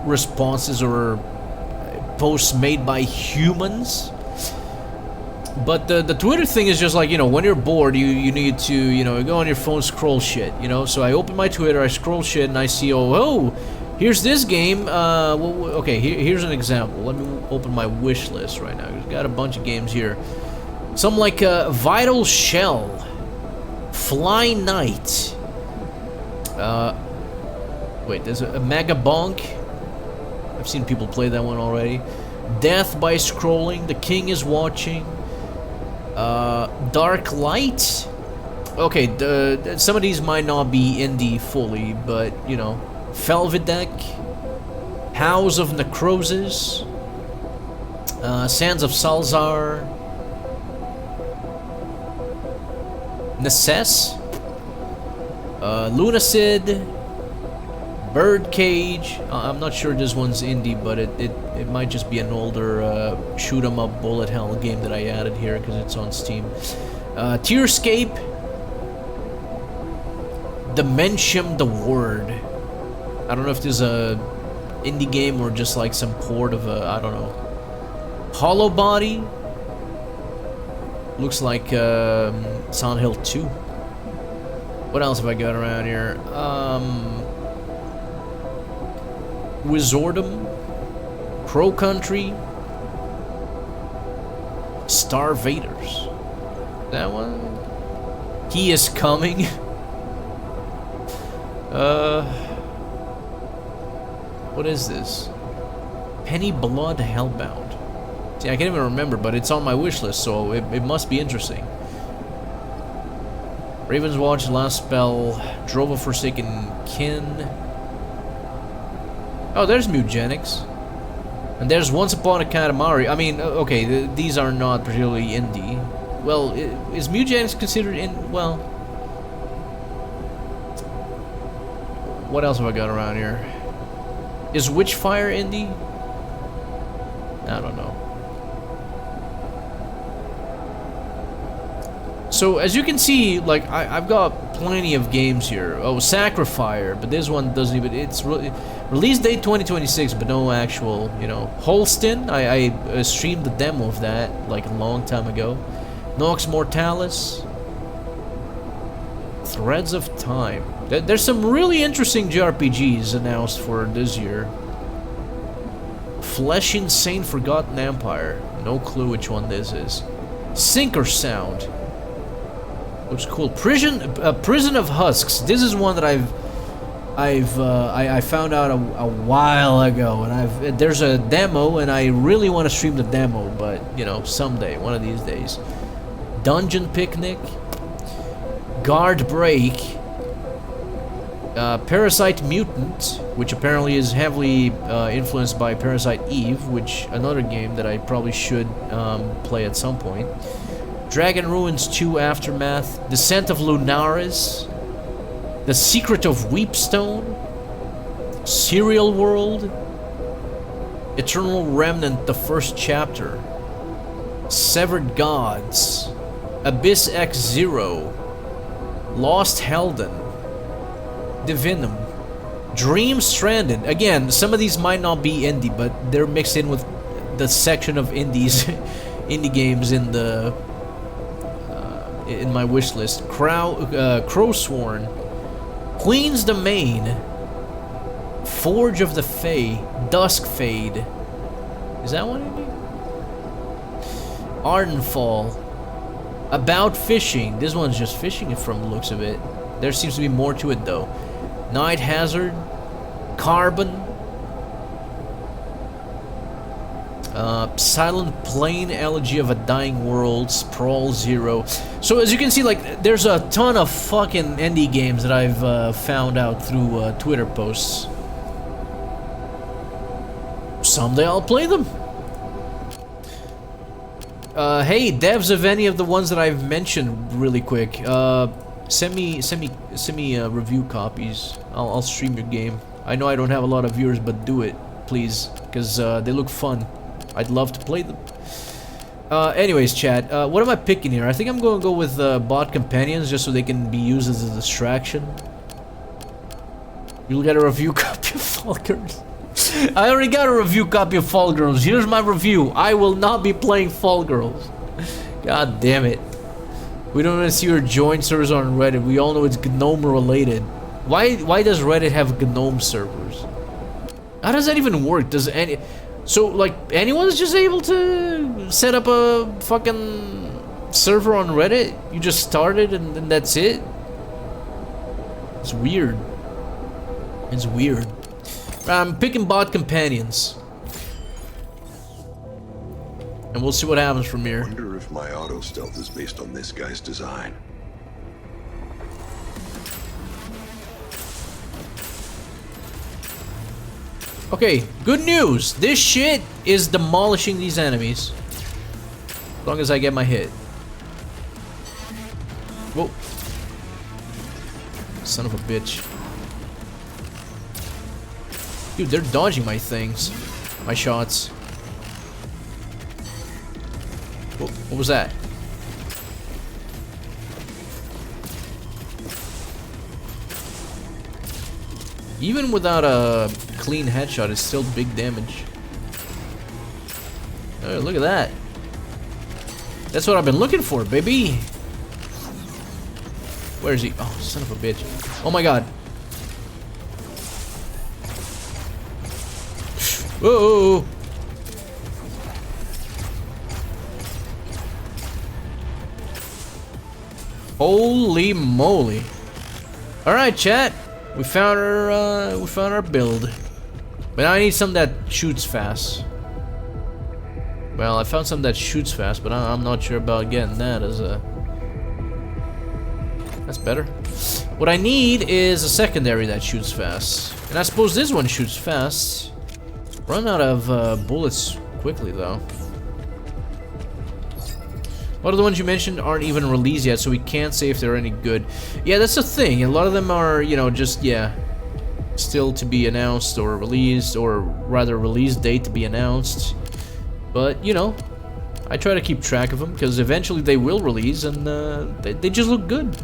[SPEAKER 1] responses or posts made by humans. But the Twitter thing is just like, when you're bored, you need to, you go on your phone, scroll shit, So I open my Twitter, I scroll shit, and I see, oh, here's this game. Okay, here's an example. Let me open my wish list right now. We've got a bunch of games here. Some like Vital Shell, Fly Knight. Wait, there's a Mega Bonk. I've seen people play that one already. Death by Scrolling, The King is Watching. Dark Light. Okay, some of these might not be indie fully, but Felvidec, House of Necrosis, Sands of Salzar, Necess, Lunacid, Birdcage. I'm not sure this one's indie, but it might just be an older shoot 'em up bullet hell game that I added here because it's on Steam. Tearscape, Dementium the Word. I don't know if this is a indie game or just like some port of a, I don't know. Hollow Body. Looks like Silent Hill 2. What else have I got around here? Wizardom, Crow Country, Starvaders. That one? He is Coming. What is this? Penny Blood Hellbound. See, I can't even remember, but it's on my wish list, so it must be interesting. Raven's Watch, Last Spell, Drove a Forsaken Kin. Oh, there's Mutagenics. And there's Once Upon a Katamari. I mean, okay, these are not particularly indie. Well, is Mutagenics considered in... Well... What else have I got around here? Is Witchfire indie? I don't know. So, as you can see, like, I've got plenty of games here. Oh, Sacrifier, but this one doesn't even... It's release date 2026, but no actual, Holston, I streamed the demo of that, like, a long time ago. Nox Mortalis. Threads of Time. There's some really interesting JRPGs announced for this year. Flesh Insane Forgotten Empire. No clue which one this is. Sinker Sound. Looks cool. Prison of Husks. This is one that I found out a while ago, and there's a demo, and I really want to stream the demo, but someday, one of these days. Dungeon Picnic, Guard Break, Parasite Mutant, which apparently is heavily influenced by Parasite Eve, which another game that I probably should play at some point. Dragon Ruins 2 Aftermath, Descent of Lunaris, The Secret of Weepstone, Serial World, Eternal Remnant, the first chapter, Severed Gods, Abyss X Zero, Lost Helden, Divinum, Dream Stranded. Again, some of these might not be indie, but they're mixed in with the section of indies, indie games in the in my wish list. Crowsworn, Queen's Domain, Forge of the Fae, Duskfade. Is that one indie? Ardenfall, About Fishing. This one's just fishing from the looks of it. There seems to be more to it though. Night Hazard, Carbon, Silent Plain, Elegy of a Dying World, Sprawl 0. So as you can see, like, there's a ton of fucking indie games that I've found out through Twitter posts. Someday I'll play them. Hey, devs of any of the ones that I've mentioned, really quick. Send me review copies. I'll stream your game. I know I don't have a lot of viewers, but do it, please, because they look fun. I'd love to play them. Anyways, chat, what am I picking here? I think I'm going to go with bot companions, just so they can be used as a distraction. You'll get a review copy of Fall Girls. I already got a review copy of Fall Girls. Here's my review. I will not be playing Fall Girls. God damn it. We don't want to see your join servers on Reddit. We all know it's GNOME related. Why does Reddit have GNOME servers? How does that even work? Does any... So, like, anyone's just able to set up a fucking server on Reddit? You just start it and then that's it? It's weird. It's weird. I'm picking bot companions. And we'll see what happens from here.
[SPEAKER 3] I wonder if my auto stealth is based on this guy's design.
[SPEAKER 1] Okay, good news. This shit is demolishing these enemies. As long as I get my hit. Whoa. Son of a bitch. Dude, they're dodging my things. My shots. Whoa, what was that? Even without a clean headshot, it's still big damage. Oh, look at that. That's what I've been looking for, baby. Where is he? Oh, son of a bitch. Oh my god. Whoa. Holy moly. Alright, chat. We found our build. But now I need something that shoots fast. Well, I found something that shoots fast, but I'm not sure about getting that as a... That's better. What I need is a secondary that shoots fast. And I suppose this one shoots fast. Run out of bullets quickly, though. A lot of the ones you mentioned aren't even released yet, so we can't say if they're any good. Yeah, that's the thing. A lot of them are, you know, just, yeah, still to be announced or released, or rather release date to be announced. But, you know, I try to keep track of them, because eventually they will release, and they just look good.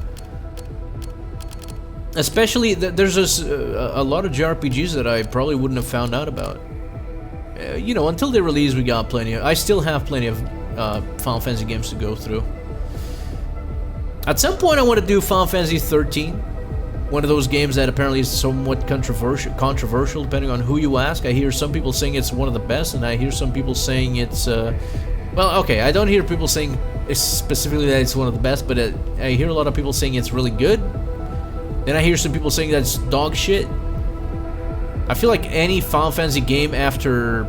[SPEAKER 1] Especially, there's just a lot of JRPGs that I probably wouldn't have found out about. You know, until they release, we got plenty of... I still have plenty of Final Fantasy games to go through. At some point, I want to do Final Fantasy 13. One of those games that apparently is somewhat controversial, depending on who you ask. I hear some people saying it's one of the best, and I hear some people saying it's... well, okay, I don't hear people saying specifically that it's one of the best, but I hear a lot of people saying it's really good. Then I hear some people saying that's dog shit. I feel like any Final Fantasy game after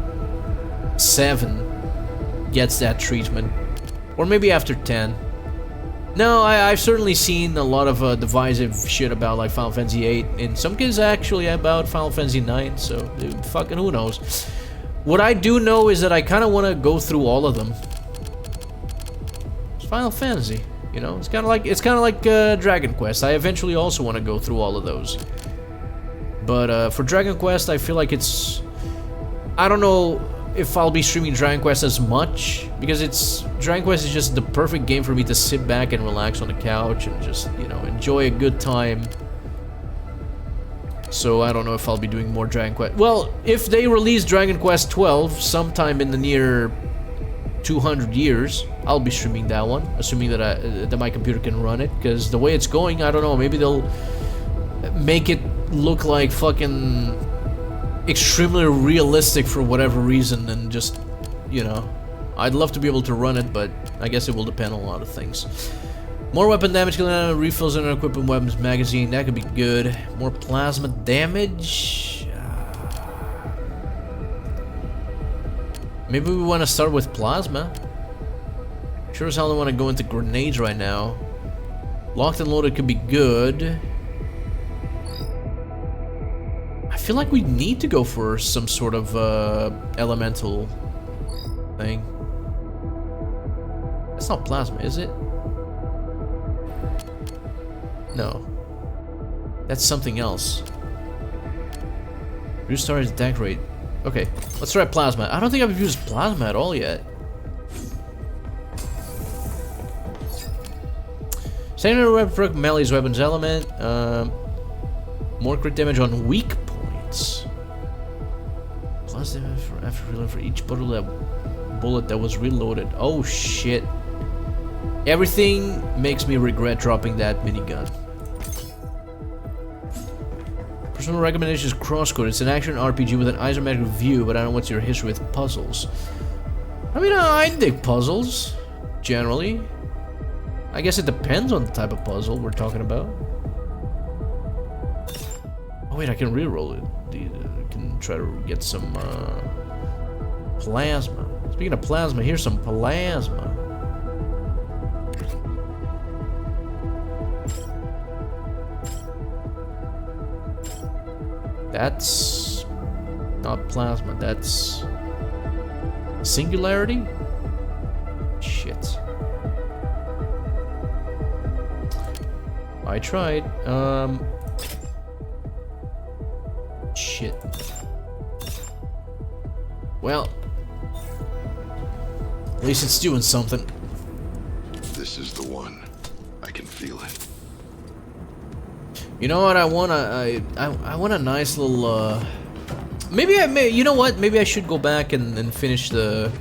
[SPEAKER 1] 7 gets that treatment. Or maybe after 10. No, I've certainly seen a lot of divisive shit about like Final Fantasy 8. In some cases actually about Final Fantasy 9, so dude, fucking who knows. What I do know is that I kind of want to go through all of them. It's Final Fantasy, you know? It's kind of like Dragon Quest. I eventually also want to go through all of those. But for Dragon Quest, I feel like it's... I don't know if I'll be streaming Dragon Quest as much, because Dragon Quest is just the perfect game for me to sit back and relax on the couch and just, you know, enjoy a good time. So I don't know if I'll be doing more Dragon Quest. Well, if they release Dragon Quest 12 sometime in the near 200 years, I'll be streaming that one, assuming that that my computer can run it, because the way it's going, I don't know, maybe they'll make it look like fucking extremely realistic for whatever reason, and just, you know, I'd love to be able to run it, but I guess it will depend on a lot of things. More weapon damage, refills in an equipment weapons magazine, that could be good. More plasma damage. Maybe we want to start with plasma. Sure as hell don't want to go into grenades right now. Locked and loaded could be good. I feel like we need to go for some sort of elemental thing. That's not plasma, is it? No. That's something else. Restart his attack rate. Okay, let's try plasma. I don't think I've used plasma at all yet. Secondary weapon perk, melee's weapons element. More crit damage on weak points. Plus damage for after reload for each bullet that was reloaded. Oh shit. Everything makes me regret dropping that minigun. Personal recommendation is Crosscode. It's an action RPG with an isometric view, but I don't know what's your history with puzzles. I mean, I dig puzzles, generally. I guess it depends on the type of puzzle we're talking about. Oh wait, I can reroll it. I can try to get some plasma. Speaking of plasma, here's some plasma. That's not plasma, that's singularity? Shit. I tried. Shit. Well, at least it's doing something.
[SPEAKER 3] This is the one. I can feel it.
[SPEAKER 1] You know what? I want a nice little. Maybe I may. You know what? Maybe I should go back and finish the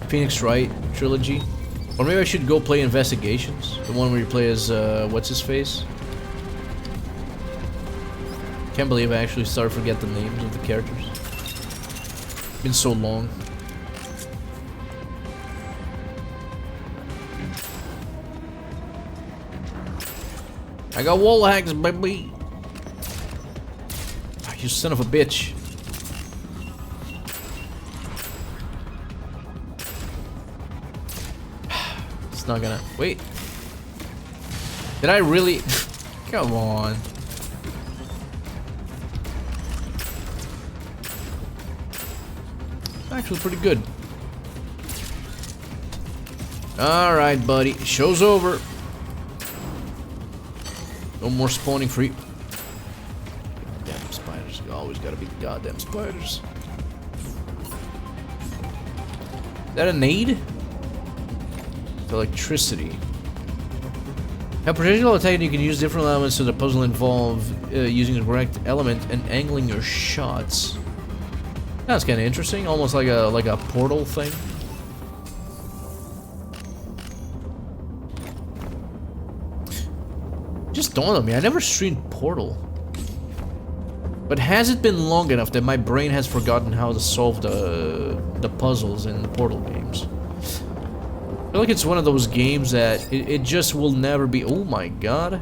[SPEAKER 1] Phoenix Wright trilogy. Or maybe I should go play Investigations, the one where you play as, what's his face? Can't believe I actually started to forget the names of the characters. Been so long. I got wall hacks, baby! Ah, you son of a bitch. Not gonna wait. Did I really? Come on. Actually, pretty good. All right, buddy. Show's over. No more spawning for you. Damn spiders! You always gotta be the goddamn spiders. Is that a nade? Electricity. A projectile attack, you can use different elements to the puzzle involve using the correct element and angling your shots. That's kind of interesting, almost like a portal thing. Just dawned on me, I never streamed Portal. But has it been long enough that my brain has forgotten how to solve the puzzles in the Portal games? I feel like it's one of those games that it just will never be. Oh my god!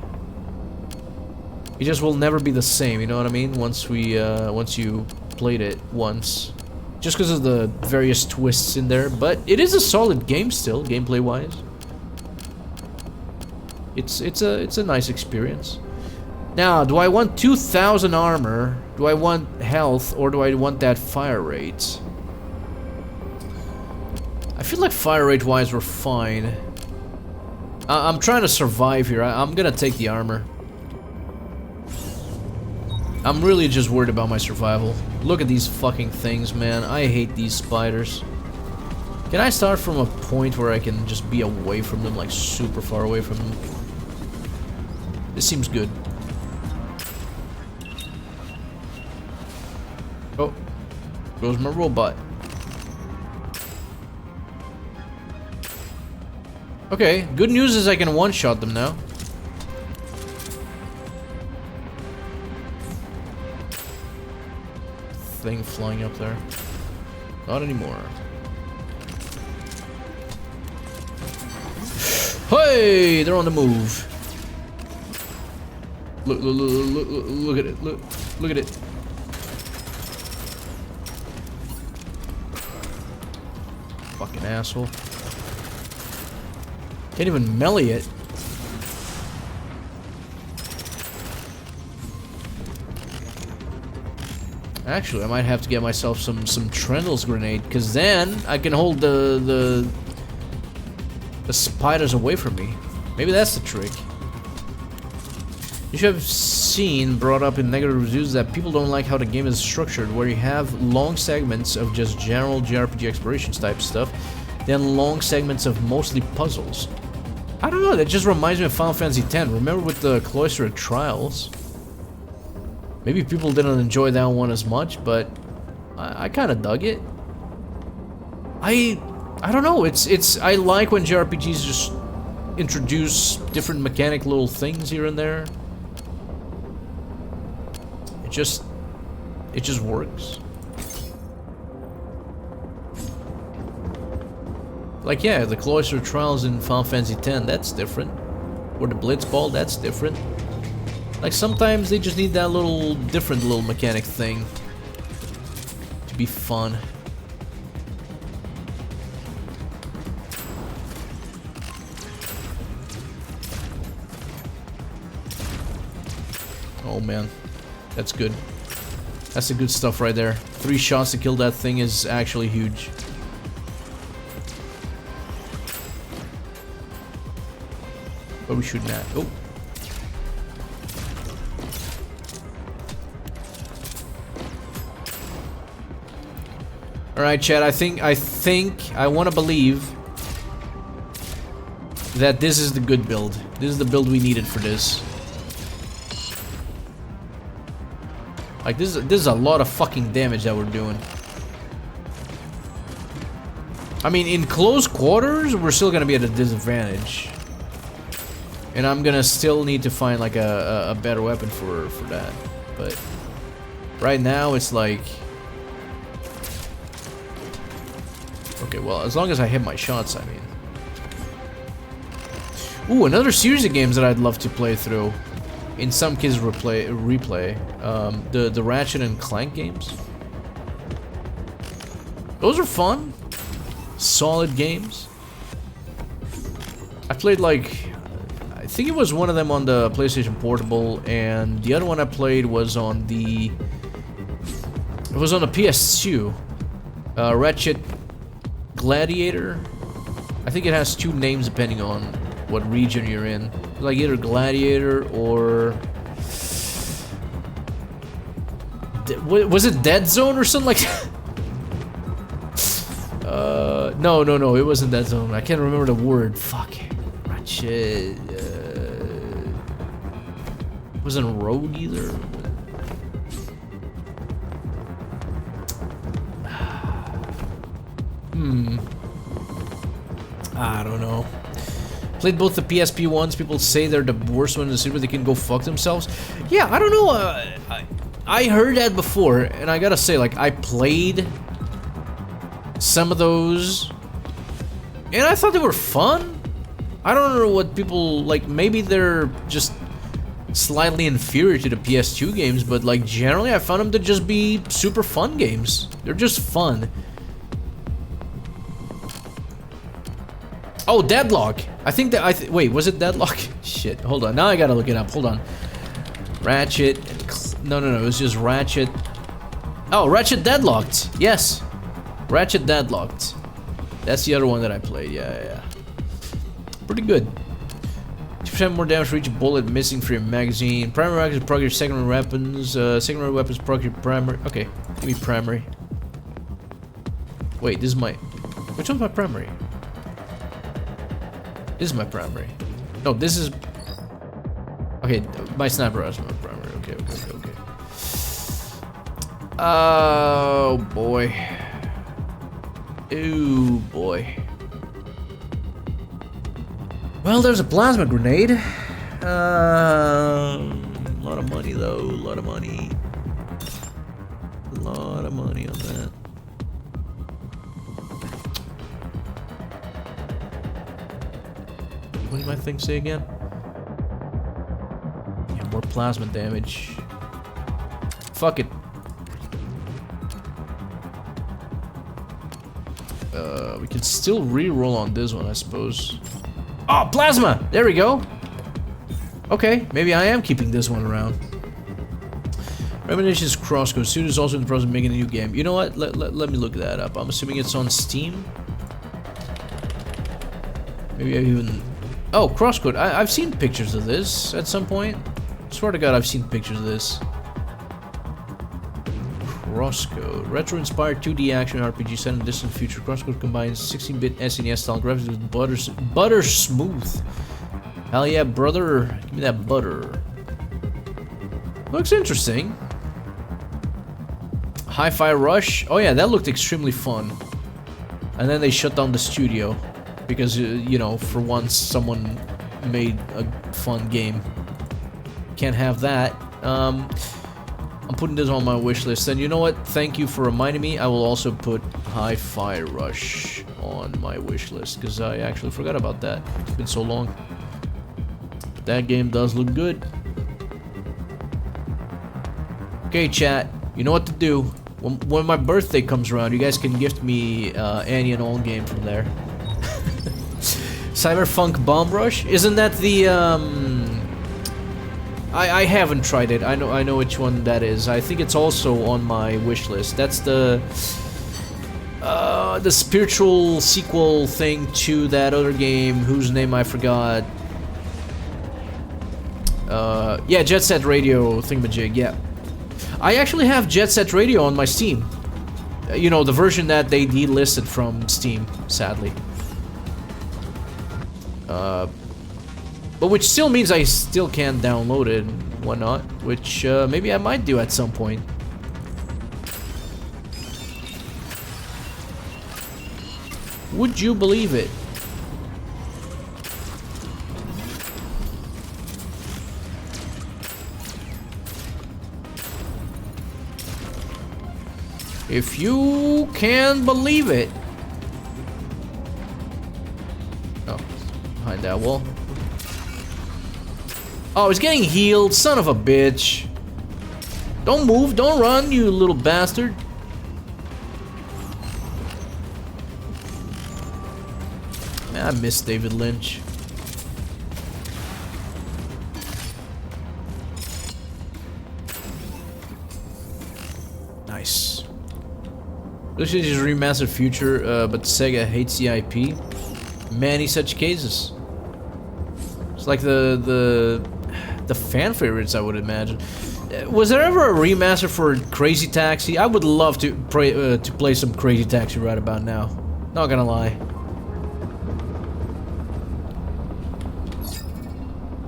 [SPEAKER 1] It just will never be the same. You know what I mean? Once you played it once, just because of the various twists in there. But it is a solid game still, gameplay-wise. It's a nice experience. Now, do I want 2,000 armor? Do I want health, or do I want that fire rate? I feel like fire rate wise we're fine. I'm trying to survive here. I'm gonna take the armor. I'm really just worried about my survival. Look at these fucking things, man. I hate these spiders. Can I start from a point where I can just be away from them, like super far away from them? This seems good. Oh, goes my robot. Okay, good news is I can one-shot them now. Thing flying up there. Not anymore. Hey, they're on the move. Look at it. Look at it. Fucking asshole. Can't even melee it. Actually, I might have to get myself some Trendle's grenade, because then I can hold the spiders away from me. Maybe that's the trick. You should have seen brought up in negative reviews that people don't like how the game is structured, where you have long segments of just general JRPG explorations type stuff, then long segments of mostly puzzles. I don't know, that just reminds me of Final Fantasy X. Remember with the Cloistered Trials? Maybe people didn't enjoy that one as much, but I kind of dug it. I don't know, I like when JRPGs just introduce different mechanic little things here and there. It just works. Like, yeah, the Cloistered Trials in Final Fantasy X, that's different. Or the Blitzball, that's different. Like, sometimes they just need that little different little mechanic thing to be fun. Oh man, that's good. That's the good stuff right there. 3 shots to kill that thing is actually huge. What are we shooting at? Oh. Alright, chat, I want to believe that this is the good build. This is the build we needed for this. Like, this is a lot of fucking damage that we're doing. I mean, in close quarters, we're still gonna be at a disadvantage. And I'm gonna still need to find, like, a better weapon for that. But right now, it's like... Okay, well, as long as I hit my shots, I mean. Ooh, another series of games that I'd love to play through. In some cases, replay. The Ratchet and Clank games. Those are fun. Solid games. I played, like... I think it was one of them on the PlayStation Portable, and the other one I played was on the... It was on the PS2. Ratchet Gladiator. I think it has 2 names depending on what region you're in. Like either Gladiator or... Was it Deadzone or something like that? No, it wasn't Deadzone. I can't remember the word. Fuck. Ratchet... wasn't Rogue either. I don't know. Played both the PSP ones. People say they're the worst ones in the series. They can go fuck themselves. Yeah, I don't know. I heard that before, and I gotta say, like, I played some of those, and I thought they were fun. I don't know what people like. Maybe they're just slightly inferior to the PS2 games, but like generally, I found them to just be super fun games. They're just fun. Oh, Deadlock. I think that wait, was it Deadlock? Shit, hold on. Now I gotta look it up. Hold on. Ratchet. No, it was just Ratchet. Oh, Ratchet Deadlocked. Yes. Ratchet Deadlocked. That's the other one that I played. Yeah. Pretty good. 2% more damage for each bullet missing for your magazine. Primary weapons proc your secondary weapons. Secondary weapons proc your primary. Okay, give me primary. Wait, this is my... Which one's my primary? This is my primary. No, this is... Okay, my sniper is my primary. Okay. Oh, boy. Ooh, boy. Well, there's a plasma grenade. A lot of money, though. A lot of money. A lot of money on that. What did my thing say again? Yeah, more plasma damage. Fuck it. We can still re-roll on this one, I suppose. Oh, plasma! There we go. Okay, maybe I am keeping this one around. Reminiscence Crosscode. Studio is also in the process of making a new game. You know what? Let me look that up. I'm assuming it's on Steam. Maybe I even... Oh, Crosscode. I've seen pictures of this at some point. Swear to God, I've seen pictures of this. Crosscode. Retro-inspired 2D action RPG set in the distant future. Crosscode combines 16-bit SNES style graphics with butter smooth. Hell yeah, brother. Give me that butter. Looks interesting. Hi-Fi Rush. Oh yeah, that looked extremely fun. And then they shut down the studio. Because, you know, for once someone made a fun game. Can't have that. I'm putting this on my wish list. And you know what? Thank you for reminding me. I will also put Hi-Fi Rush on my wish list. Because I actually forgot about that. It's been so long. But that game does look good. Okay, chat. You know what to do. When my birthday comes around, you guys can gift me Annie and All game from there. Cyberpunk Bomb Rush? Isn't that the I haven't tried it. I know which one that is. I think it's also on my wish list. That's the spiritual sequel thing to that other game whose name I forgot. Yeah, Jet Set Radio thingamajig, yeah. I actually have Jet Set Radio on my Steam. You know, the version that they delisted from Steam, sadly. But which still means I still can't download it and whatnot, which maybe I might do at some point. Would you believe it? If you can believe it. Oh, behind that wall. Oh, he's getting healed, son of a bitch. Don't move, don't run, you little bastard. Man, I miss David Lynch. Nice. This is remastered future, but Sega hates the IP. Many such cases. It's like the fan favorites, I would imagine. Was there ever a remaster for Crazy Taxi? I would love to play some Crazy Taxi right about now. Not gonna lie.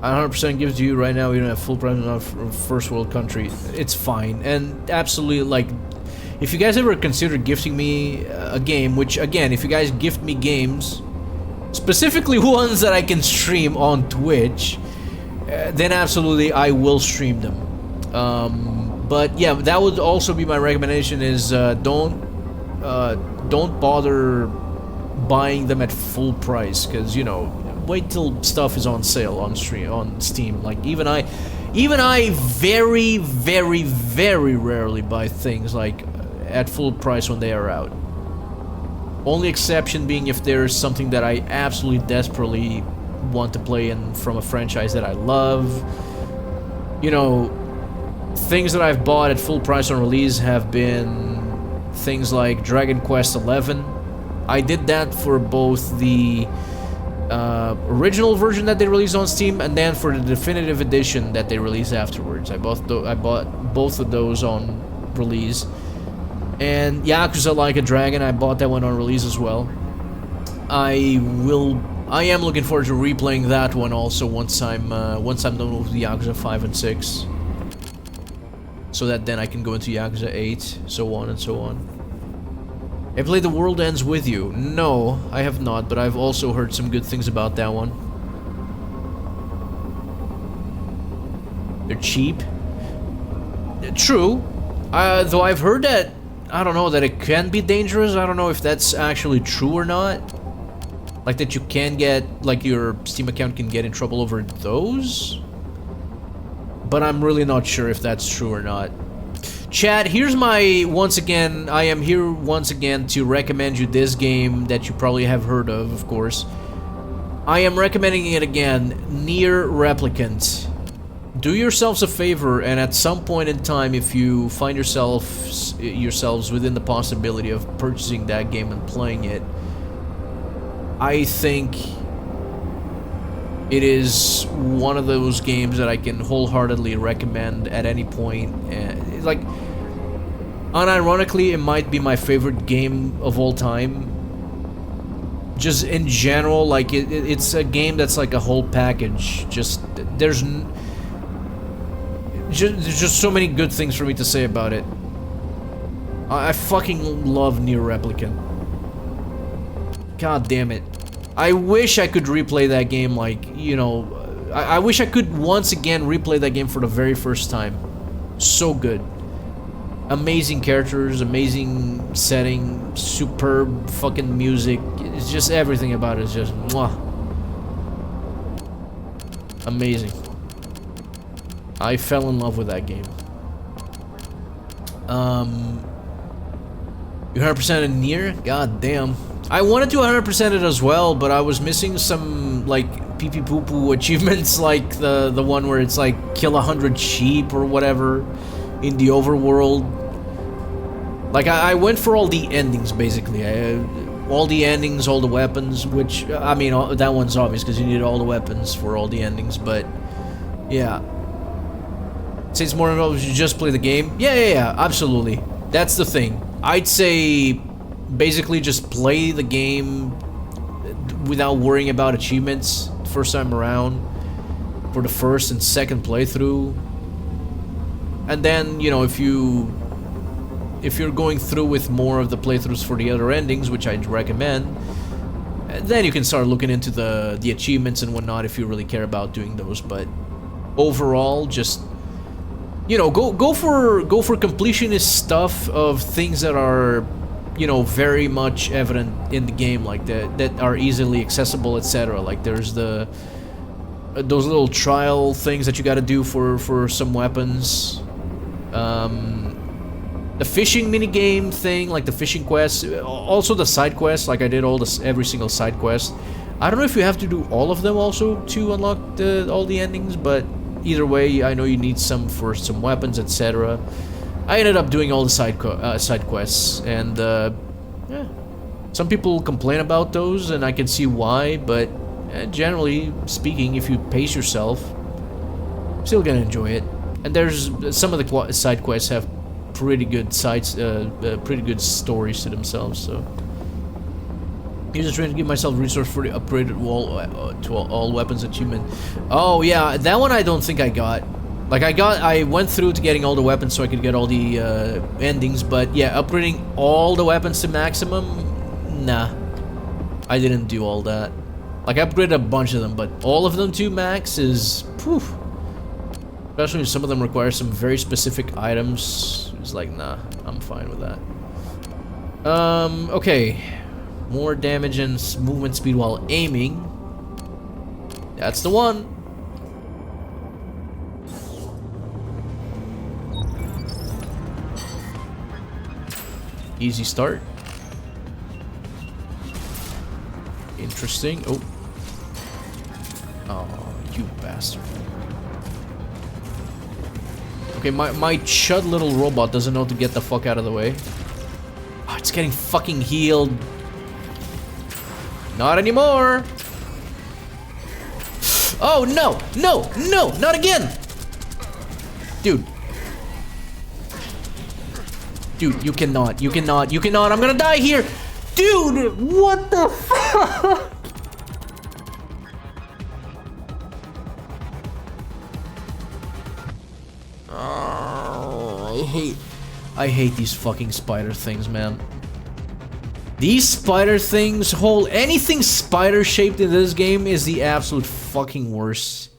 [SPEAKER 1] I 100% give it to you right now. We don't have full price enough for first world country. It's fine, and absolutely like. If you guys ever consider gifting me a game, which again, if you guys gift me games, specifically ones that I can stream on Twitch, then absolutely I will stream them. But yeah, that would also be my recommendation: is don't bother buying them at full price, because you know, wait till stuff is on sale on Steam. Like even I very rarely buy things like at full price when they are out. Only exception being if there's something that I absolutely desperately want to play in from a franchise that I love. You know, things that I've bought at full price on release have been things like Dragon Quest XI. I did that for both the original version that they released on Steam and then for the definitive edition that they released afterwards. I bought both of those on release. And Yakuza Like a Dragon, I bought that one on release as well. I am looking forward to replaying that one also once I'm done with the Yakuza 5 and 6. So that then I can go into Yakuza 8, so on and so on. I played The World Ends With You. No, I have not, but I've also heard some good things about that one. They're cheap. True. Though I've heard that, I don't know, that it can be dangerous. I don't know if that's actually true or not. Like that you can get, like your Steam account can get in trouble over those. But I'm really not sure if that's true or not. Chat, here's my, once again, I am here once again to recommend you this game that you probably have heard of course. I am recommending it again, Nier Replicant. Do yourselves a favor, and at some point in time, if you find yourselves within the possibility of purchasing that game and playing it, I think it is one of those games that I can wholeheartedly recommend at any point. Like, unironically, it might be my favorite game of all time. Just in general, like, it's a game that's like a whole package. Just, there's just so many good things for me to say about it. I fucking love Nier Replicant. God damn it. I wish I could replay that game, like, you know, I wish I could once again replay that game for the very first time. So good. Amazing characters, amazing setting, superb fucking music. It's just everything about it is just mwah. Amazing. I fell in love with that game. You 100% in Nier? God damn. I wanted to 100% it as well, but I was missing some, like, pee-pee-poo-poo achievements, like the one where it's like kill 100 sheep or whatever in the overworld. Like, I went for all the endings, basically. All the endings, all the weapons, which, I mean, that one's obvious because you need all the weapons for all the endings, but yeah. Say it's more involved if you just play the game? Yeah, absolutely. That's the thing. I'd say basically just play the game without worrying about achievements first time around for the first and second playthrough. And then, you know, if you're going through with more of the playthroughs for the other endings, which I'd recommend, then you can start looking into the achievements and whatnot if you really care about doing those. But overall, just, you know, go for completionist stuff of things that are, you know, very much evident in the game, like that are easily accessible, etc. Like there's those little trial things that you got to do for some weapons. The fishing minigame thing, like the fishing quest, also the side quests. Like I did every single side quest. I don't know if you have to do all of them also to unlock all the endings, but either way, I know you need some for some weapons, etc. I ended up doing all the side quests, and yeah, some people complain about those, and I can see why. But generally speaking, if you pace yourself, you're still gonna enjoy it. And there's some of the side quests have pretty good pretty good stories to themselves. So I'm just trying to give myself resource for the upgraded all weapons achievement. Oh yeah, that one I don't think I got. Like I went through to getting all the weapons so I could get all the endings, but yeah, upgrading all the weapons to maximum, nah. I didn't do all that. Like I upgraded a bunch of them, but all of them to max is poof. Especially if some of them require some very specific items. It's like, nah, I'm fine with that. Okay. More damage and movement speed while aiming. That's the one. Easy start. Interesting. Oh. Oh, you bastard. Okay, my chud little robot doesn't know to get the fuck out of the way. Oh, it's getting fucking healed. Not anymore. Oh, no, no, no, not again. Dude. Dude, you cannot, I'm gonna die here. Dude, what the fuck? I hate these fucking spider things, man. These spider things, anything spider shaped in this game is the absolute fucking worst.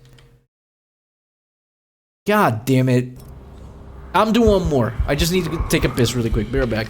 [SPEAKER 1] God damn it. I'm doing one more. I just need to take a piss really quick. Be right back.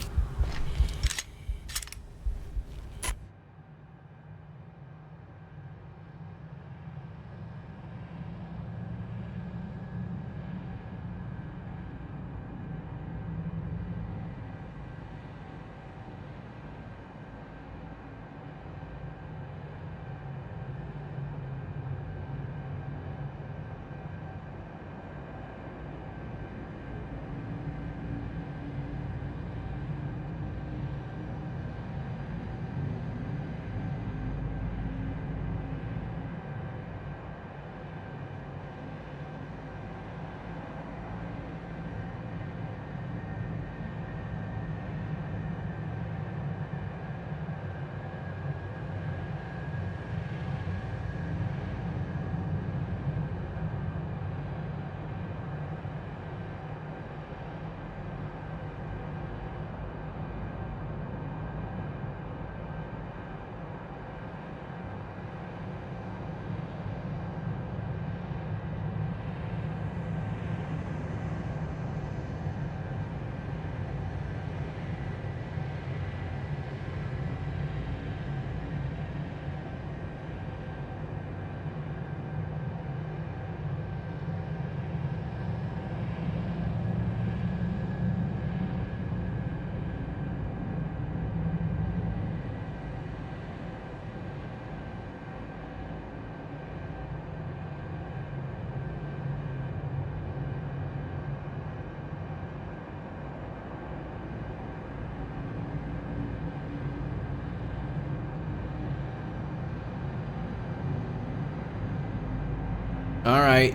[SPEAKER 1] Alright,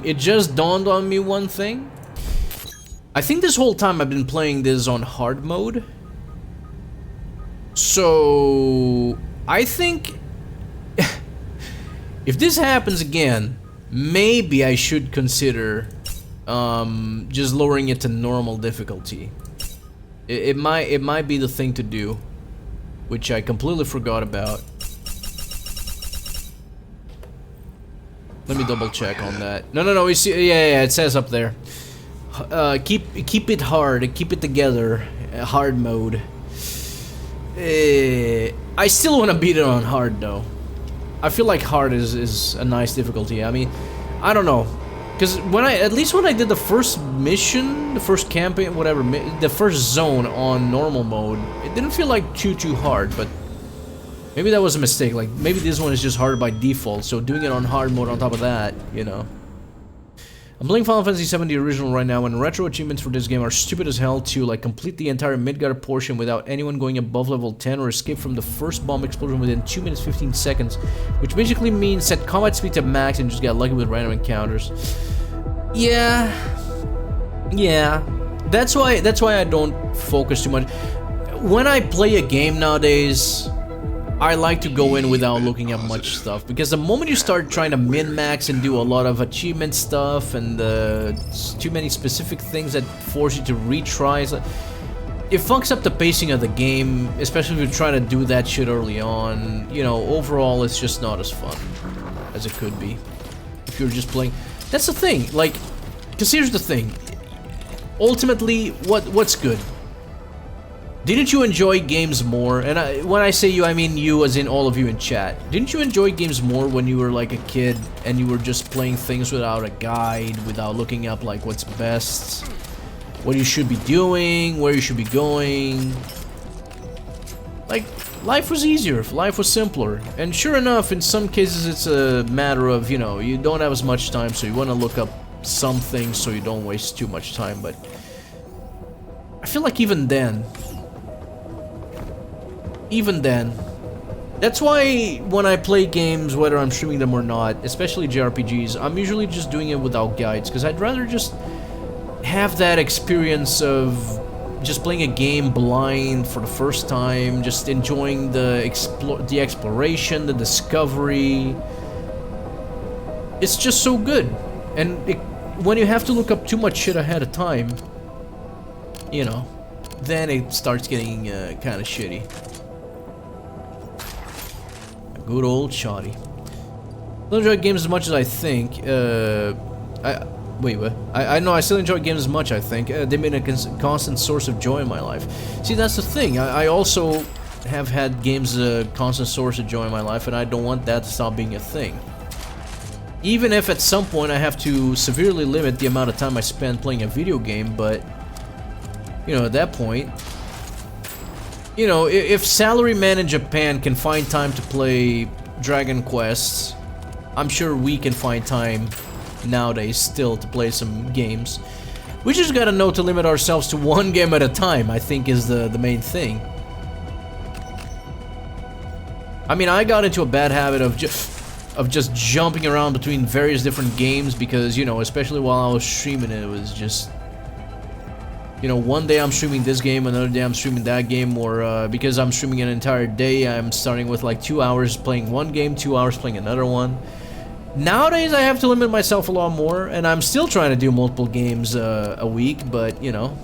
[SPEAKER 1] it just dawned on me one thing. I think this whole time I've been playing this on hard mode. So, I think if this happens again, maybe I should consider just lowering it to normal difficulty. It might be the thing to do, which I completely forgot about. Let me double check on that. No, we see, yeah, it says up there. Keep it hard, keep it together, hard mode. I still want to beat it on hard though. I feel like hard is a nice difficulty. I mean, I don't know, because at least when I did the first mission, the first campaign, whatever, the first zone on normal mode, it didn't feel like too hard, but maybe that was a mistake. Like, maybe this one is just harder by default, so doing it on hard mode on top of that, you know. I'm playing Final Fantasy VII, the original, right now, and retro achievements for this game are stupid as hell too, like complete the entire Midgard portion without anyone going above level 10 or escape from the first bomb explosion within 2 minutes 15 seconds, which basically means set combat speed to max and just get lucky with random encounters. Yeah. That's why I don't focus too much. When I play a game nowadays, I like to go in without looking at much stuff, because the moment you start trying to min-max and do a lot of achievement stuff and too many specific things that force you to retry, it fucks up the pacing of the game, especially if you're trying to do that shit early on. You know, overall it's just not as fun as it could be if you're just playing. That's the thing, like, because here's the thing. Ultimately, what's good? Didn't you enjoy games more? And when I say you, I mean you as in all of you in chat. Didn't you enjoy games more when you were like a kid and you were just playing things without a guide, without looking up like what's best, what you should be doing, where you should be going? Like, life was easier, life was simpler. And sure enough, in some cases it's a matter of, you know, you don't have as much time, so you want to look up some things so you don't waste too much time. But I feel like even then, that's why when I play games, whether I'm streaming them or not, especially JRPGs, I'm usually just doing it without guides, because I'd rather just have that experience of just playing a game blind for the first time, just enjoying the exploration, the discovery. It's just so good. And when you have to look up too much shit ahead of time, you know, then it starts getting kind of shitty. Good old shoddy. I don't enjoy games as much as I think. Wait, what? I know I still enjoy games as much, I think. They've been a constant source of joy in my life. See, that's the thing. I also have had games a constant source of joy in my life, and I don't want that to stop being a thing. Even if at some point I have to severely limit the amount of time I spend playing a video game, but, you know, at that point, you know, if salaryman in Japan can find time to play Dragon Quest, I'm sure we can find time nowadays still to play some games. We just gotta know to limit ourselves to one game at a time, I think, is the main thing. I mean, I got into a bad habit of just jumping around between various different games because, you know, especially while I was streaming it was just, you know, one day I'm streaming this game, another day I'm streaming that game, or because I'm streaming an entire day, I'm starting with like 2 hours playing one game, 2 hours playing another one. Nowadays I have to limit myself a lot more, and I'm still trying to do multiple games a week, but, you know,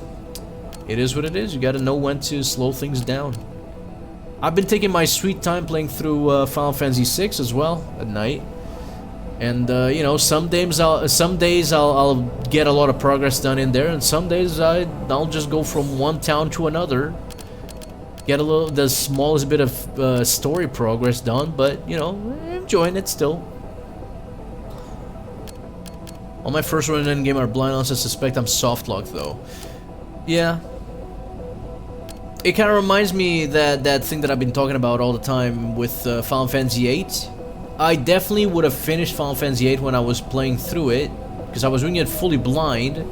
[SPEAKER 1] it is what it is. You gotta know when to slow things down. I've been taking my sweet time playing through Final Fantasy VI as well at night. And, you know, some days I'll get a lot of progress done in there, and some days I'll just go from one town to another, get the smallest bit of story progress done, but, you know, enjoying it still. On my first run in game, our blind honest, I suspect I'm soft-locked though. Yeah. It kind of reminds me that thing that I've been talking about all the time with Final Fantasy VIII. I definitely would have finished Final Fantasy VIII when I was playing through it, because I was doing it fully blind.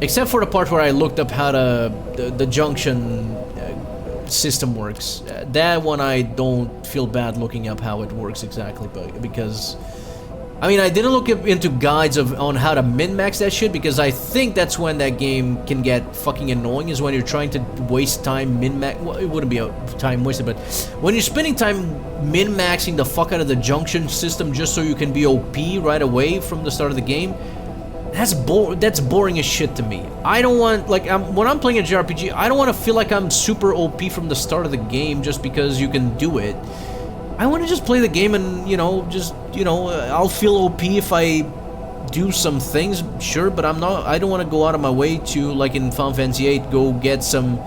[SPEAKER 1] Except for the part where I looked up how the junction system works. That one I don't feel bad looking up how it works exactly, but because I mean, I didn't look into guides on how to min-max that shit, because I think that's when that game can get fucking annoying, is when you're trying to waste time min-max. Well, it wouldn't be a time wasted, but when you're spending time min-maxing the fuck out of the junction system just so you can be OP right away from the start of the game, that's boring as shit to me. I don't want, like, when I'm playing a JRPG, I don't want to feel like I'm super OP from the start of the game just because you can do it. I want to just play the game and, you know, I'll feel OP if I do some things, sure, but I don't want to go out of my way to, like in Final Fantasy VIII, go get some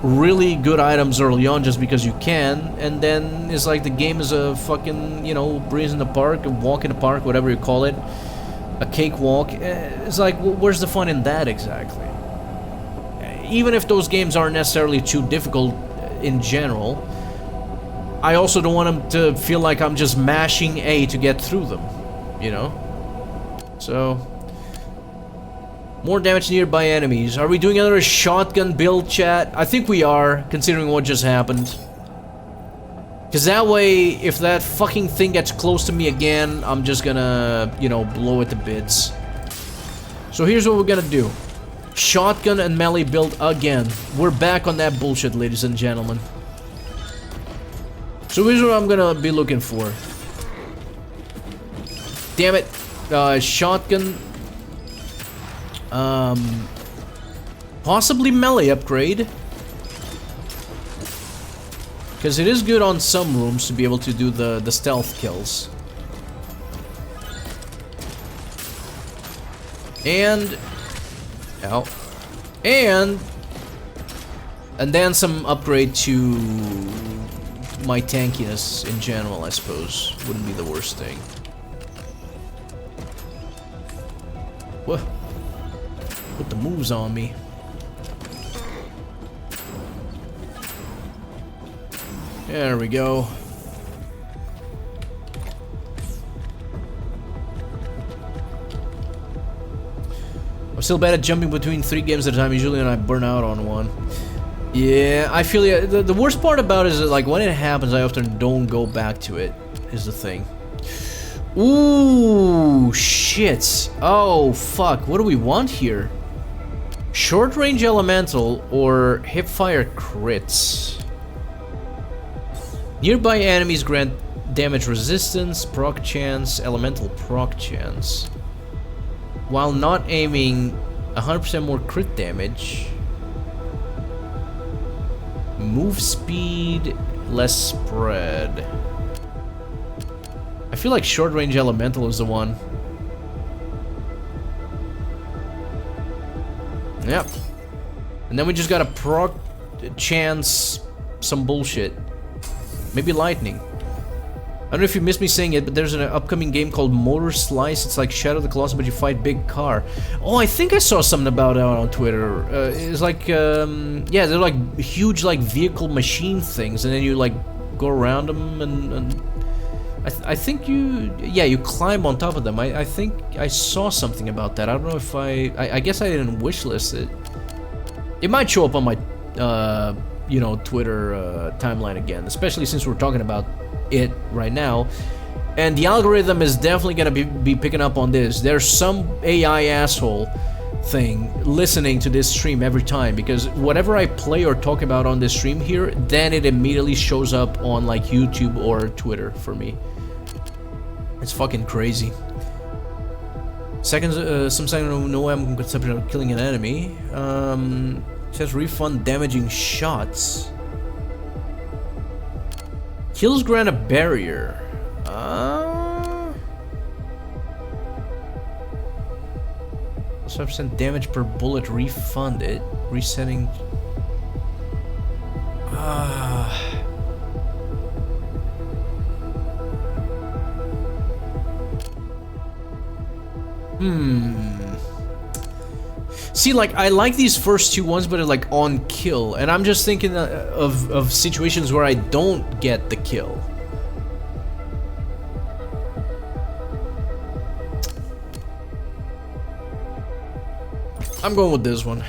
[SPEAKER 1] really good items early on just because you can, and then it's like the game is a fucking, you know, breeze in the park, a walk in the park, whatever you call it, a cakewalk. It's like, where's the fun in that exactly? Even if those games aren't necessarily too difficult in general, I also don't want them to feel like I'm just mashing A to get through them, you know? So, more damage needed by enemies. Are we doing another shotgun build, chat? I think we are, considering what just happened. Because that way, if that fucking thing gets close to me again, I'm just gonna, you know, blow it to bits. So here's what we're gonna do. Shotgun and melee build again. We're back on that bullshit, ladies and gentlemen. So here's what I'm gonna be looking for. Damn it. Shotgun. Possibly melee upgrade. Because it is good on some rooms to be able to do the stealth kills. And... ow. And then some upgrade to my tankiness in general, I suppose. Wouldn't be the worst thing. Whoa. Put the moves on me. There we go. I'm still bad at jumping between 3 games at a time, usually when I burn out on one. Yeah, I feel yeah, the worst part about it is that, like, when it happens, I often don't go back to it, is the thing. Ooh, shit. Oh, fuck. What do we want here? Short range elemental or hipfire crits? Nearby enemies grant damage resistance, proc chance, elemental proc chance. While not aiming, 100% more crit damage. Move speed, less spread. I feel like short range elemental is the one. Yep. And then we just gotta proc chance some bullshit. Maybe lightning. I don't know if you missed me saying it, but there's an upcoming game called Motor Slice. It's like Shadow of the Colossus, but you fight big car. Oh, I think I saw something about it on Twitter. It's like, yeah, they're like huge, like vehicle machine things, and then you like go around them, and I think you, yeah, you climb on top of them. I think I saw something about that. I don't know if I guess I didn't wishlist it. It might show up on my, you know, Twitter timeline again, especially since we're talking about it right now, and the algorithm is definitely gonna be picking up on this. There's some AI asshole thing listening to this stream every time, because whatever I play or talk about on this stream here, then it immediately shows up on like YouTube or Twitter for me. It's fucking crazy. Seconds, some second no I'm conception of killing an enemy. Says refund damaging shots. Kills grant a barrier. 5% damage per bullet refunded. Resetting. See, like, I like these first two ones, but they're like on kill, and I'm just thinking of situations where I don't get the kill. I'm going with this one.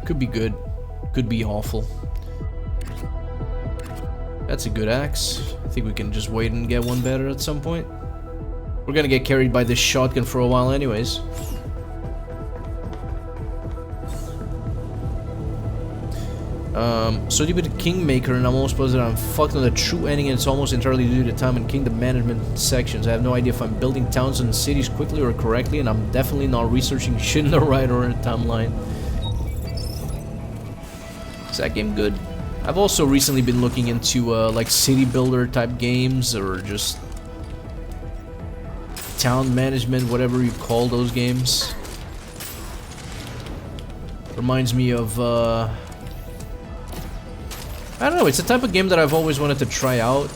[SPEAKER 1] Could be good, could be awful. That's a good axe. think we can just wait and get one better at some point. We're gonna get carried by this shotgun for a while anyways. So deep with the Kingmaker, and I'm almost positive I'm fucked on the true ending, and it's almost entirely due to time and kingdom management sections. I have no idea if I'm building towns and cities quickly or correctly, and I'm definitely not researching shit in the right or in the timeline. Is that game good? I've also recently been looking into like city builder type games, or just town management, whatever you call those games. Reminds me of I don't know, it's a type of game that I've always wanted to try out.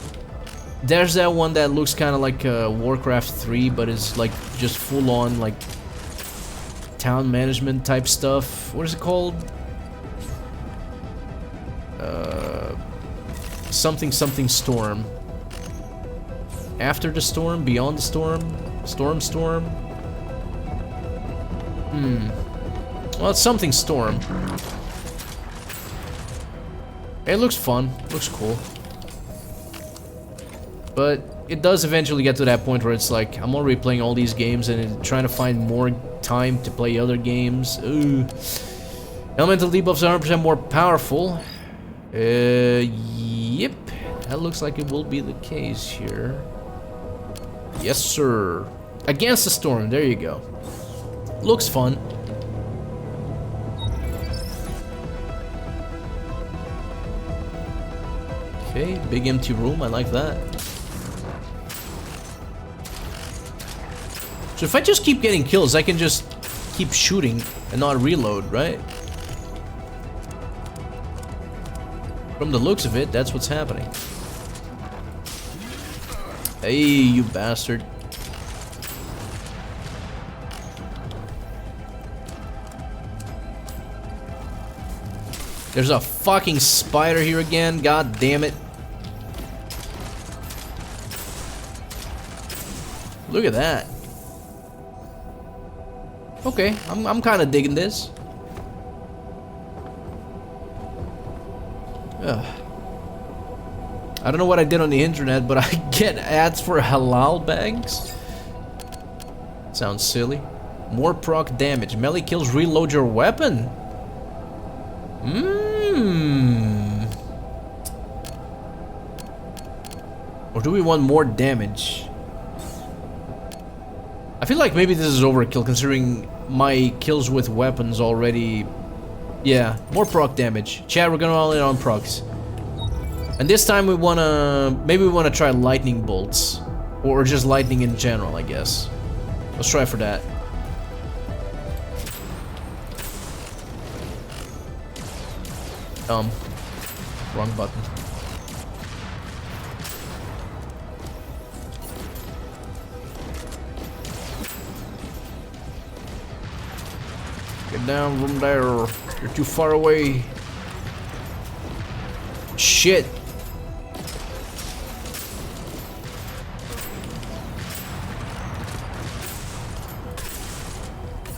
[SPEAKER 1] There's that one that looks kind of like Warcraft 3, but is like just full on like town management type stuff. What is it called? Something something storm. After the storm, beyond the storm, storm. Well, it's something storm. It looks fun, looks cool. But it does eventually get to that point where it's like, I'm already playing all these games and trying to find more time to play other games. Ooh. Elemental debuffs are 100% more powerful. Yep. That looks like it will be the case here. Yes, sir. Against the storm, there you go. Looks fun. Okay, big empty room, I like that. So if I just keep getting kills, I can just keep shooting and not reload, right? From the looks of it, that's what's happening. Hey, you bastard. There's a fucking spider here again, god damn it. Look at that. Okay, I'm kind of digging this. Ugh. I don't know what I did on the internet, but I get ads for halal bags. Sounds silly. More proc damage. Melee kills reload your weapon. Or do we want more damage? I feel like maybe this is overkill considering my kills with weapons already. Yeah, more proc damage. Chat, we're going all in on procs. And this time we wanna, maybe we wanna try lightning bolts. Or just lightning in general, I guess. Let's try for that. Wrong button. Get down from there. You're too far away. Shit.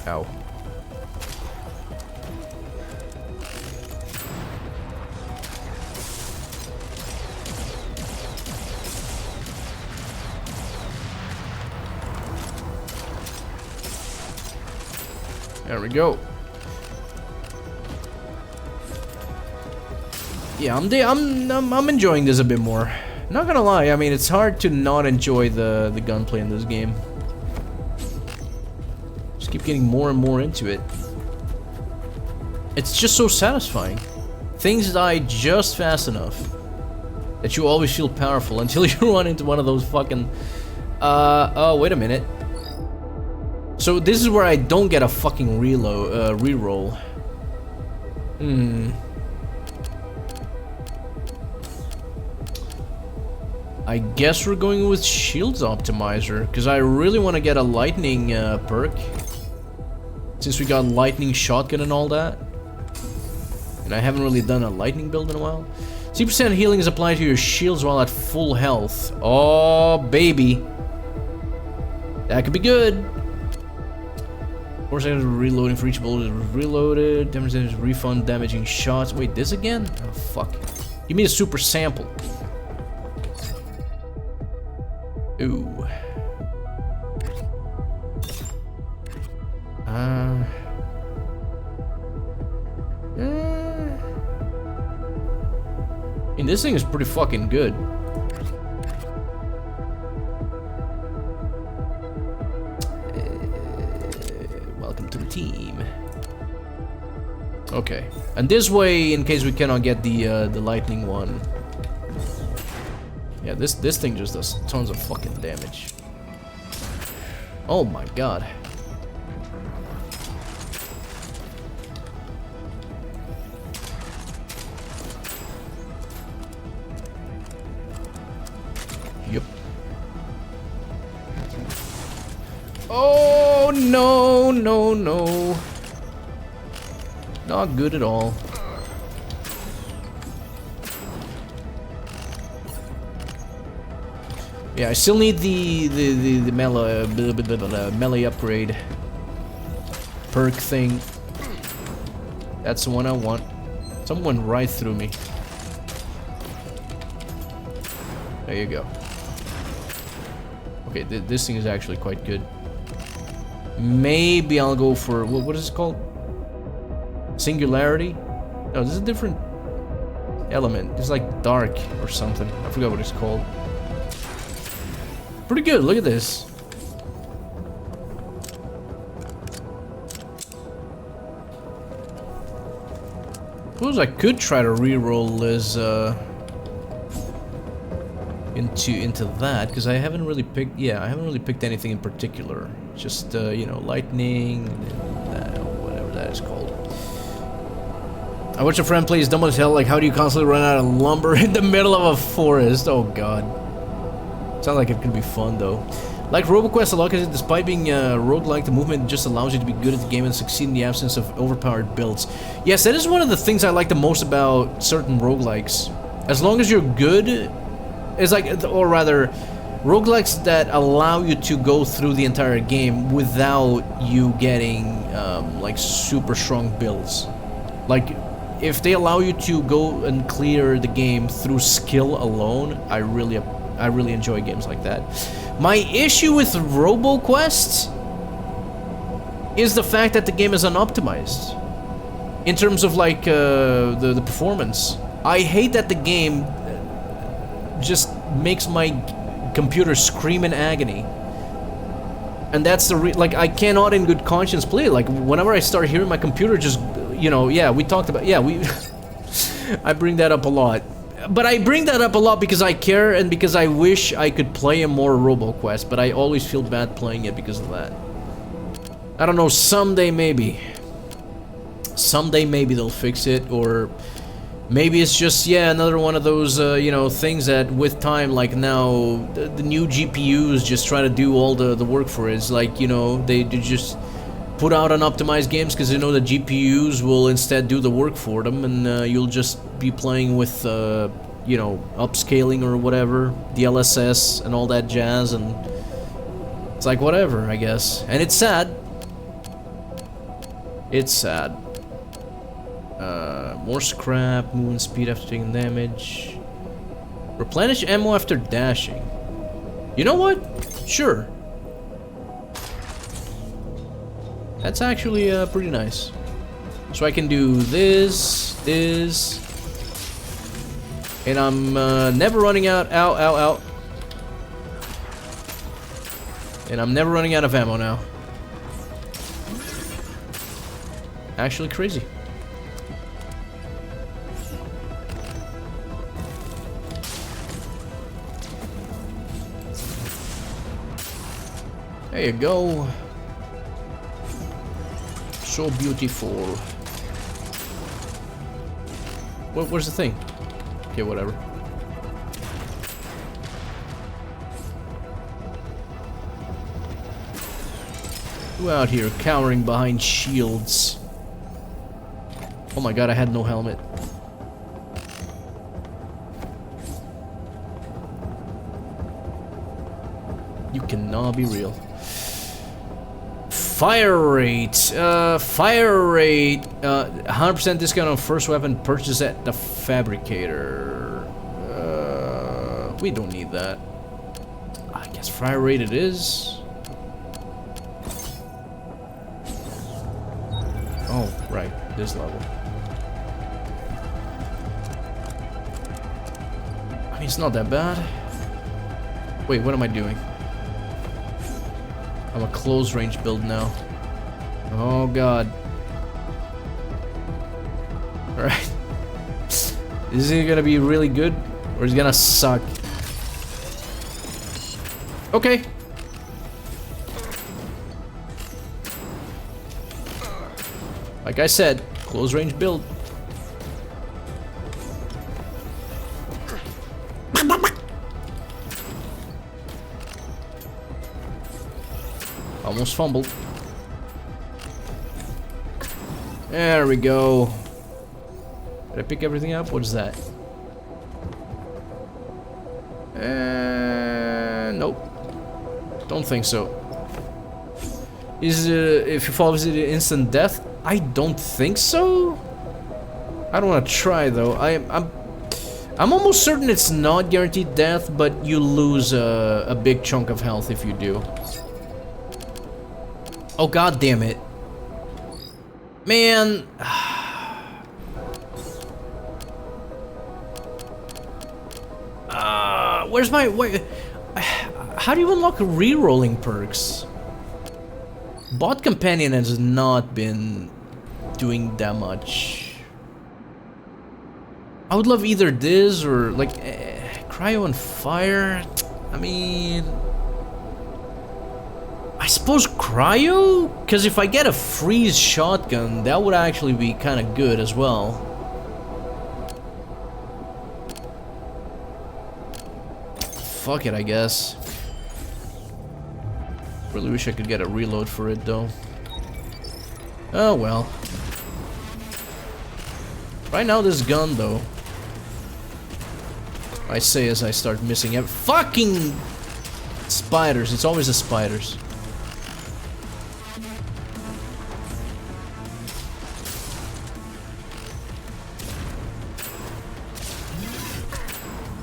[SPEAKER 1] Ow. There we go. Yeah, I'm enjoying this a bit more. Not gonna lie, I mean, it's hard to not enjoy the gunplay in this game. Just keep getting more and more into it. It's just so satisfying. Things die just fast enough that you always feel powerful until you run into one of those fucking... oh, wait a minute. So this is where I don't get a fucking reload, reroll. I guess we're going with Shields Optimizer, because I really want to get a lightning perk. Since we got lightning shotgun and all that. And I haven't really done a lightning build in a while. 6% healing is applied to your shields while at full health. Oh, baby. That could be good. 4 seconds of reloading for each bullet is reloaded. Demonstrates refund damaging shots. Wait, this again? Oh, fuck. Give me a super sample. Ooh. I mean, this thing is pretty fucking good. Welcome to the team. Okay, and this way, in case we cannot get the lightning one. Yeah, this thing just does tons of fucking damage. Oh my god. Yep. Oh no, no, no. Not good at all. Yeah, I still need the melee upgrade perk thing. That's the one I want. Someone right through me. There you go. Okay, this thing is actually quite good. Maybe I'll go for what is it called? Singularity? No, this is a different element. It's like dark or something. I forgot what it's called. Pretty good, look at this. Suppose I could try to reroll this into that, because I haven't really picked, yeah, I haven't really picked anything in particular. Just you know, lightning and whatever that is called. I watch a friend play dumb as hell, like how do you constantly run out of lumber in the middle of a forest? Oh god. Sounds like it could be fun though. Like RoboQuest a lot, because despite being roguelike, the movement just allows you to be good at the game and succeed in the absence of overpowered builds. Yes, that is one of the things I like the most about certain roguelikes. As long as you're good, it's like, or rather, roguelikes that allow you to go through the entire game without you getting like super strong builds. Like, if they allow you to go and clear the game through skill alone, I really enjoy games like that. My issue with RoboQuest is the fact that the game is unoptimized in terms of like the performance. I hate that the game just makes my computer scream in agony, and that's the like I cannot in good conscience play it. Like whenever I start hearing my computer just, you know, yeah, we talked about, yeah, we I bring that up a lot. But I bring that up a lot because I care and because I wish I could play a more RoboQuest, but I always feel bad playing it because of that. I don't know, someday maybe. Someday maybe they'll fix it, or maybe it's just, yeah, another one of those, you know, things that with time, like now, the new GPUs just try to do all the work for it. It's like, you know, they just put out unoptimized games because they know that GPUs will instead do the work for them, and you'll just be playing with, you know, upscaling or whatever, DLSS and all that jazz, and it's like whatever, I guess. And it's sad. It's sad. More scrap, movement speed after taking damage. Replenish ammo after dashing. You know what? Sure. That's actually pretty nice. So I can do this, and I'm never running out. Ow, ow, ow. And I'm never running out of ammo now. Actually crazy. There you go. So beautiful. Where's the thing? Okay, whatever. Who out here cowering behind shields? Oh my god, I had no helmet. You cannot be real. Fire rate, 100% discount on first weapon purchase at the fabricator. We don't need that. I Guess fire rate it is. Oh, right, this level. I mean, it's not that bad. Wait, what am I doing? I'm a close range build now. Oh god. Alright. Is it gonna be really good? Or is it gonna suck? Okay. Like I said, close range build. Almost fumbled. There we go. Did I pick everything up? What is that? Nope. Don't think so. Is if you fall, is it instant death? I don't think so. I don't want to try though. I'm almost certain it's not guaranteed death, but you lose a big chunk of health if you do. Oh god damn it. Man. Where's my how do you unlock re-rolling perks? Bot Companion has not been doing that much. I would love either this or like Cryo and Fire. I mean, I suppose Cryo? Because if I get a freeze shotgun, that would actually be kind of good as well. Fuck it, I guess. Really wish I could get a reload for it, though. Oh, well. Right now, this gun, though. I say as I start missing it. Fucking spiders. It's always the spiders.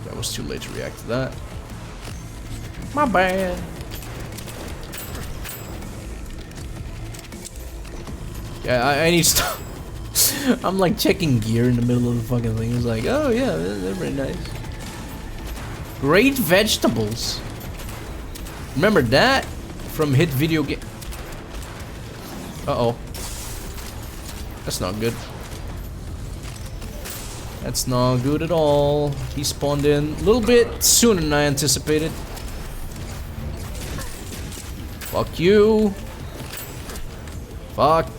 [SPEAKER 1] That was too late to react to that. My bad. Yeah, I need stuff. I'm like checking gear in the middle of the fucking thing. It's like, oh yeah, they're very nice. Great vegetables. Remember that from hit video game? Uh-oh. That's not good. That's not good at all. He spawned in a little bit sooner than I anticipated. Fuck you. Fuck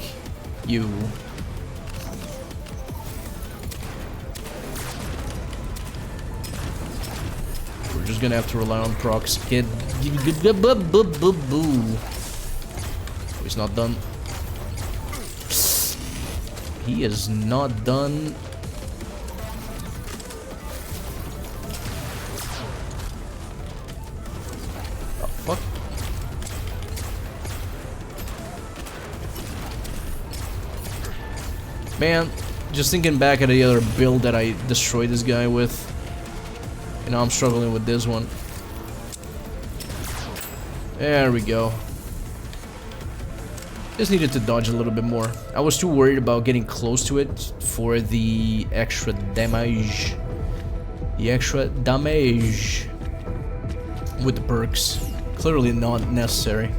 [SPEAKER 1] you. We're just gonna have to rely on procs. Kid. Oh, he's not done. He is not done. Fuck. Man, just thinking back at the other build that I destroyed this guy with. You know, I'm struggling with this one. There we go. Just needed to dodge a little bit more. I was too worried about getting close to it for the extra damage. The extra damage with the perks. Clearly not necessary.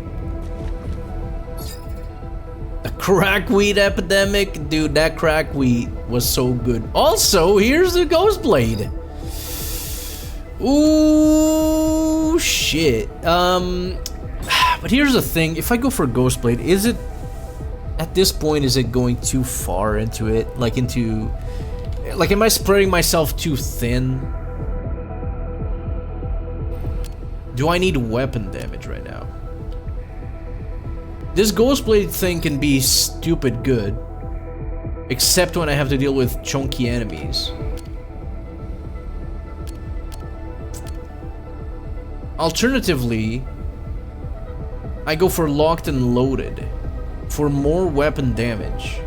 [SPEAKER 1] A crackweed epidemic? Dude, that crackweed was so good. Also, here's the ghost blade. Ooh, shit. But here's the thing. If I go for ghost blade, is it... At this point, is it going too far into it? Like into... Like, am I spreading myself too thin? Do I need weapon damage right now? This ghost blade thing can be stupid good. Except when I have to deal with chunky enemies. Alternatively, I go for locked and loaded for more weapon damage.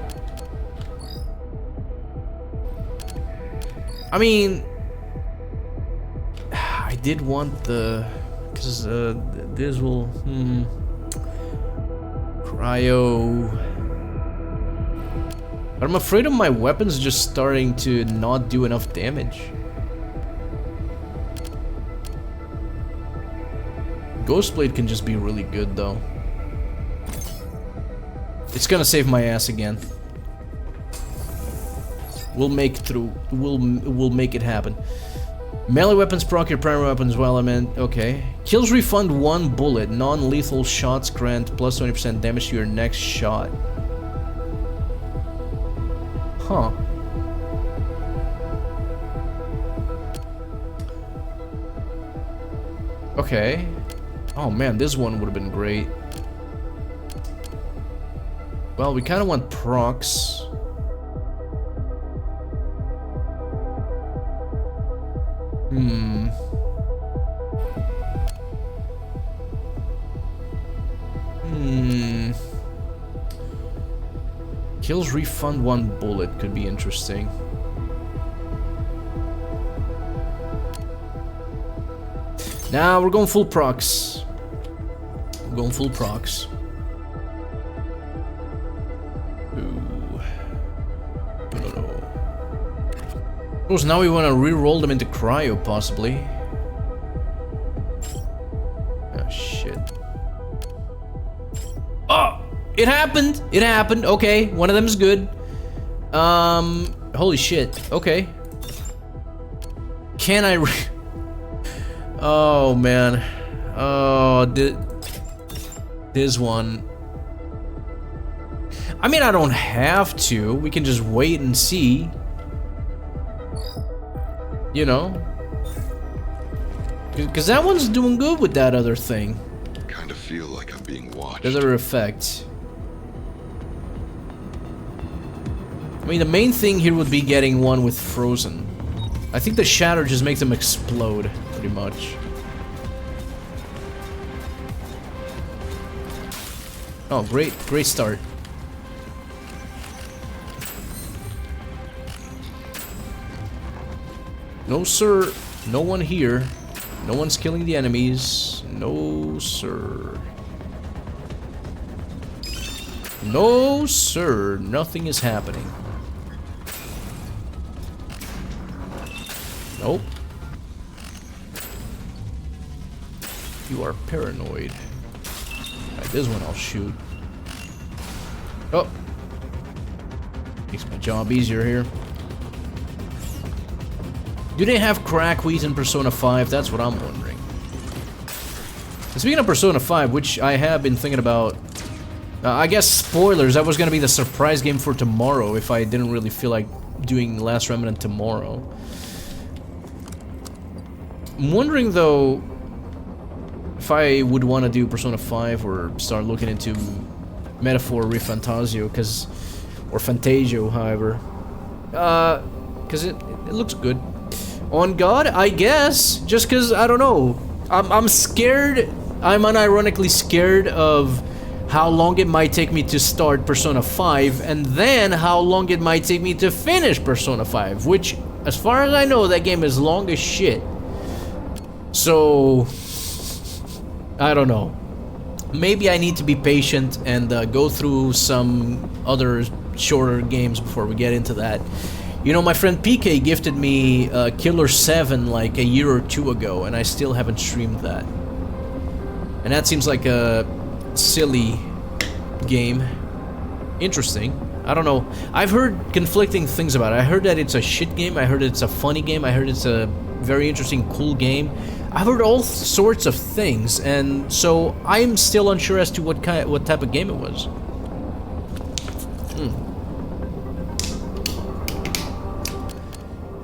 [SPEAKER 1] I mean, I did want the Because this will... Cryo... But I'm afraid of my weapons just starting to not do enough damage. Ghostblade can just be really good though. It's gonna save my ass again. We'll make it through. We'll make it happen. Melee weapons proc your primary weapon as well, I meant. Okay. Kills refund 1 bullet. Non-lethal shots grant plus 20% damage to your next shot. Huh. Okay. Oh man, this one would have been great. Well, we kind of want procs. Kills refund 1 bullet could be interesting. Nah, we're going full procs. We're going full procs. Ooh. No. Of course, now we want to re-roll them into cryo, possibly. Oh, shit. Oh! It happened! It happened! Okay, one of them is good. Holy shit. Okay. Can I oh, man. Oh, this one. I mean, I don't have to. We can just wait and see. You know? Because that one's doing good with that other thing.
[SPEAKER 3] Kind of feel like I'm being watched.
[SPEAKER 1] The other effect. I mean, the main thing here would be getting one with frozen. I think the shatter just makes them explode, pretty much. Oh, great start. No, sir. No one here. No one's killing the enemies. No, sir. No, sir. Nothing is happening. Nope. You are paranoid. Alright, this one I'll shoot. Oh. Makes my job easier here. Do they have crack wheat in Persona 5? That's what I'm wondering. And speaking of Persona 5, which I have been thinking about... I guess spoilers, that was gonna be the surprise game for tomorrow if I didn't really feel like doing Last Remnant tomorrow. I'm wondering though if I would want to do Persona 5 or start looking into Metaphor Refantasio, or Fantasio, however. Because it looks good. On God, I guess, just because, I don't know. I'm scared, I'm unironically scared of how long it might take me to start Persona 5, and then how long it might take me to finish Persona 5, which, as far as I know, that game is long as shit. So, I don't know. Maybe I need to be patient and go through some other shorter games before we get into that. You know, my friend PK gifted me Killer 7 like a year or two ago, and I still haven't streamed that. And that seems like a silly game. Interesting. I don't know. I've heard conflicting things about it. I heard that it's a shit game. I heard it's a funny game. I heard it's a very interesting, cool game. I've heard all sorts of things, and so I'm still unsure as to what type of game it was.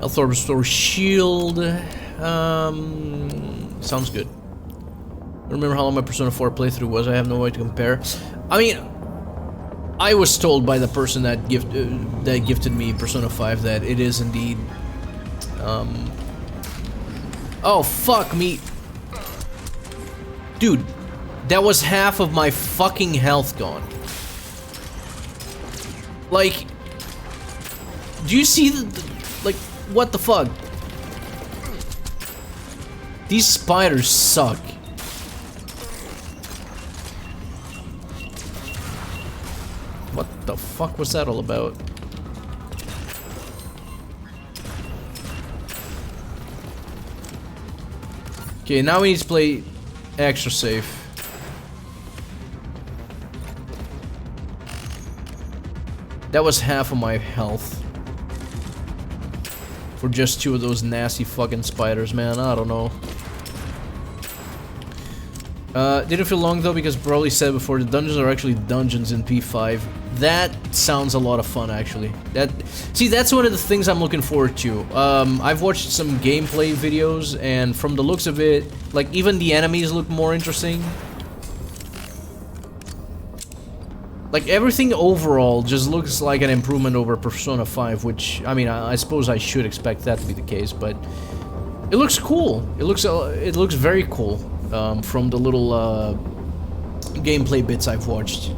[SPEAKER 1] Health Orb Restore Shield. Sounds good. I remember how long my Persona 4 playthrough was. I have no way to compare. I mean, I was told by the person that gifted me Persona 5 that it is indeed. Oh, fuck me. Dude, that was half of my fucking health gone. Like, do you see like, what the fuck? These spiders suck. What the fuck was that all about? Okay, now we need to play extra safe. That was half of my health. For just 2 of those nasty fucking spiders, man. I don't know. Didn't feel long though, because Broly said before, the dungeons are actually dungeons in P5. That sounds a lot of fun, actually. See, that's one of the things I'm looking forward to. I've watched some gameplay videos, and from the looks of it, like, even the enemies look more interesting. Like, everything overall just looks like an improvement over Persona 5, which, I mean, I suppose I should expect that to be the case, but it looks cool. It looks very cool, from the little, gameplay bits I've watched.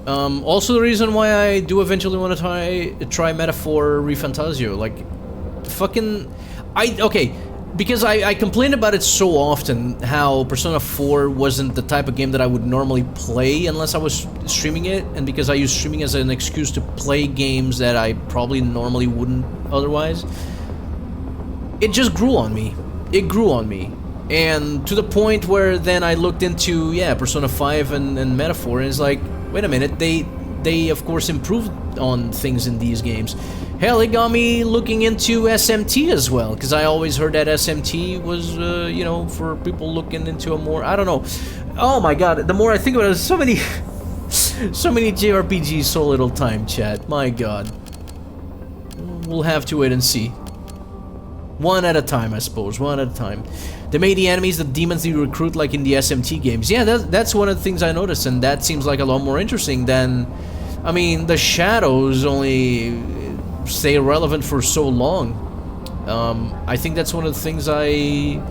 [SPEAKER 1] Also the reason why I do eventually want to try Metaphor ReFantasio, like, fucking, okay, because I complain about it so often, how Persona 4 wasn't the type of game that I would normally play unless I was streaming it, and because I use streaming as an excuse to play games that I probably normally wouldn't otherwise, it just grew on me. It grew on me. And to the point where then I looked into, yeah, Persona 5 and Metaphor, and it's like, wait a minute, they of course improved on things in these games. Hell, it got me looking into SMT as well, because I always heard that SMT was, you know, for people looking into a more, I don't know. Oh my god, the more I think about it, so many JRPGs, so little time, chat. My god. We'll have to wait and see. One at a time, I suppose, one at a time. They made the enemies the demons you recruit like in the SMT games. Yeah, that's one of the things I noticed, and that seems like a lot more interesting than... I mean, the shadows only stay relevant for so long. I think that's one of the things I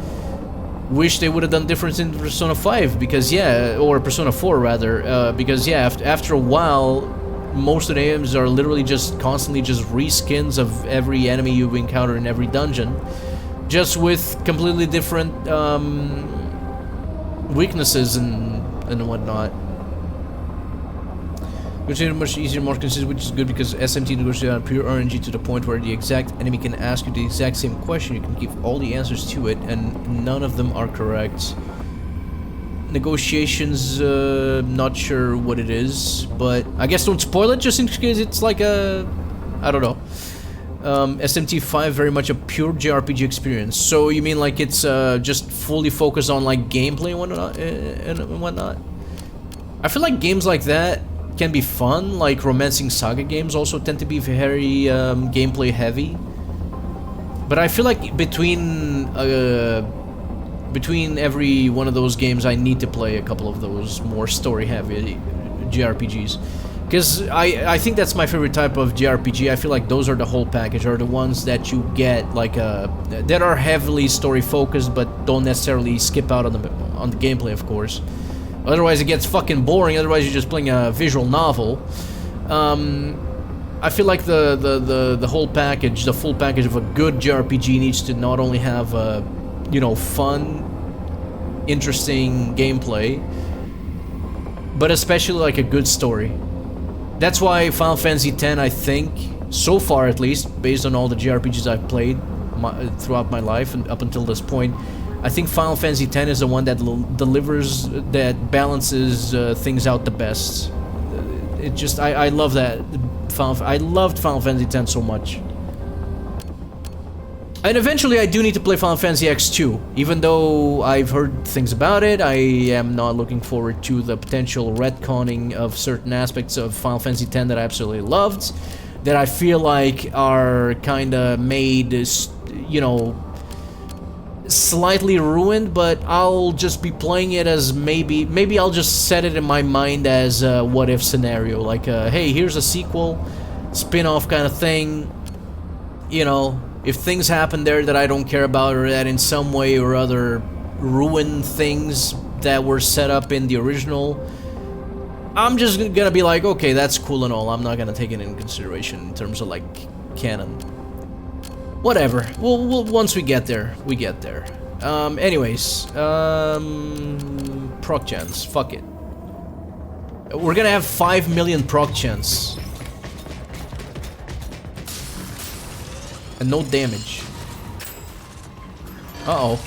[SPEAKER 1] wish they would have done different in Persona 5, because yeah, or Persona 4 rather, because yeah, after a while, most of the games are literally just constantly just reskins of every enemy you encounter in every dungeon, just with completely different weaknesses and whatnot. Which is much easier, more consistent, which is good because SMT negotiates on pure RNG to the point where the exact enemy can ask you the exact same question. You can give all the answers to it, and none of them are correct. Negotiations, not sure what it is, but I guess don't spoil it just in case it's like a... I don't know. SMT 5, very much a pure JRPG experience. So you mean like it's just fully focused on like gameplay and whatnot? I feel like games like that can be fun, like romancing saga games also tend to be very gameplay heavy. But I feel like between every one of those games I need to play a couple of those more story heavy JRPGs. Because I think that's my favorite type of JRPG. I feel like those are the whole package, are the ones that you get like that are heavily story focused but don't necessarily skip out on the gameplay, of course. Otherwise it gets fucking boring, otherwise you're just playing a visual novel. I feel like the whole package, the full package of a good JRPG needs to not only have you know, fun, interesting gameplay, but especially like a good story. That's why Final Fantasy X, I think, so far at least, based on all the JRPGs I've played throughout my life and up until this point, I think Final Fantasy X is the one that delivers, that balances things out the best. It just, I love that. I loved Final Fantasy X so much. And eventually I do need to play Final Fantasy X too. Even though I've heard things about it, I am not looking forward to the potential retconning of certain aspects of Final Fantasy X that I absolutely loved, that I feel like are kinda made, you know, slightly ruined, but I'll just be playing it as maybe I'll just set it in my mind as a what if scenario, like hey, here's a sequel, spin-off kind of thing, you know, if things happen there that I don't care about or that in some way or other ruin things that were set up in the original, I'm just gonna be like, okay, that's cool and all, I'm not gonna take it into consideration in terms of like canon. Whatever. We'll once we get there, we get there. Anyways, proc gens. Fuck it. We're gonna have 5 million proc chance. And no damage. Uh-oh.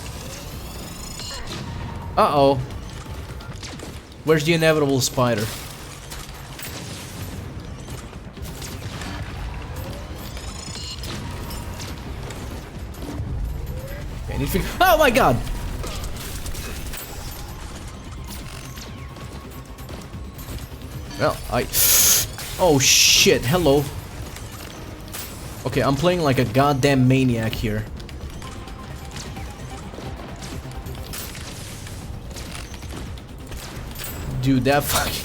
[SPEAKER 1] Uh-oh. Where's the inevitable spider? Okay, I need to oh my god! Well, oh shit, hello. Okay, I'm playing like a goddamn maniac here. Dude, that fucking...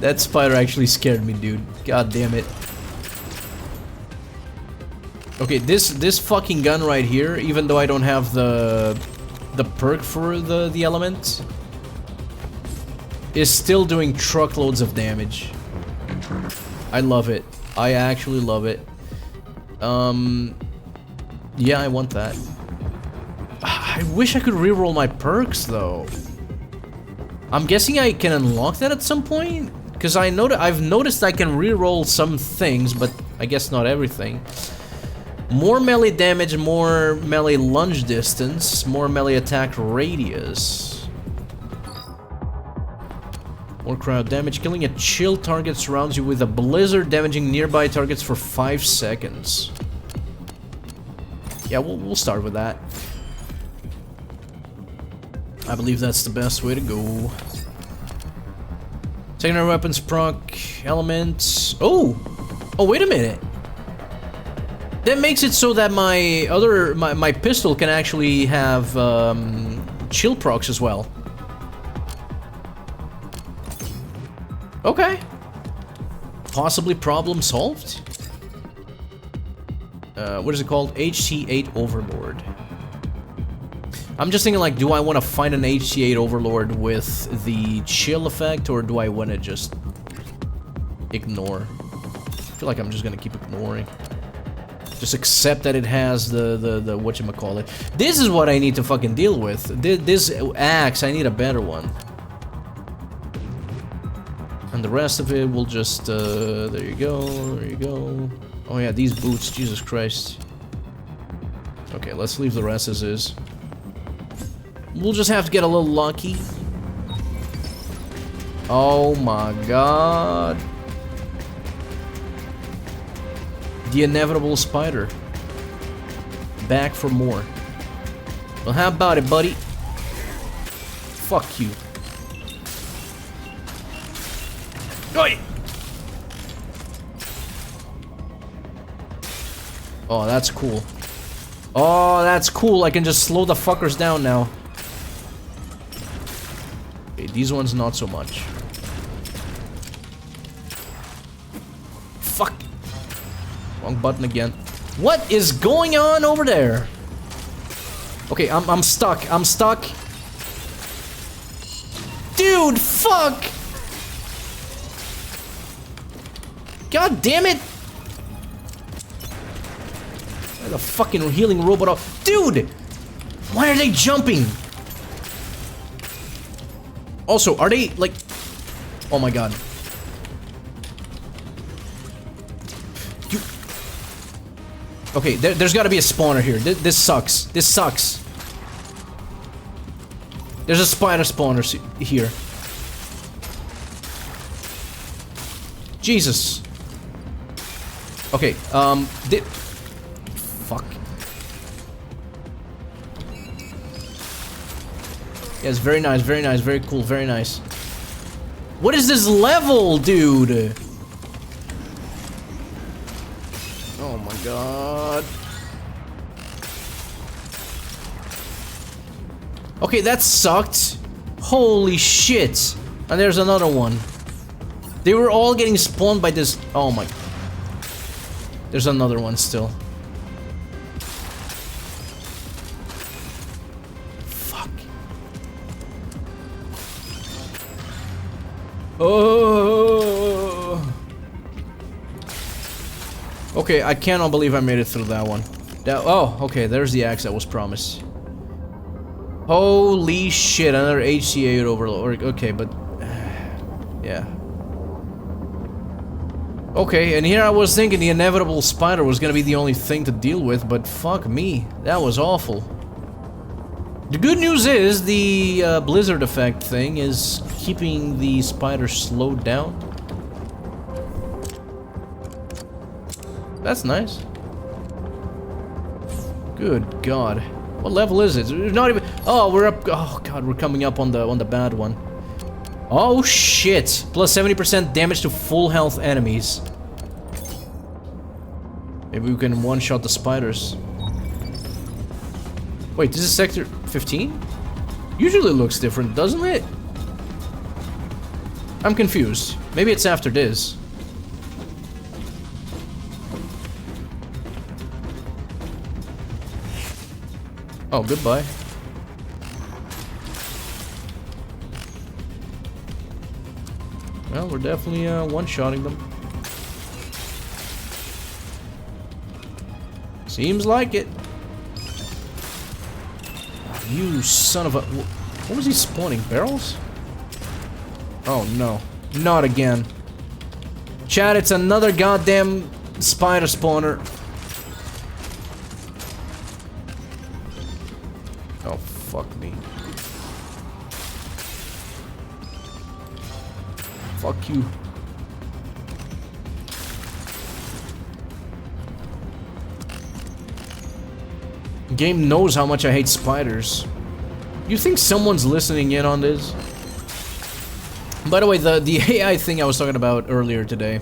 [SPEAKER 1] that spider actually scared me, dude. God damn it. Okay, this fucking gun right here, even though I don't have the perk for the element, is still doing truckloads of damage. I love it. I actually love it. Yeah, I want that. I wish I could reroll my perks though. I'm guessing I can unlock that at some point, because I've noticed I can reroll some things, but I guess not everything. More melee damage, more melee lunge distance, more melee attack radius. More crowd damage. Killing a chill target surrounds you with a blizzard, damaging nearby targets for 5 seconds. Yeah, we'll start with that. I believe that's the best way to go. Secondary weapons proc, elements. Oh! Oh, wait a minute. That makes it so that my pistol can actually have chill procs as well. Okay. Possibly problem solved? What is it called? HC8 Overlord. I'm just thinking, like, do I want to find an HC8 Overlord with the chill effect, or do I want to just ignore? I feel like I'm just gonna keep ignoring. Just accept that it has the whatchamacallit. This is what I need to fucking deal with. This axe, I need a better one. And the rest of it will just, there you go, there you go. Oh yeah, these boots, Jesus Christ. Okay, let's leave the rest as is. We'll just have to get a little lucky. Oh my god. The inevitable spider. Back for more. Well, how about it, buddy? Fuck you. Oi! Oh, that's cool. Oh, that's cool. I can just slow the fuckers down now. Okay, these ones not so much. Fuck. Wrong button again. What is going on over there? Okay, I'm stuck. I'm stuck. Dude, fuck! God damn it! Where's the fucking healing robot off? Dude! Why are they jumping? Also, are they, like... Oh my god. You... Okay, there's gotta be a spawner here. This sucks. This sucks. There's a spider spawner here. Jesus. Okay, fuck. Yes, very nice, very cool, very nice. What is this level, dude? Oh my god. Okay, that sucked. Holy shit. And there's another one. They were all getting spawned by this. Oh my. There's another one still. Fuck. Oh. Okay, I cannot believe I made it through that one. Oh, okay, there's the axe that was promised. Holy shit, another HCA overload. Okay, but... Yeah. Okay, and here I was thinking the inevitable spider was gonna be the only thing to deal with, but fuck me, that was awful. The good news is the blizzard effect thing is keeping the spider slowed down. That's nice. Good God. What level is it? We're not even... Oh, we're up... Oh God, we're coming up on the bad one. Oh shit! Plus 70% damage to full health enemies. Maybe we can one-shot the spiders. Wait, this is sector 15? Usually looks different, doesn't it? I'm confused. Maybe it's after this. Oh, goodbye. Well, we're definitely one-shotting them. Seems like it. Oh, you son of a... What was he spawning? Barrels? Oh, no. Not again. Chat, it's another goddamn spider spawner. Oh, fuck me. Fuck you. The game knows how much I hate spiders. You think someone's listening in on this? By the way, the AI thing I was talking about earlier today.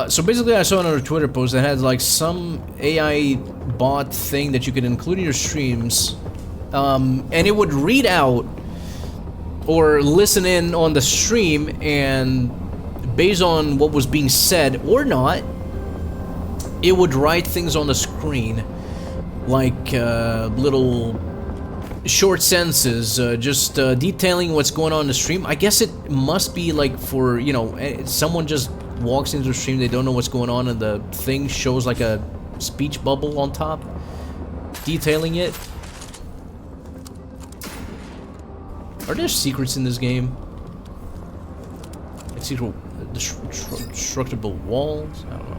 [SPEAKER 1] So basically I saw another Twitter post that had like some AI bot thing that you could include in your streams. And it would read out or listen in on the stream, and based on what was being said or not, it would write things on the screen. Like little short sentences, just detailing what's going on in the stream. I guess it must be like for, you know, someone just walks into the stream, they don't know what's going on, and the thing shows like a speech bubble on top, detailing it. Are there secrets in this game? Like secret destructible walls? I don't know.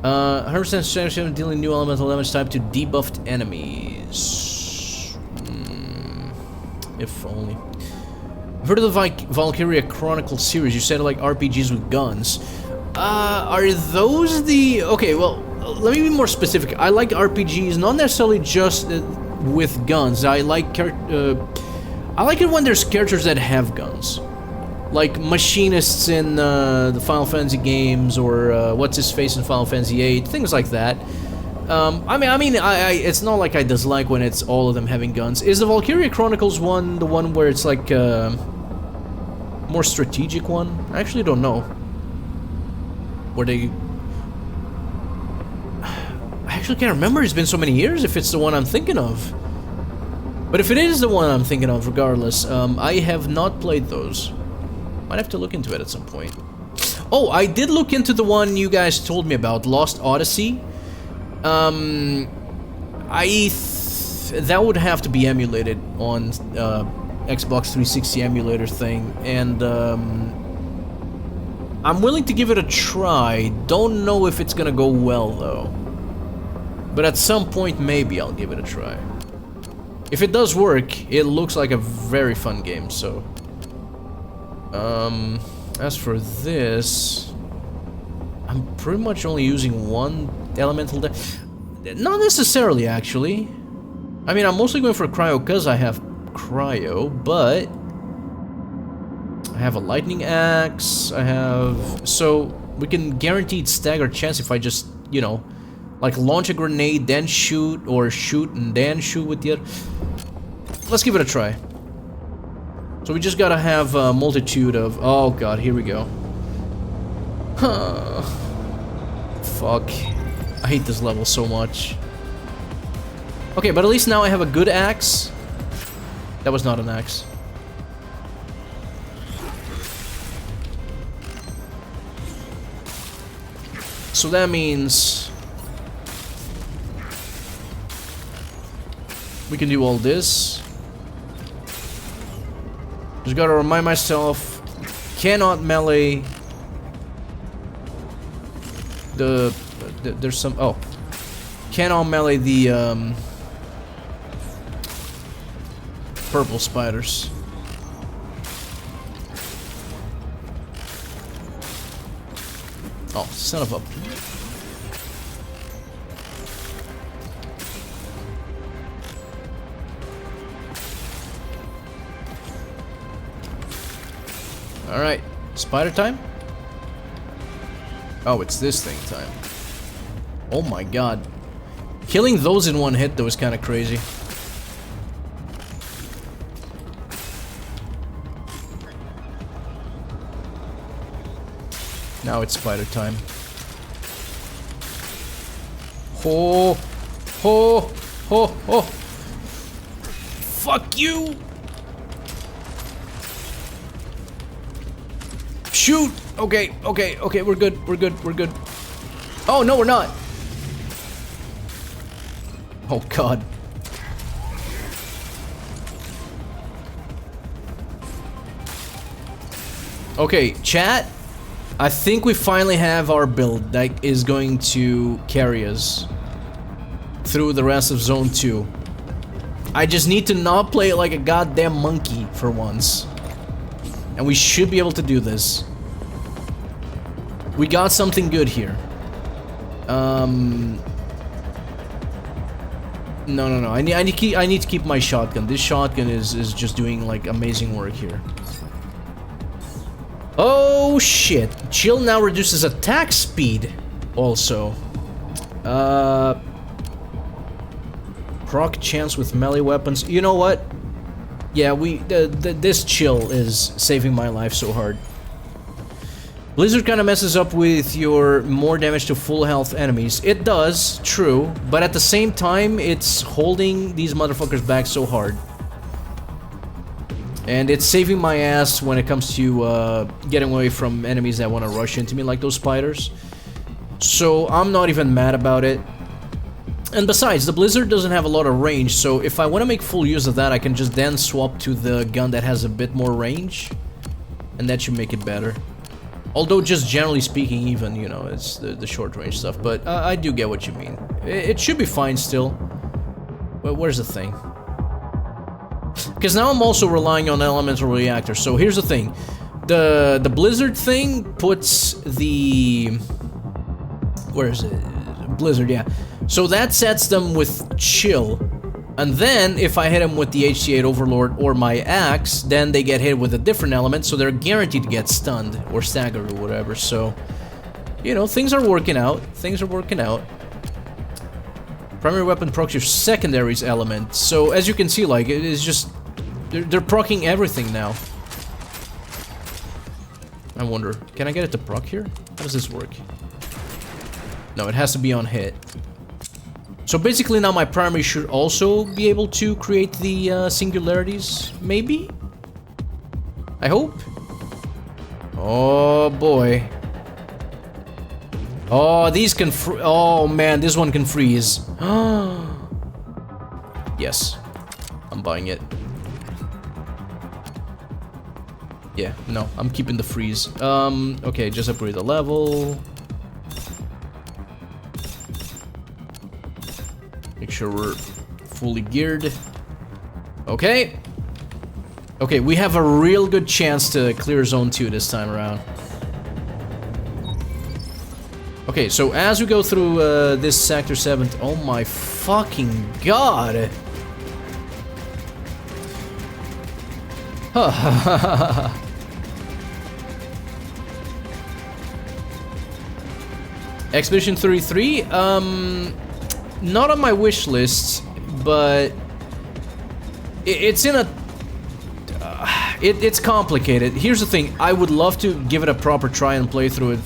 [SPEAKER 1] 100% chance of dealing new elemental damage type to debuffed enemies. If only. I've heard of the Valkyria Chronicle series. You said like RPGs with guns. Are those the... Okay, well, let me be more specific. I like RPGs, not necessarily just with guns. I like it when there's characters that have guns. Like machinists in the Final Fantasy games, or what's his face in Final Fantasy VIII, things like that. I mean, it's not like I dislike when it's all of them having guns. Is the Valkyria Chronicles one the one where it's like more strategic one? I actually don't know. Where they... I actually can't remember. It's been so many years if it's the one I'm thinking of. But if it is the one I'm thinking of, regardless, I have not played those. Might have to look into it at some point. Oh, I did look into the one you guys told me about, Lost Odyssey. That would have to be emulated on Xbox 360 emulator thing, and I'm willing to give it a try. Don't know if it's gonna go well though. But at some point, maybe I'll give it a try. If it does work, it looks like a very fun game, so... as for this... I'm pretty much only using one elemental not necessarily, actually. I mean, I'm mostly going for cryo because I have cryo, but... I have a lightning axe, I have... So, we can guaranteed stagger chance if I just, you know... Like, launch a grenade, then shoot, or shoot and then shoot with the other... Let's give it a try. So we just gotta have a multitude of... Oh god, here we go. Fuck. I hate this level so much. Okay, but at least now I have a good axe. That was not an axe. So that means... we can do all this. Just gotta remind myself, cannot melee there's some, oh. Cannot melee the, purple spiders. Oh, son of a... Alright, spider time? Oh, it's this thing time. Oh my god. Killing those in one hit though is kind of crazy. Now it's spider time. Ho! Ho! Ho! Ho! Fuck you! Shoot! Okay, okay, okay, we're good, we're good, we're good. Oh, no, we're not! Oh, God. Okay, chat. I think we finally have our build that is going to carry us through the rest of Zone 2. I just need to not play it like a goddamn monkey for once. And we should be able to do this. We got something good here. No. I need to keep my shotgun. This shotgun is just doing like amazing work here. Oh shit. Chill now reduces attack speed also. Proc chance with melee weapons. You know what? Yeah, this chill is saving my life so hard. Blizzard kind of messes up with your more damage to full health enemies. It does, true, but at the same time, it's holding these motherfuckers back so hard. And it's saving my ass when it comes to getting away from enemies that want to rush into me, like those spiders. So I'm not even mad about it. And besides, the Blizzard doesn't have a lot of range, so if I want to make full use of that, I can just then swap to the gun that has a bit more range. And that should make it better. Although, just generally speaking, even, you know, it's the short range stuff. But I do get what you mean. It should be fine still. But where's the thing? Because now I'm also relying on elemental reactors. So here's the thing. The Blizzard thing puts the... Where is it? Blizzard, yeah. So that sets them with chill. And then, if I hit them with the HC8 Overlord or my axe, then they get hit with a different element, so they're guaranteed to get stunned or staggered or whatever. So, you know, things are working out. Things are working out. Primary weapon procs your secondaries element. So, as you can see, like, it is just... They're proccing everything now. I wonder, can I get it to proc here? How does this work? No, it has to be on hit. So basically now my primary should also be able to create the singularities, maybe? I hope? Oh boy. Oh, these can oh man, this one can freeze. Yes. I'm buying it. Yeah, no, I'm keeping the freeze. Okay, just upgrade the level. Make sure we're fully geared. Okay. Okay, we have a real good chance to clear Zone 2 this time around. Okay, so as we go through this Sector 7... Oh my fucking god! Expedition 33, not on my wish list, but it's in a... it's complicated. Here's the thing, I would love to give it a proper try and play through it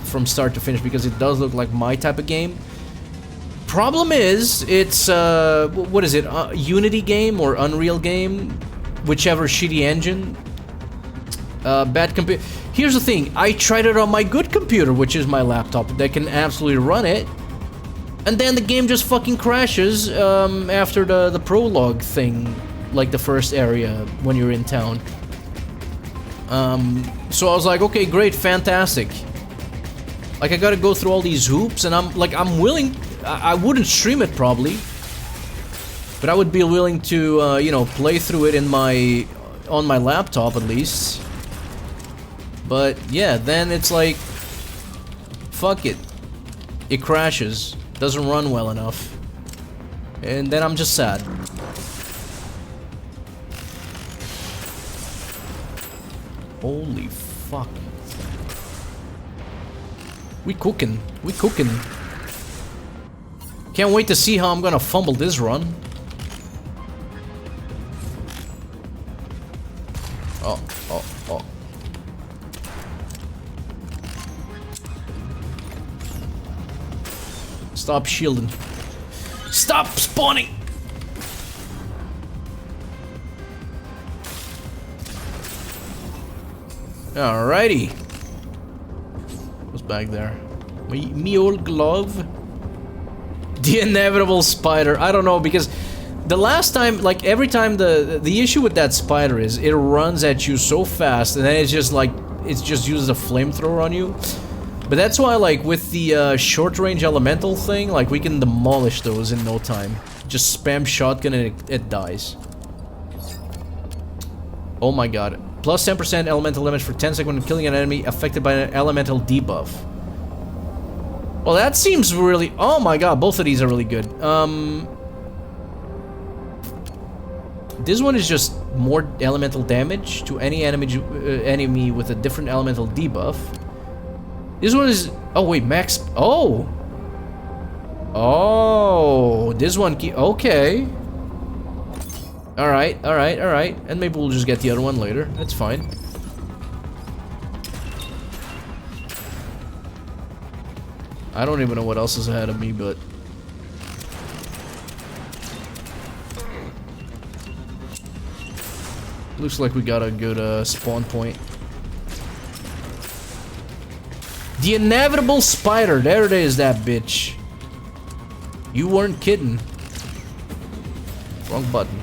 [SPEAKER 1] from start to finish, because it does look like my type of game. Problem is, it's, what is it, Unity game or Unreal game? Whichever shitty engine. Bad computer. Here's the thing, I tried it on my good computer, which is my laptop, that can absolutely run it. And then the game just fucking crashes after the prologue thing, like the first area when you're in town. So I was like, okay, great, fantastic. Like, I gotta go through all these hoops, and I'm willing. I wouldn't stream it probably, but I would be willing to, you know, play through it on my laptop at least. But yeah, then it's like, fuck it. It crashes, doesn't run well enough, and then I'm just sad. Holy fuck. We cooking. We cooking. Can't wait to see how I'm gonna fumble this run. Oh, oh, oh. Stop shielding. Stop spawning! Alrighty. What's back there? Me old glove? The inevitable spider. I don't know, because the last time, like every time the issue with that spider is it runs at you so fast and then it's just like, it just uses a flamethrower on you. But that's why, like, with the short range elemental thing, like, we can demolish those in no time. Just spam shotgun and it dies. Oh my god. Plus 10% elemental damage for 10 seconds when killing an enemy affected by an elemental debuff. Well, that seems really... Oh my god, both of these are really good. This one is just more elemental damage to any enemy with a different elemental debuff. This one is... Oh, wait, max... Oh! Oh, this one... Okay. Alright, alright, alright. And maybe we'll just get the other one later. That's fine. I don't even know what else is ahead of me, but... Looks like we got a good spawn point. The inevitable spider. There it is, that bitch. You weren't kidding. Wrong button.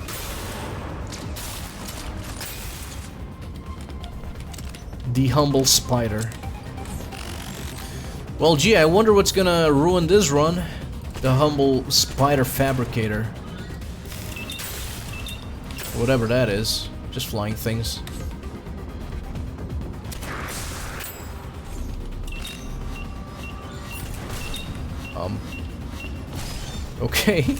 [SPEAKER 1] The humble spider. Well, gee, I wonder what's gonna ruin this run. The humble spider fabricator. Whatever that is. Just flying things. Okay.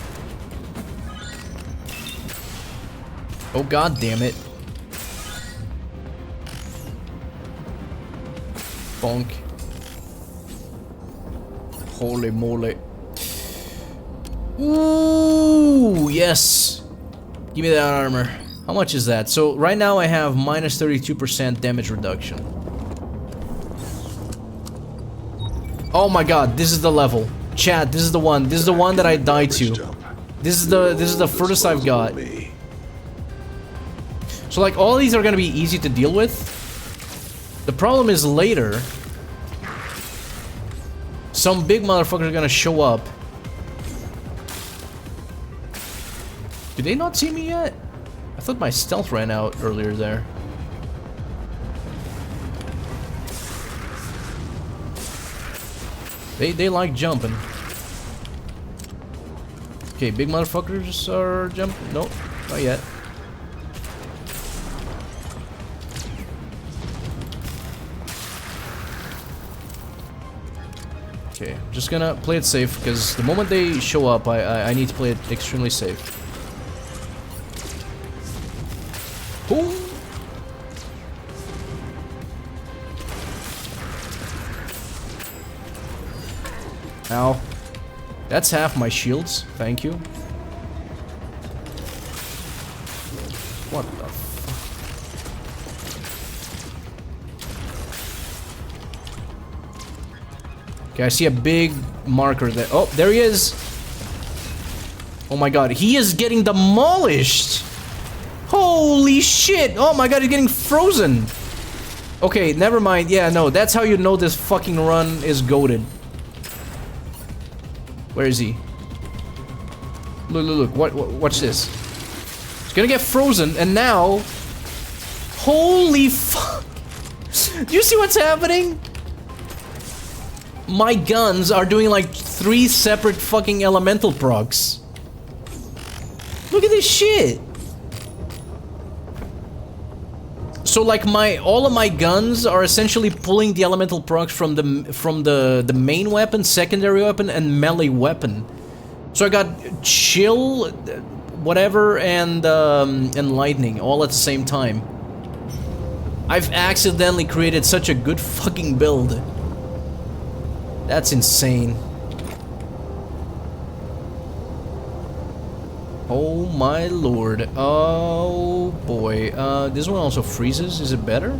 [SPEAKER 1] Oh, god damn it. Bonk. Holy moly. Ooh, yes. Give me that armor. How much is that? So right now I have minus 32% damage reduction. Oh my god, this is the level. Chat, this is the one. This is the one that I died to. This is the furthest I've got. So like all these are gonna be easy to deal with. The problem is later, some big motherfuckers are gonna show up. Did they not see me yet? I thought my stealth ran out earlier there. They like jumping. Okay, big motherfuckers are jumping. Nope, not yet. Okay, just gonna play it safe because the moment they show up, I need to play it extremely safe. Boom. Ow. That's half my shields, thank you. What the fuck? Okay, I see a big marker there. Oh, there he is! Oh my god, he is getting demolished! Holy shit! Oh my god, he's getting frozen! Okay, never mind. Yeah, no, that's how you know this fucking run is goated. Where is he? Look, watch this. He's gonna get frozen, and now... Holy fuck! Do you see what's happening? My guns are doing like 3 separate fucking elemental procs. Look at this shit. So like all of my guns are essentially pulling the elemental procs from the main weapon, secondary weapon, and melee weapon. So I got chill, whatever, and lightning all at the same time. I've accidentally created such a good fucking build. That's insane. Oh my lord. Oh boy. This one also freezes. Is it better?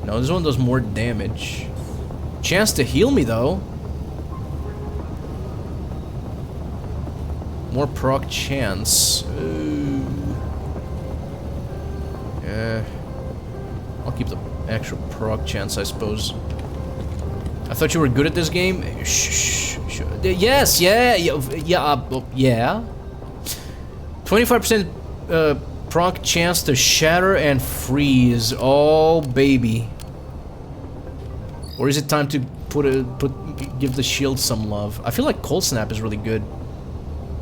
[SPEAKER 1] No, this one does more damage. Chance to heal me though. More proc chance. Yeah. I'll keep the extra proc chance, I suppose. I thought you were good at this game. Shh. Yes, yeah. 25% proc chance to shatter and freeze. Oh baby. Or is it time to give the shield some love? I feel like cold snap is really good.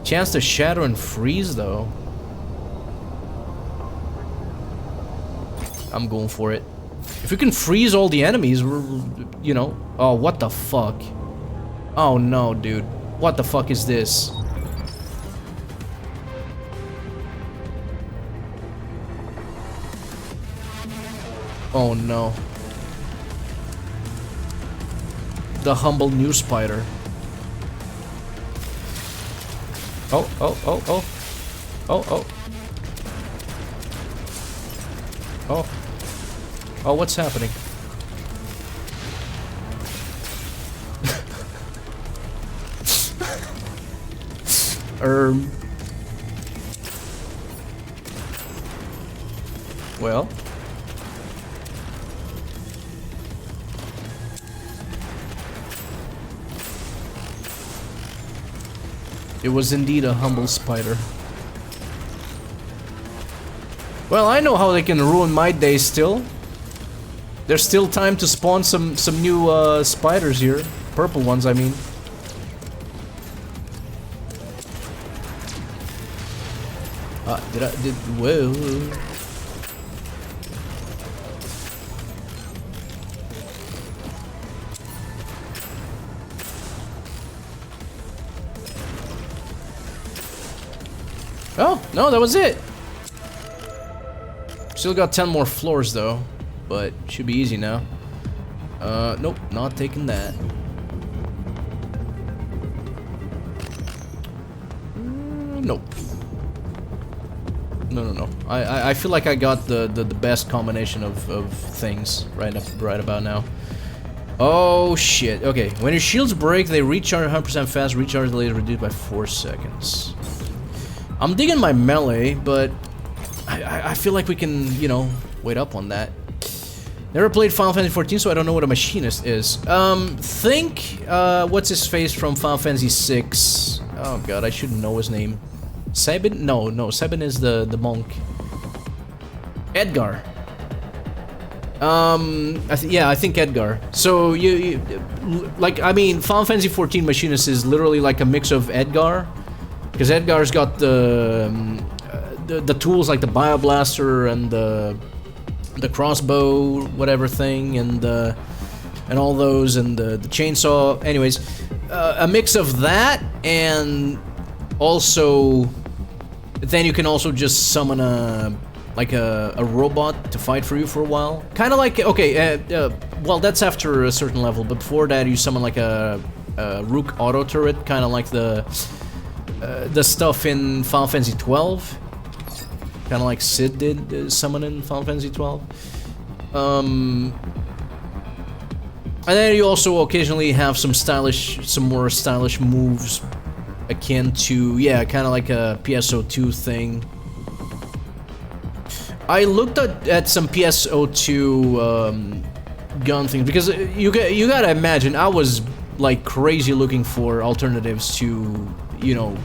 [SPEAKER 1] Chance to shatter and freeze though. I'm going for it. If we can freeze all the enemies, we're, you know. Oh, what the fuck? Oh no, dude. What the fuck is this? Oh no. The humble new spider. Oh. Oh, what's happening? Well. It was indeed a humble spider. Well, I know how they can ruin my day still. There's still time to spawn some new spiders here. Purple ones, I mean. Whoa. Oh, no, that was it. Still got 10 more floors though, but should be easy now. Nope, not taking that. Nope. No. I feel like I got the best combination of things right about now. Oh shit. Okay, when your shields break, they recharge 100% fast. Recharge delay is reduced by 4 seconds. I'm digging my melee, but I feel like we can, you know, wait up on that. Never played Final Fantasy 14, so I don't know what a machinist is. What's his face from Final Fantasy 6? Oh god, I should know his name. Sabin? No, Sabin is the monk. Edgar. I think Edgar. So you like, I mean, Final Fantasy 14 machinist is literally like a mix of Edgar, because Edgar's got the tools like the Bioblaster and the crossbow, whatever thing, and all those, and the chainsaw. Anyways, a mix of that, and also then you can also just summon a robot to fight for you for a while. Kind of like, okay, well, that's after a certain level, but before that you summon like a Rook auto turret, kind of like the stuff in Final Fantasy 12. Kind of like Sid did summon in Final Fantasy 12. And then you also occasionally have some more stylish moves akin to, yeah, kind of like a PSO2 thing. I looked at some PSO2 gun things, because you gotta imagine I was like crazy looking for alternatives to, you know,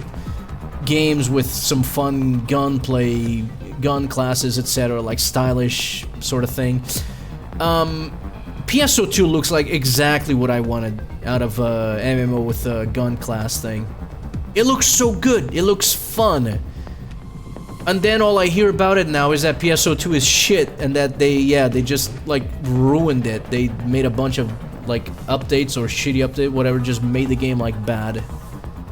[SPEAKER 1] games with some fun gunplay, gun classes, etc., like stylish sort of thing. PSO2 looks like exactly what I wanted out of MMO with a gun class thing. It looks so good. It looks fun. And then all I hear about it now is that PSO2 is shit and that they just like ruined it. They made a bunch of like updates or shitty update, whatever, just made the game like bad.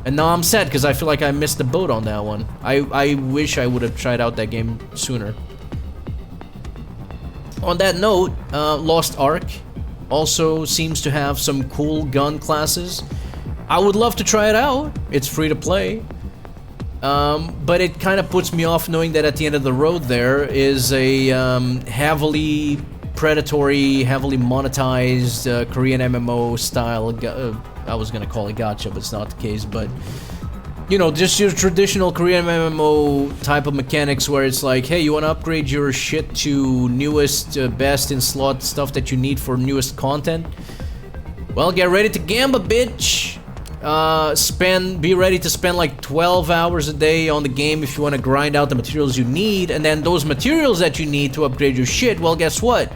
[SPEAKER 1] And now I'm sad because I feel like I missed the boat on that one. I wish I would have tried out that game sooner. On that note, Lost Ark also seems to have some cool gun classes. I would love to try it out. It's free to play. But it kind of puts me off knowing that at the end of the road there is a heavily predatory, heavily monetized Korean MMO style. I was gonna call it gacha, but it's not the case. But you know, just your traditional Korean MMO type of mechanics where it's like, hey, you want to upgrade your shit to newest, best in slot stuff that you need for newest content? Well, get ready to gamble, bitch. Be ready to spend like 12 hours a day on the game if you want to grind out the materials you need, and then those materials that you need to upgrade your shit, well, guess what?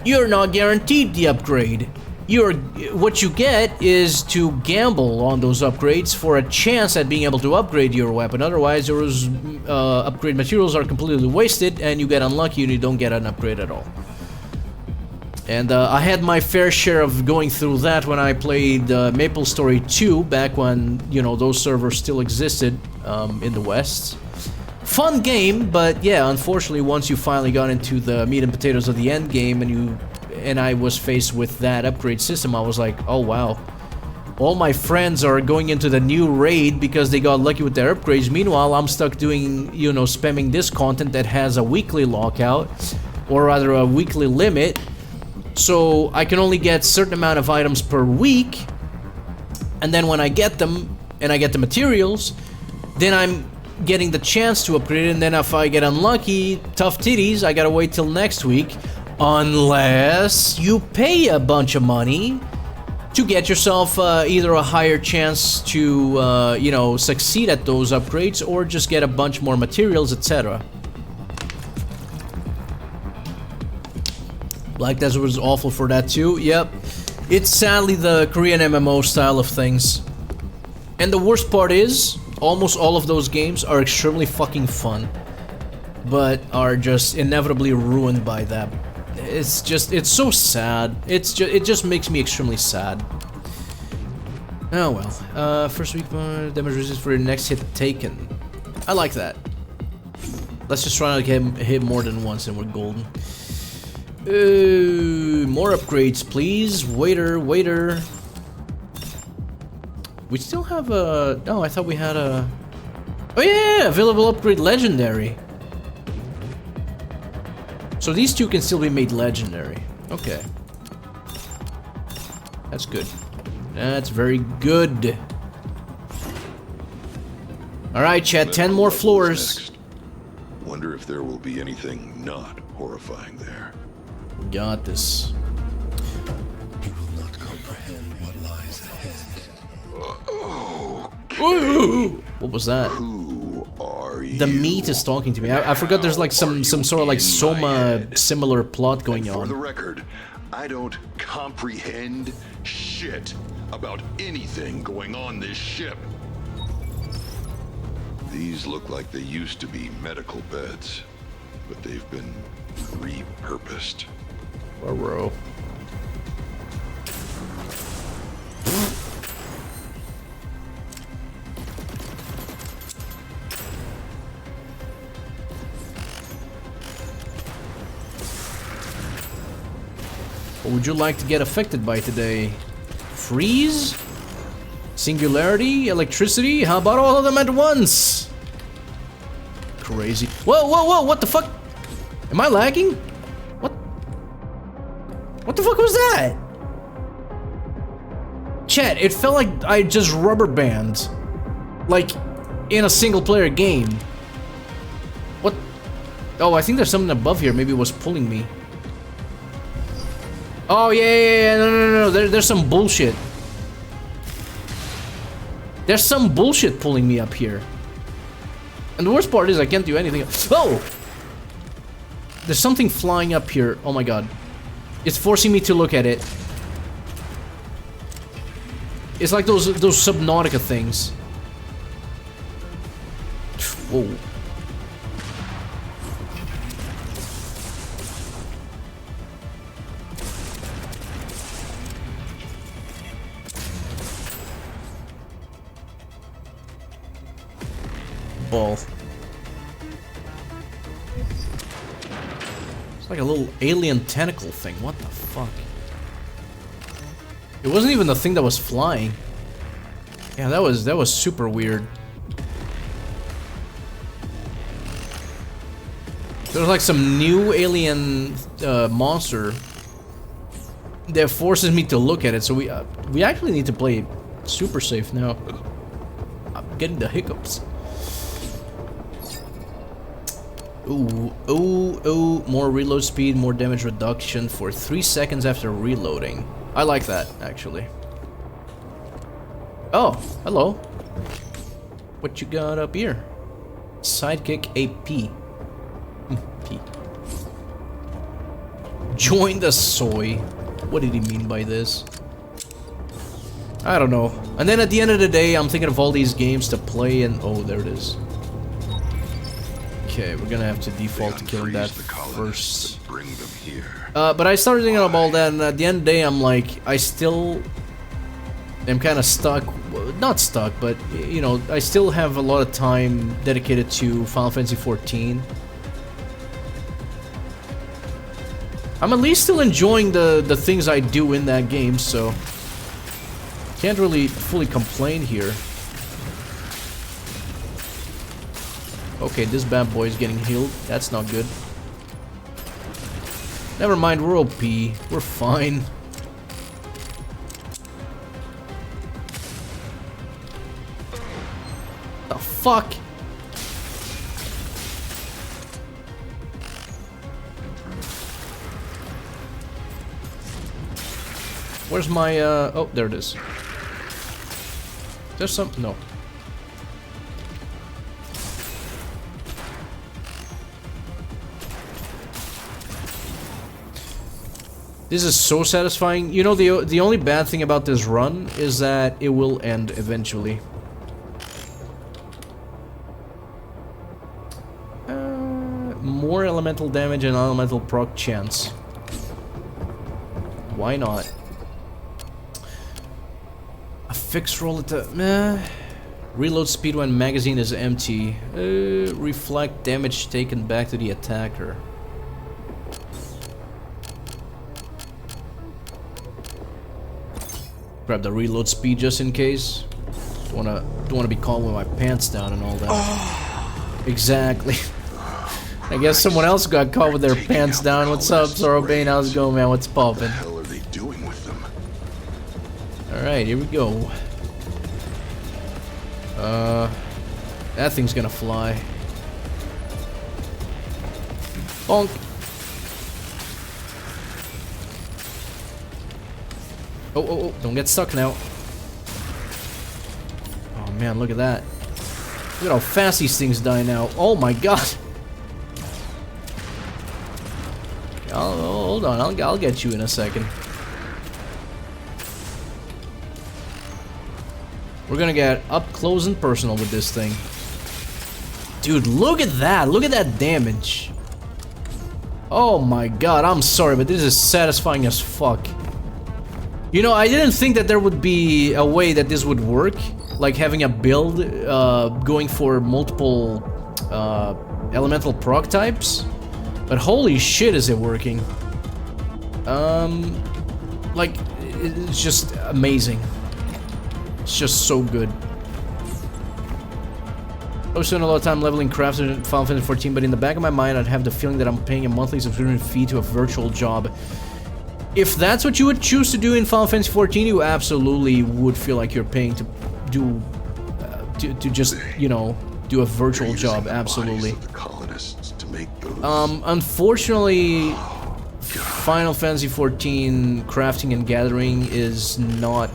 [SPEAKER 1] You're not guaranteed the upgrade. What you get is to gamble on those upgrades for a chance at being able to upgrade your weapon. Otherwise, those upgrade materials are completely wasted, and you get unlucky and you don't get an upgrade at all. And I had my fair share of going through that when I played Maple Story 2 back when, you know, those servers still existed in the West. Fun game, but yeah, unfortunately, once you finally got into the meat and potatoes of the end game and I was faced with that upgrade system, I was like, oh wow. All my friends are going into the new raid because they got lucky with their upgrades. Meanwhile, I'm stuck doing, you know, spamming this content that has a weekly lockout, or rather a weekly limit. So I can only get a certain amount of items per week, and then when I get them, and I get the materials, then I'm getting the chance to upgrade it, and then if I get unlucky, tough titties, I gotta wait till next week, unless you pay a bunch of money to get yourself either a higher chance to, you know, succeed at those upgrades, or just get a bunch more materials, etc. Black Desert was awful for that too. Yep. It's sadly the Korean MMO style of things. And the worst part is, almost all of those games are extremely fucking fun, but are just inevitably ruined by that. It's just, it's so sad. It just makes me extremely sad. Oh well. First week damage resist for your next hit taken. I like that. Let's just try to hit more than once and we're golden. More upgrades, please. Waiter. We still have a... Oh, I thought we had a... Oh yeah, available upgrade legendary. So these two can still be made legendary. Okay. That's good. That's very good. Alright, chat, 10 more floors.
[SPEAKER 3] Wonder if there will be anything not horrifying there.
[SPEAKER 1] Got this.
[SPEAKER 8] You will not comprehend what lies ahead.
[SPEAKER 1] What was that?
[SPEAKER 3] Who are you?
[SPEAKER 1] The meat is talking to me. I forgot there's like some sort of like Soma similar plot going
[SPEAKER 3] For the
[SPEAKER 1] on.
[SPEAKER 3] record, I don't comprehend shit about anything going on this ship. These look like they used to be medical beds, but they've been repurposed.
[SPEAKER 1] Bro. What would you like to get affected by today? Freeze? Singularity? Electricity? How about all of them at once? Crazy. Whoa, what the fuck? Am I lagging? What the fuck was that? Chat, it felt like I just rubber band. Like, in a single player game. What? Oh, I think there's something above here. Maybe it was pulling me. Oh, yeah, no. There's some bullshit. There's some bullshit pulling me up here. And the worst part is I can't do anything. Oh! There's something flying up here. Oh my god. It's forcing me to look at it. It's like those Subnautica things. Whoa. Ball. It's like a little alien tentacle thing. What the fuck? It wasn't even the thing that was flying. Yeah, that was super weird. There's like some new alien monster that forces me to look at it. So we actually need to play super safe now. I'm getting the hiccups. Ooh, ooh, ooh, more reload speed, more damage reduction for 3 seconds after reloading. I like that, actually. Oh, hello. What you got up here? Sidekick AP. P. Join the soy. What did he mean by this? I don't know. And then at the end of the day, I'm thinking of all these games to play and... Oh, there it is. Okay, we're gonna have to default to killing that first.
[SPEAKER 3] Bring them here.
[SPEAKER 1] But I started thinking about all that, and at the end of the day, I'm like, I still am kind of stuck. Not stuck, but you know, I still have a lot of time dedicated to Final Fantasy XIV. I'm at least still enjoying the things I do in that game, so can't really fully complain here. Okay, this bad boy is getting healed. That's not good. Never mind, we're OP. We're fine. The fuck? Where's my, oh, there it is. There's some... No. This is so satisfying. You know, the only bad thing about this run is that it will end eventually. More elemental damage and elemental proc chance. Why not? A fixed roll at the... Reload speed when magazine is empty. Reflect damage taken back to the attacker. Grab the reload speed just in case. Don't wanna be caught with my pants down and all that. Oh. Exactly. I guess someone else got caught with their pants down. What's up, Zorobane? How's it going, man? What's poppin'?
[SPEAKER 3] What the hell are they doing with them?
[SPEAKER 1] Alright, here we go. That thing's gonna fly. Bonk. Oh, oh, oh, don't get stuck now. Oh man, look at that. Look at how fast these things die now. Oh my god. Hold on, I'll get you in a second. We're gonna get up close and personal with this thing. Dude, look at that. Look at that damage. Oh my god, I'm sorry, but this is satisfying as fuck. You know, I didn't think that there would be a way that this would work. Like having a build going for multiple elemental proc types. But holy shit, is it working. Like, it's just amazing. It's just so good. I was spending a lot of time leveling crafts in Final Fantasy 14, but in the back of my mind, I'd have the feeling that I'm paying a monthly subscription fee to a virtual job. If that's what you would choose to do in Final Fantasy 14, you absolutely would feel like you're paying to do, to just, you know, do a virtual job. Absolutely. Unfortunately, Final Fantasy 14 crafting and gathering is not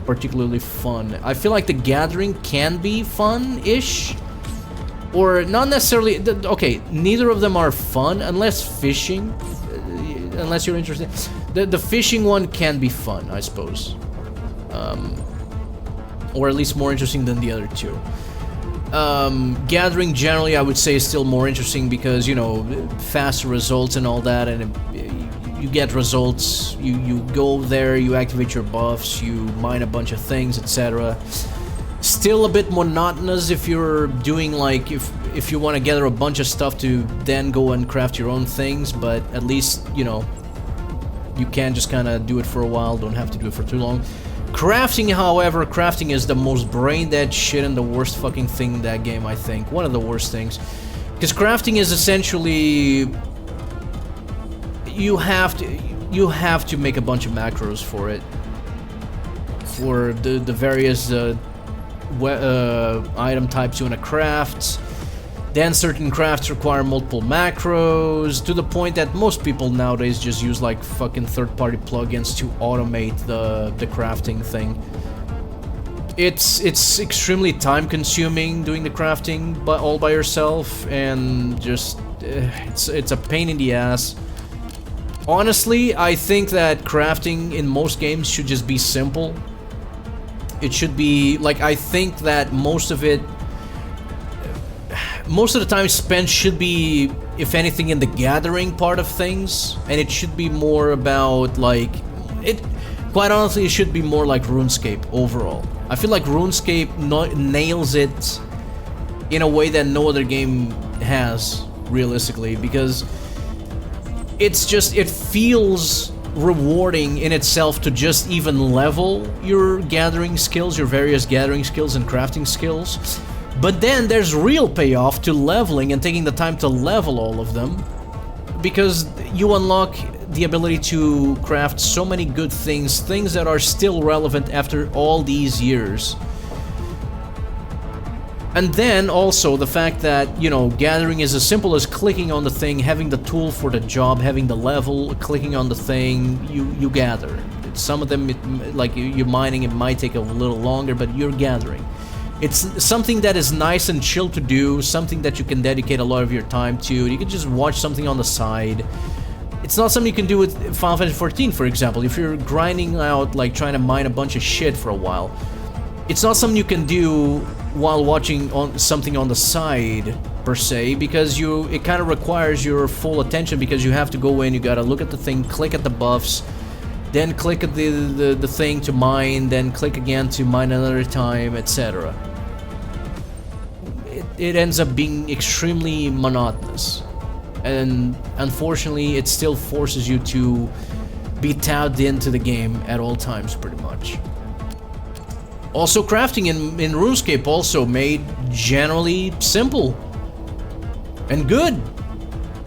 [SPEAKER 1] particularly fun. I feel like the gathering can be fun-ish, or not necessarily. Okay, neither of them are fun unless fishing. unless you're interested. The fishing one can be fun, I suppose. Or at least more interesting than the other two. Gathering generally I would say is still more interesting because, you know, faster results and all that, and you get results, you go there, you activate your buffs, you mine a bunch of things, etc. Still a bit monotonous if you're doing like, if you want to gather a bunch of stuff to then go and craft your own things, but at least, you know, you can just kind of do it for a while, don't have to do it for too long. Crafting, however, crafting is the most brain-dead shit and the worst fucking thing in that game, I think. One of the worst things. Because crafting is essentially... You have to make a bunch of macros for it. For the various item types you want to craft. Then certain crafts require multiple macros, to the point that most people nowadays just use like fucking third-party plugins to automate the crafting thing. It's extremely time-consuming doing the crafting, but all by yourself, and just it's a pain in the ass. Honestly, I think that crafting in most games should just be simple. It should be like, I think that most of the time spent should be, if anything, in the gathering part of things, and it should be more about like quite honestly, it should be more like RuneScape overall. I feel like RuneScape nails it in a way that no other game has, realistically, because it's just, it feels rewarding in itself to just even level your gathering skills, your various gathering skills and crafting skills. But then there's real payoff to leveling and taking the time to level all of them, because you unlock the ability to craft so many good things, things that are still relevant after all these years. And then also the fact that, you know, gathering is as simple as clicking on the thing, having the tool for the job, having the level, clicking on the thing, you gather. Some of them, like you're mining, it might take a little longer, but you're gathering. It's something that is nice and chill to do, something that you can dedicate a lot of your time to. You can just watch something on the side. It's not something you can do with Final Fantasy XIV, for example. If you're grinding out, like trying to mine a bunch of shit for a while, it's not something you can do while watching something on the side, per se, because it kind of requires your full attention, because you have to go in, you gotta look at the thing, click at the buffs, then click at the thing to mine, then click again to mine another time, etc. It ends up being extremely monotonous, and unfortunately it still forces you to be tabbed into the game at all times, pretty much. Also, crafting in RuneScape also made generally simple and good.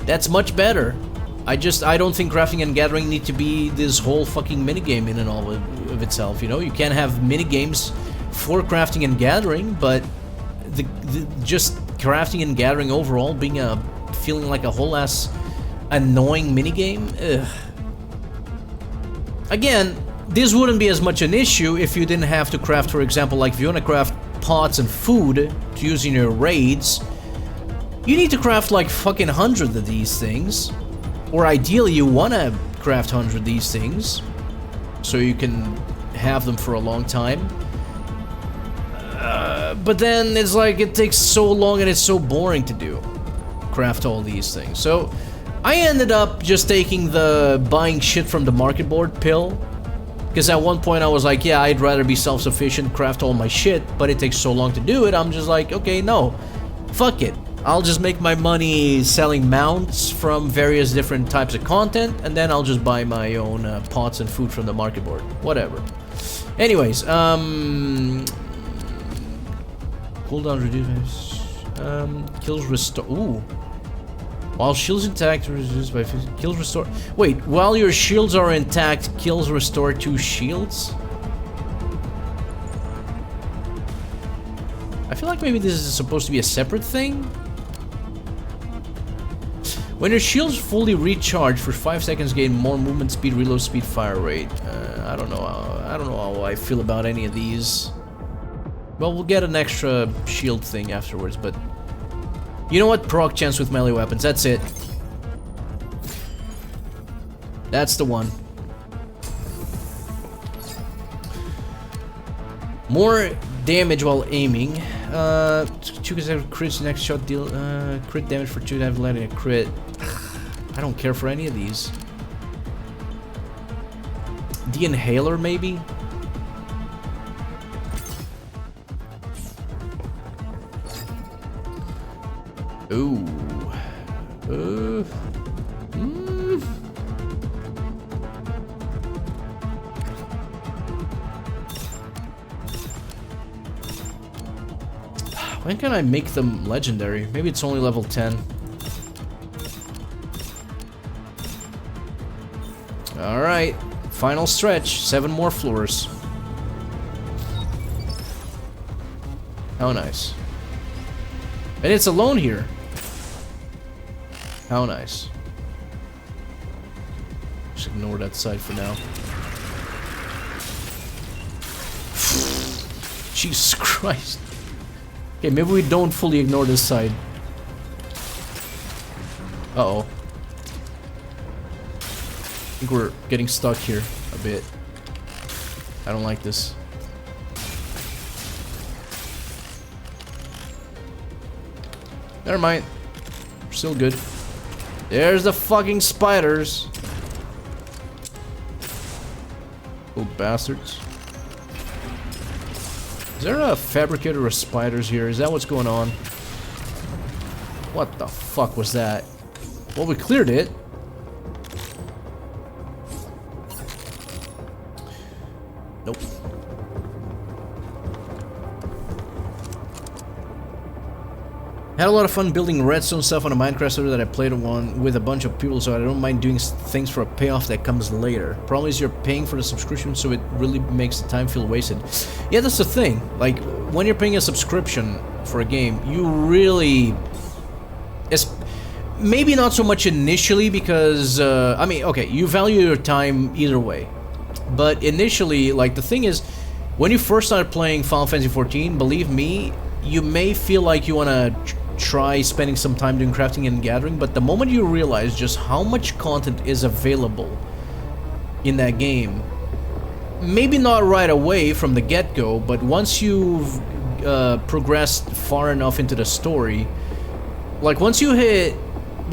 [SPEAKER 1] That's much better. I don't think crafting and gathering need to be this whole fucking minigame in and all of itself, you know? You can have minigames for crafting and gathering, but just crafting and gathering overall being feeling like a whole ass annoying minigame, ugh. Again, this wouldn't be as much an issue if you didn't have to craft, for example, like if you want to craft pots and food to use in your raids, you need to craft like fucking 100 of these things. Or ideally you want to craft 100 of these things so you can have them for a long time. But then it's like it takes so long and it's so boring to do. Craft all these things. So I ended up just taking the buying shit from the market board pill. Because at one point I was like, yeah, I'd rather be self-sufficient, craft all my shit, but it takes so long to do it. I'm just like, okay, no. Fuck it. I'll just make my money selling mounts from various different types of content, and then I'll just buy my own pots and food from the market board. Whatever. Anyways, cooldown reduce, kills restore. Ooh. While shields intact, reduced by 50. Kills restore. Wait, while your shields are intact, kills restore 2 shields? I feel like maybe this is supposed to be a separate thing. When your shields fully recharge for 5 seconds, gain more movement speed, reload speed, fire rate. I don't know how I feel about any of these. Well, we'll get an extra shield thing afterwards, but you know what? Proc chance with melee weapons. That's it. That's the one. More damage while aiming. 2 consecutive crits, next shot deal crit damage for 2 times landing a crit. I don't care for any of these. The inhaler, maybe? Ooh. When can I make them legendary? Maybe it's only level 10. Alright, final stretch. 7 more floors. How nice. And it's alone here. How nice. Just ignore that side for now. Jesus Christ. Okay, maybe we don't fully ignore this side. Uh-oh. I think we're getting stuck here a bit. I don't like this. Never mind. We're still good. There's the fucking spiders. Oh, bastards. Is there a fabricator of spiders here? Is that what's going on? What the fuck was that? Well, we cleared it. Nope. Had a lot of fun building redstone stuff on a Minecraft server that I played on with a bunch of people, so I don't mind doing things for a payoff that comes later. Problem is you're paying for the subscription, so it really makes the time feel wasted. Yeah, that's the thing. Like, when you're paying a subscription for a game, you really... maybe not so much initially because, I mean, okay, you value your time either way. But initially, like, the thing is, when you first start playing Final Fantasy XIV, believe me, you may feel like you want to try spending some time doing crafting and gathering, but the moment you realize just how much content is available in that game, maybe not right away from the get-go, but once you've progressed far enough into the story, like once you hit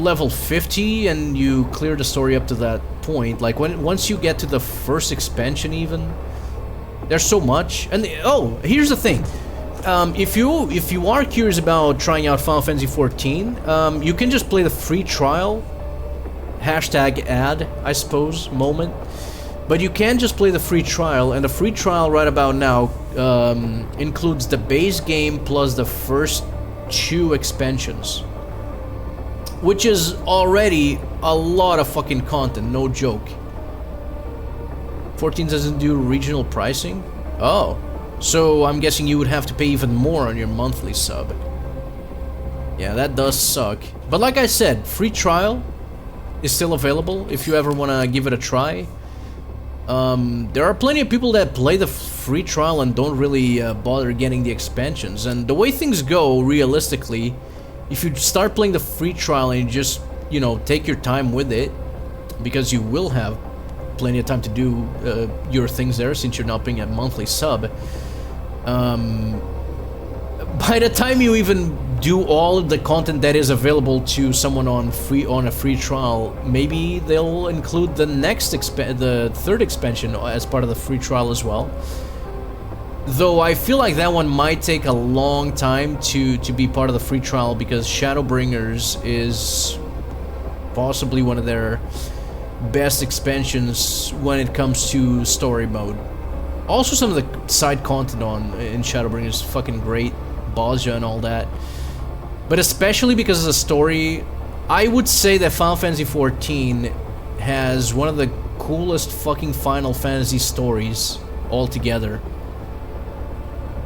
[SPEAKER 1] level 50 and you clear the story up to that point, like once you get to the first expansion even, there's so much. And oh, here's the thing. If you are curious about trying out Final Fantasy XIV, you can just play the free trial, #ad, I suppose, moment. But you can just play the free trial, and the free trial right about now includes the base game plus the first 2 expansions. Which is already a lot of fucking content, no joke. 14 doesn't do regional pricing? Oh. So I'm guessing you would have to pay even more on your monthly sub. Yeah, that does suck. But like I said, free trial is still available if you ever want to give it a try. There are plenty of people that play the free trial and don't really bother getting the expansions. And the way things go, realistically, if you start playing the free trial and you just, you know, take your time with it, because you will have plenty of time to do your things there since you're not paying a monthly sub. By the time you even do all of the content that is available to someone on a free trial, maybe they'll include the next the 3rd expansion as part of the free trial as well. Though I feel like that one might take a long time to be part of the free trial because Shadowbringers is possibly one of their best expansions when it comes to story mode. Also, some of the side content in Shadowbringers is fucking great, Bozja and all that. But especially because of the story, I would say that Final Fantasy XIV has one of the coolest fucking Final Fantasy stories altogether.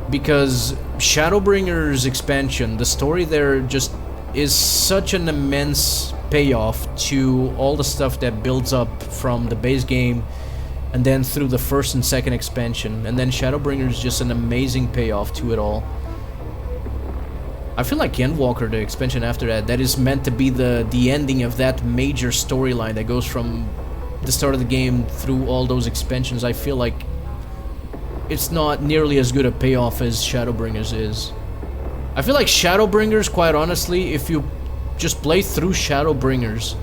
[SPEAKER 1] Because Shadowbringers expansion, the story there just is such an immense payoff to all the stuff that builds up from the base game and then through the 1st and 2nd expansion, and then Shadowbringers is just an amazing payoff to it all. I feel like Endwalker, the expansion after that is meant to be the ending of that major storyline that goes from the start of the game through all those expansions, I feel like it's not nearly as good a payoff as Shadowbringers is. I feel like Shadowbringers, quite honestly, if you just play through Shadowbringers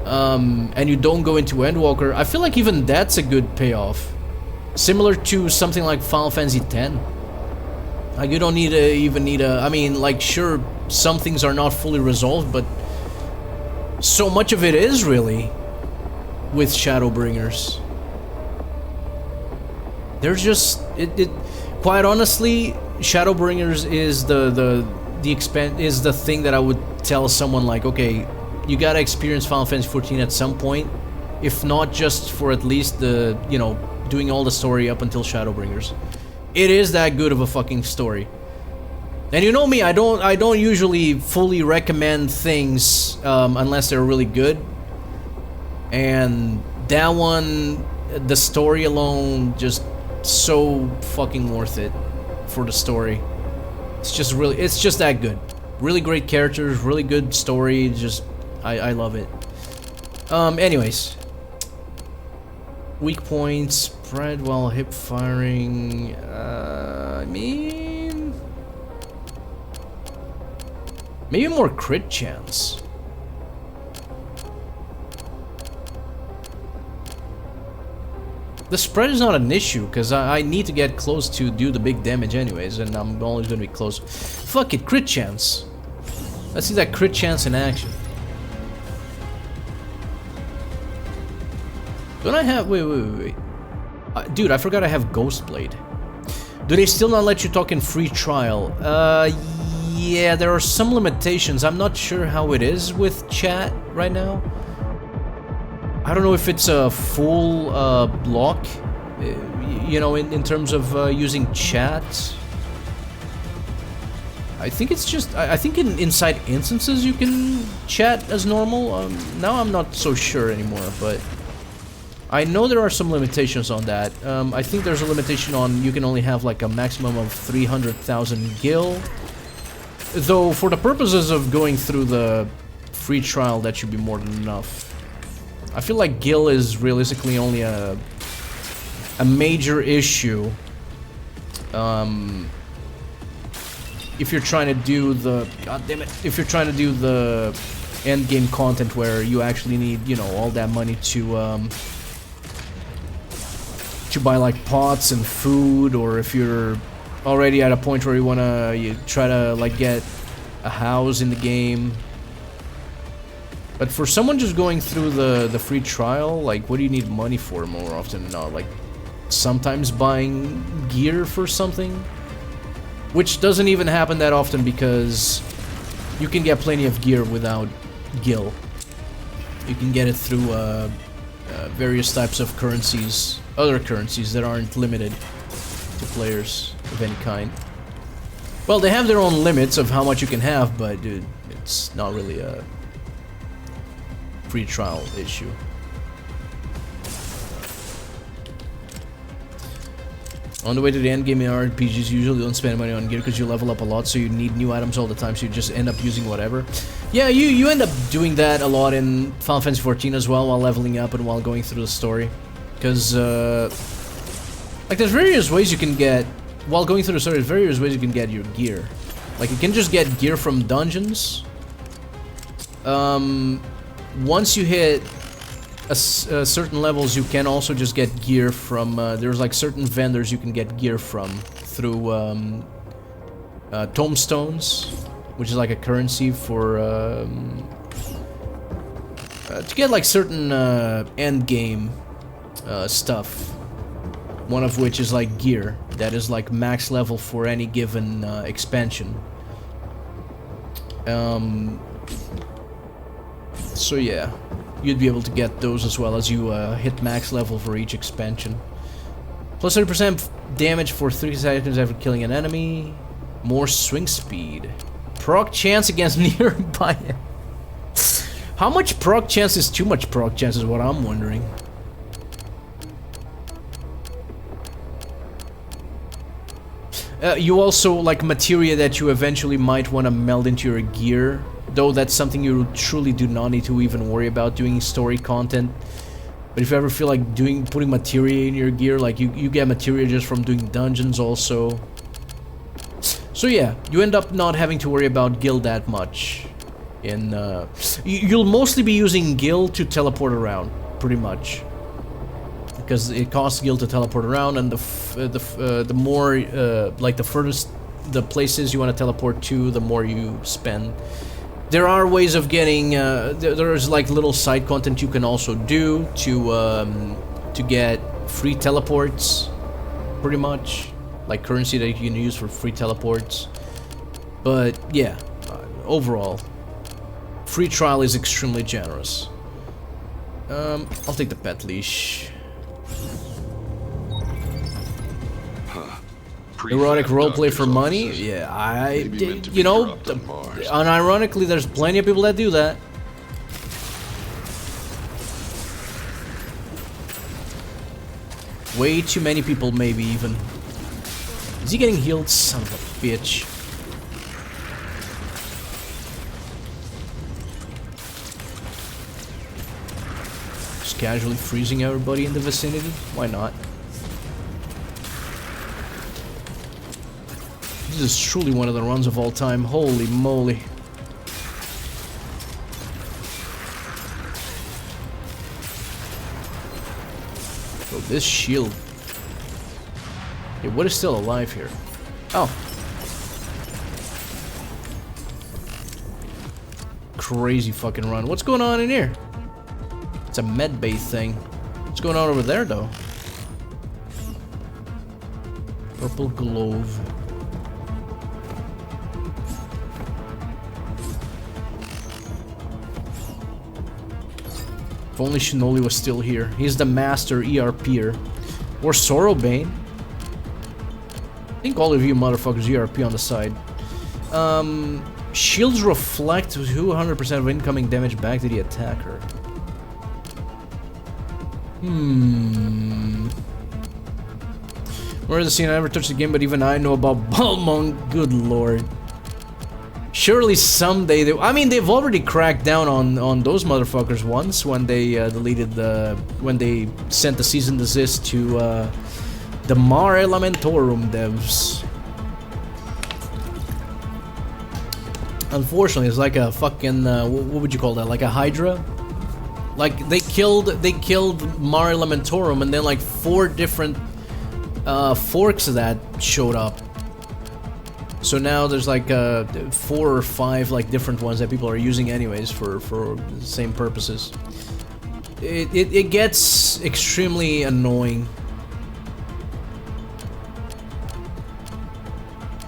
[SPEAKER 1] and you don't go into Endwalker, I feel like even that's a good payoff. Similar to something like Final Fantasy X. Like, you don't need to I mean, like, sure, some things are not fully resolved, but so much of it is really with Shadowbringers. There's just quite honestly, Shadowbringers is the thing that I would tell someone like, okay, you gotta experience Final Fantasy XIV at some point, if not just for at least the, you know, doing all the story up until Shadowbringers. It is that good of a fucking story. And you know me, I don't usually fully recommend things unless they're really good. And that one, the story alone, just so fucking worth it for the story. It's just that good. Really great characters, really good story, just I love it. Anyways. Weak points, spread while hip firing, I mean... maybe more crit chance. The spread is not an issue, because I need to get close to do the big damage anyways, and I'm always going to be close. Fuck it, crit chance. Let's see that crit chance in action. Don't I have... wait. Dude, I forgot I have Ghostblade. Do they still not let you talk in free trial? Yeah, there are some limitations. I'm not sure how it is with chat right now. I don't know if it's a full block, you know, in terms of using chat. I think it's just... I think inside instances you can chat as normal. Now I'm not so sure anymore, but... I know there are some limitations on that. I think there's a limitation on you can only have like a maximum of 300,000 gil. Though for the purposes of going through the free trial, that should be more than enough. I feel like gil is realistically only a major issue if you're trying to do the... God damn it. If you're trying to do the end game content where you actually need, you know, all that money to buy like pots and food, or if you're already at a point where you try to like get a house in the game. But for someone just going through the free trial, like, what do you need money for more often than not? Like, sometimes buying gear for something, which doesn't even happen that often because you can get plenty of gear without gil. You can get it through various types of currencies, other currencies that aren't limited to players of any kind. Well, they have their own limits of how much you can have, but dude, it's not really a free trial issue. On the way to the end game in RPGs, you usually don't spend money on gear because you level up a lot, so you need new items all the time, so you just end up using whatever. Yeah, you end up doing that a lot in Final Fantasy XIV as well, while leveling up and while going through the story. Because, like, there's various ways you can get, while going through the story, there's various ways you can get your gear. Like, you can just get gear from dungeons. Once you hit certain levels, you can also just get gear from, there's like certain vendors you can get gear from through tomestones, which is like a currency for to get like certain end game stuff. One of which is like gear that is like max level for any given expansion. So yeah, you'd be able to get those as well as you hit max level for each expansion. Plus 30% damage for 3 seconds after killing an enemy. More swing speed. Proc chance against nearby. How much proc chance is too much proc chance is what I'm wondering. You also like materia that you eventually might want to meld into your gear. Though that's something you truly do not need to even worry about doing story content. But if you ever feel like putting materia in your gear, like you get materia just from doing dungeons also. So yeah, you end up not having to worry about gil that much. You'll mostly be using gil to teleport around, pretty much, because it costs gil to teleport around, and the more like the furthest the places you want to teleport to, the more you spend. There are ways of getting. There's like little side content you can also do to get free teleports, pretty much, like currency that you can use for free teleports. But yeah, overall, free trial is extremely generous. I'll take the pet leash. Erotic roleplay for money? Yeah, you know, unironically, there's plenty of people that do that. Way too many people, maybe even. Is he getting healed? Son of a bitch. Just casually freezing everybody in the vicinity? Why not? This is truly one of the runs of all time. Holy moly. Bro, this shield. Hey, what is still alive here? Oh. Crazy fucking run. What's going on in here? It's a medbay thing. What's going on over there, though? Purple glove. If only Shinoli was still here. He's the master ERPer. Or Sorrowbane. I think all of you motherfuckers ERP on the side. Shields reflect 200% of incoming damage back to the attacker. Where's the scene? I never touched the game, but even I know about Balmung. Good lord. Surely someday they... I mean, they've already cracked down on those motherfuckers once when they deleted the... when they sent the cease and desist to the Mar Elementorum devs. Unfortunately, it's like a fucking... what would you call that? Like a Hydra? Like, they killed Mar Elementorum, and then like 4 different forks of that showed up. So now there's like 4 or 5 like different ones that people are using anyways for the same purposes. It gets extremely annoying.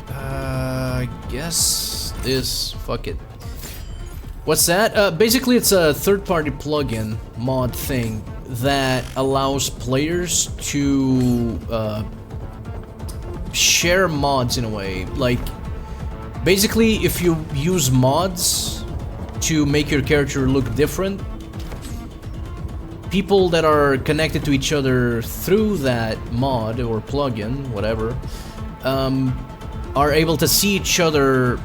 [SPEAKER 1] I guess this. Fuck it. What's that? Basically, it's a third-party plugin mod thing that allows players to share mods in a way. Like, basically, if you use mods to make your character look different, people that are connected to each other through that mod or plugin, whatever, are able to see each other.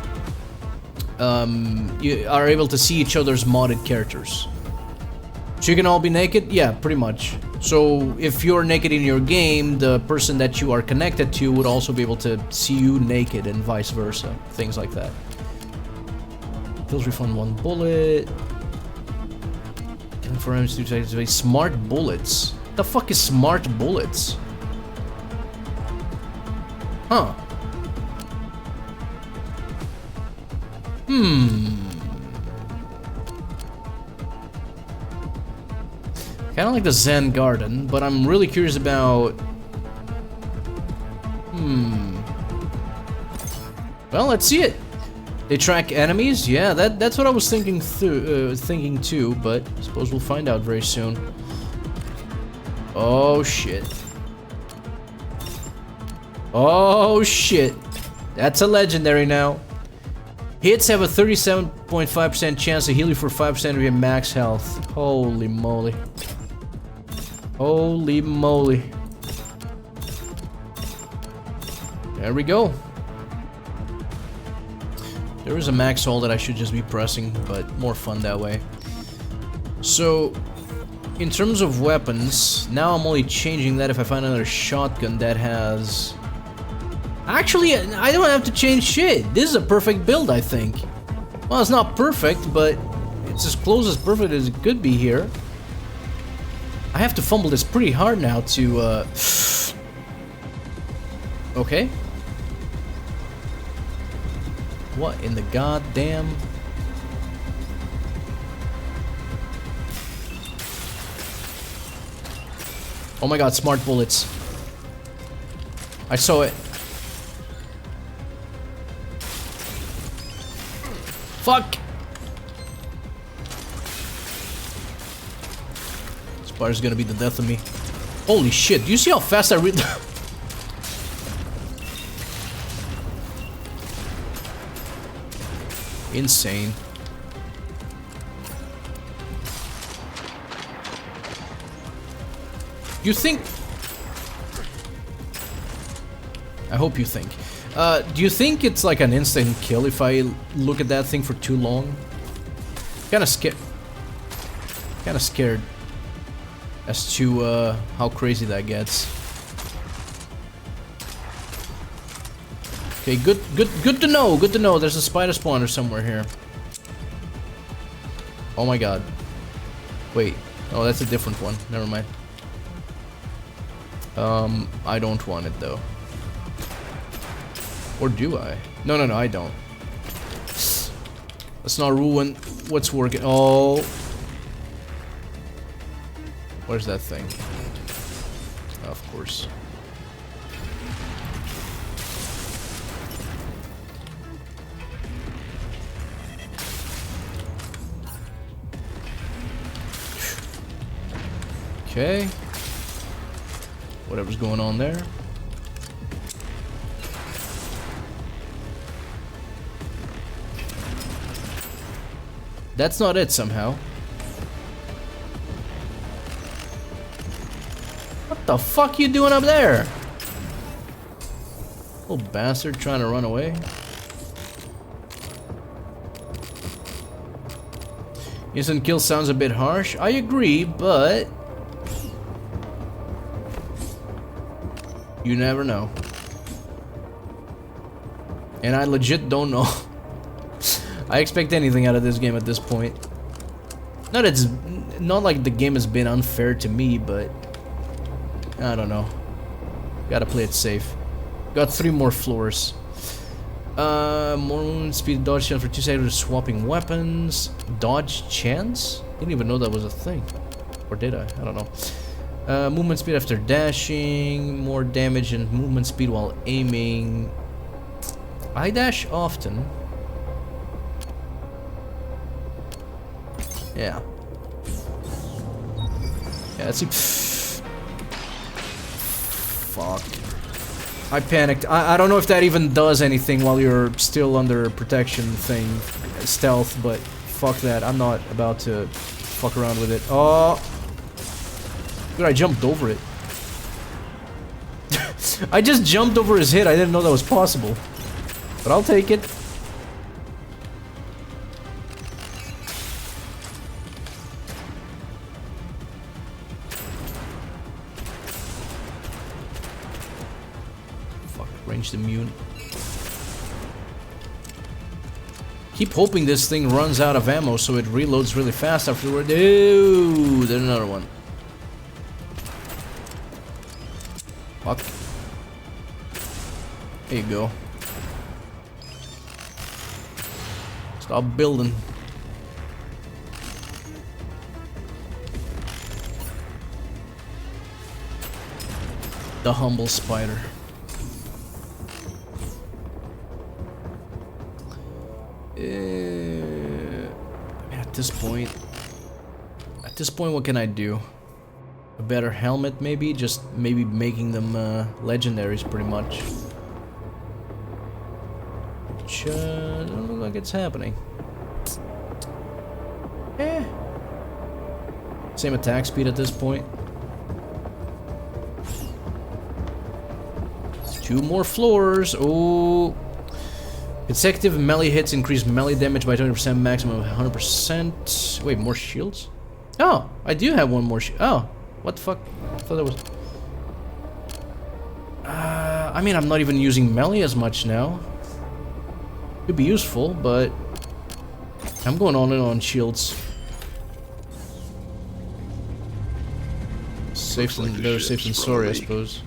[SPEAKER 1] You are able to see each other's modded characters. So you can all be naked? Yeah, pretty much. So if you're naked in your game, the person that you are connected to would also be able to see you naked and vice versa. Things like that. Kills refund 1 bullet. Killing for enemies to activate smart bullets. What the fuck is smart bullets? Huh. Kind of like the Zen Garden, but I'm really curious about... Well, let's see it. They track enemies? Yeah, that's what I was thinking too, but I suppose we'll find out very soon. Oh, shit. Oh, shit. That's a legendary now. Hits have a 37.5% chance to heal you for 5% of your max health. Holy moly. Holy moly. There we go. There is a max hold that I should just be pressing, but more fun that way. So, in terms of weapons, now I'm only changing that if I find another shotgun that has... Actually, I don't have to change shit. This is a perfect build, I think. Well, it's not perfect, but it's as close as perfect as it could be here. I have to fumble this pretty hard now to, Okay. What in the goddamn... Oh my god, smart bullets. I saw it. Fuck! Spider's gonna be the death of me. Holy shit, do you see how fast I read? Insane. You think... I hope you think. Do you think it's like an instant kill if I look at that thing for too long? Kinda scared. Kinda scared as to how crazy that gets. Okay, good to know. Good to know. There's a spider spawner somewhere here. Oh my god. Wait. Oh, that's a different one. Never mind. I don't want it though. Or do I? No, I don't. Let's not ruin what's working. Oh. Where's that thing? Of course. Okay. Whatever's going on there. That's not it somehow. What the fuck you doing up there? Little bastard trying to run away. Instant kill sounds a bit harsh. I agree, but you never know. And I legit don't know. I expect anything out of this game at this point. Not like the game has been unfair to me, but I don't know. Gotta play it safe. Got 3 more floors. More movement speed, dodge chance for 2 seconds swapping weapons. Dodge chance? Didn't even know that was a thing. Or did I? I don't know. Movement speed after dashing. More damage and movement speed while aiming. I dash often. Yeah. Yeah, let's see. Fuck. I panicked. I don't know if that even does anything while you're still under protection thing. Stealth, but fuck that. I'm not about to fuck around with it. Oh. Dude, I jumped over it. I just jumped over his head. I didn't know that was possible. But I'll take it. Ranged immune. Keep hoping this thing runs out of ammo so it reloads really fast afterward. Ooh, there's another one. Fuck. There you go. Stop building. The humble spider. At this point, what can I do? A better helmet, maybe? Just maybe making them legendaries, pretty much. Which doesn't look like it's happening. Eh. Same attack speed at this point. 2 more floors. Oh. Consecutive melee hits increase melee damage by 20%, maximum of 100%. Wait, more shields? Oh, I do have one more oh, what the fuck? I thought that was... I mean, I'm not even using melee as much now. Could be useful, but... I'm going on and on shields. Safe than, better safe than sorry, I suppose.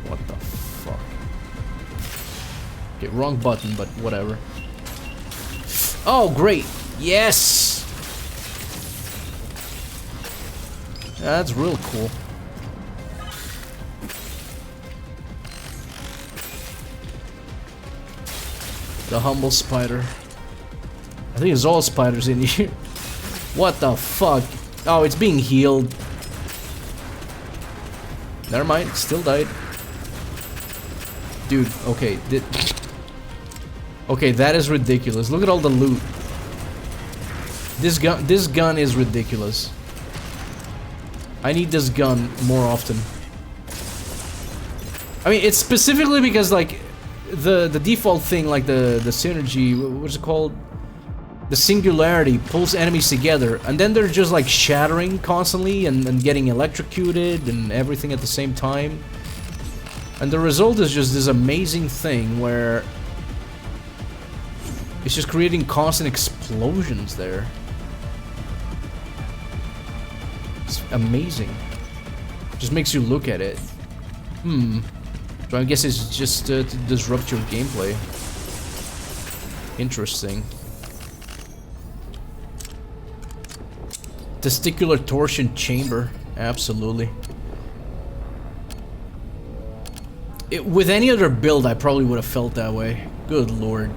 [SPEAKER 1] What the fuck? Okay, wrong button, but whatever. Oh, great! Yes! That's real cool. The humble spider. I think it's all spiders in here. What the fuck? Oh, it's being healed. Never mind, still died. Dude, okay. Okay, that is ridiculous. Look at all the loot. This gun is ridiculous. I need this gun more often. I mean, it's specifically because, like, the default thing, like the synergy, what's it called? The singularity pulls enemies together, and then they're just like shattering constantly and getting electrocuted and everything at the same time. And the result is just this amazing thing where it's just creating constant explosions there. It's amazing. Just makes you look at it. So I guess it's just to disrupt your gameplay. Interesting. Testicular torsion chamber. Absolutely. With any other build, I probably would have felt that way. Good lord.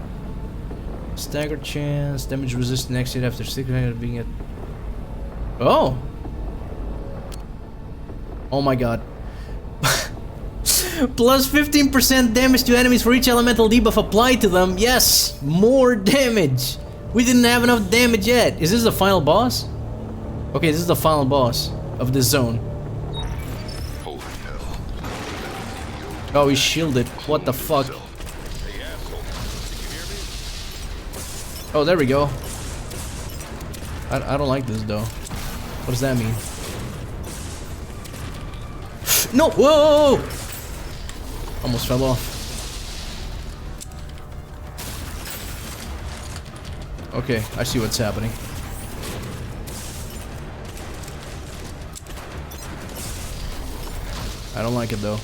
[SPEAKER 1] Stagger chance. Damage resistant exit after sticker being at... Oh! Oh my god. Plus 15% damage to enemies for each elemental debuff applied to them. Yes! More damage! We didn't have enough damage yet. Is this the final boss? Okay, this is the final boss of this zone.
[SPEAKER 3] Holy hell.
[SPEAKER 1] Oh, he's shielded. What the fuck? Oh, there we go. I don't like this though. What does that mean? No! Whoa! Almost fell off. Okay, I see what's happening. I don't like it though.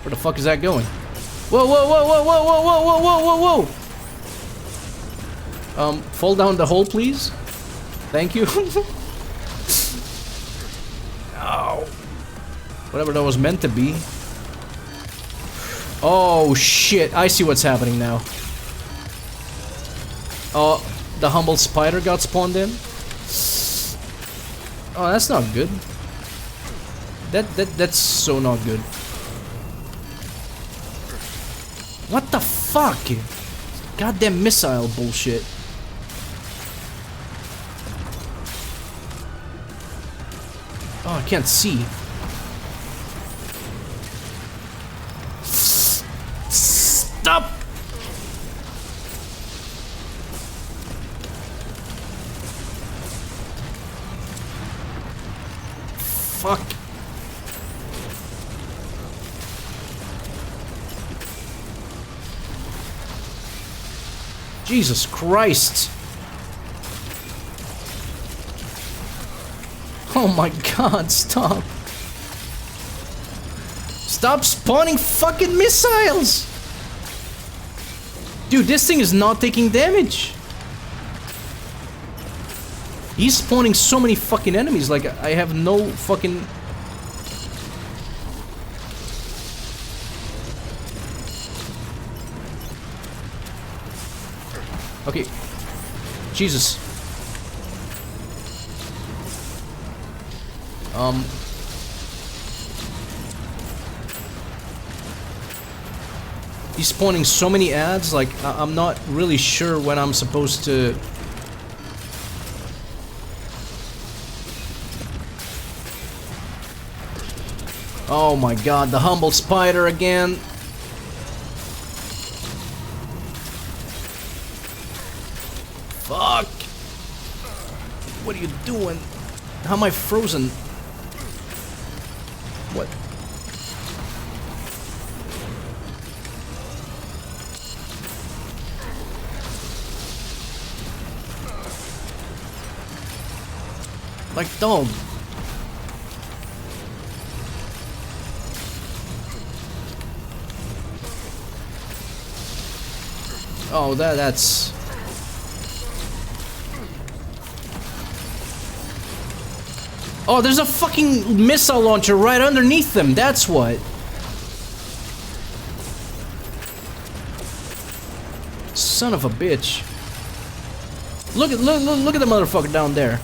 [SPEAKER 1] Where the fuck is that going? Whoa, whoa, whoa, whoa, whoa, whoa, whoa, whoa, whoa, whoa! Fall down the hole, please. Thank you. Ow. Whatever that was meant to be. Oh shit, I see what's happening now. Oh, the humble spider got spawned in. Oh, that's not good. That's so not good. What the fuck? Goddamn missile bullshit. Oh, I can't see. Stop! Fuck. Jesus Christ. Oh my god, stop. Stop spawning fucking missiles! Dude, this thing is not taking damage. He's spawning so many fucking enemies, like I have no fucking... Okay. Jesus. He's spawning so many ads, like, I'm not really sure when I'm supposed to... Oh my god, the humble spider again. doing? How am I frozen? What? Like dog. Oh, that's... Oh, there's a fucking missile launcher right underneath them, that's what. Son of a bitch. Look at the motherfucker down there.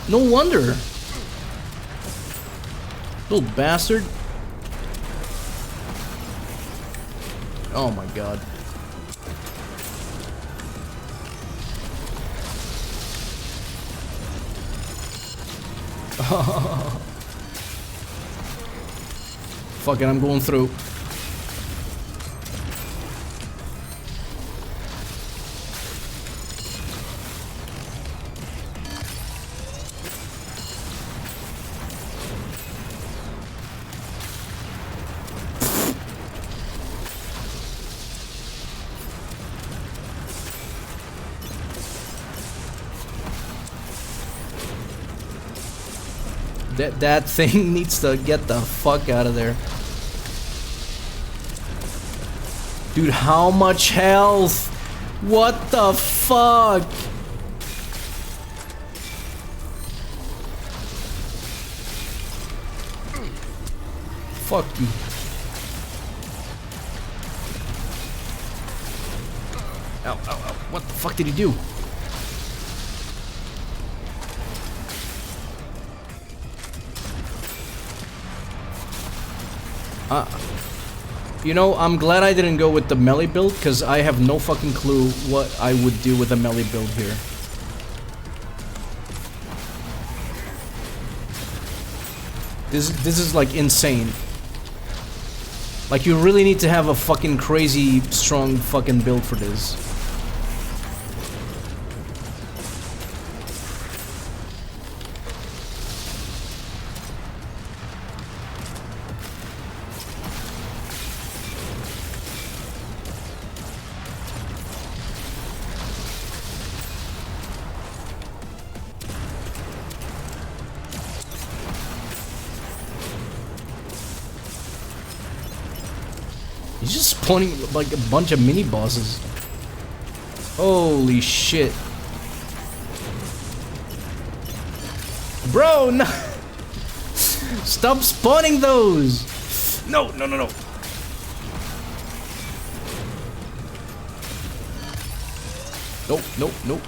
[SPEAKER 1] No wonder. Little bastard. Oh my god. Fuck it, I'm going through. That thing needs to get the fuck out of there. Dude, how much health? What the fuck? Fuck you. Ow, ow, ow. What the fuck did he do? You know, I'm glad I didn't go with the melee build, because I have no fucking clue what I would do with a melee build here. This is like insane. Like, you really need to have a fucking crazy strong fucking build for this. He's just spawning like a bunch of mini bosses. Holy shit. Bro, no. Stop spawning those. No, no, no, no. Nope, nope, nope.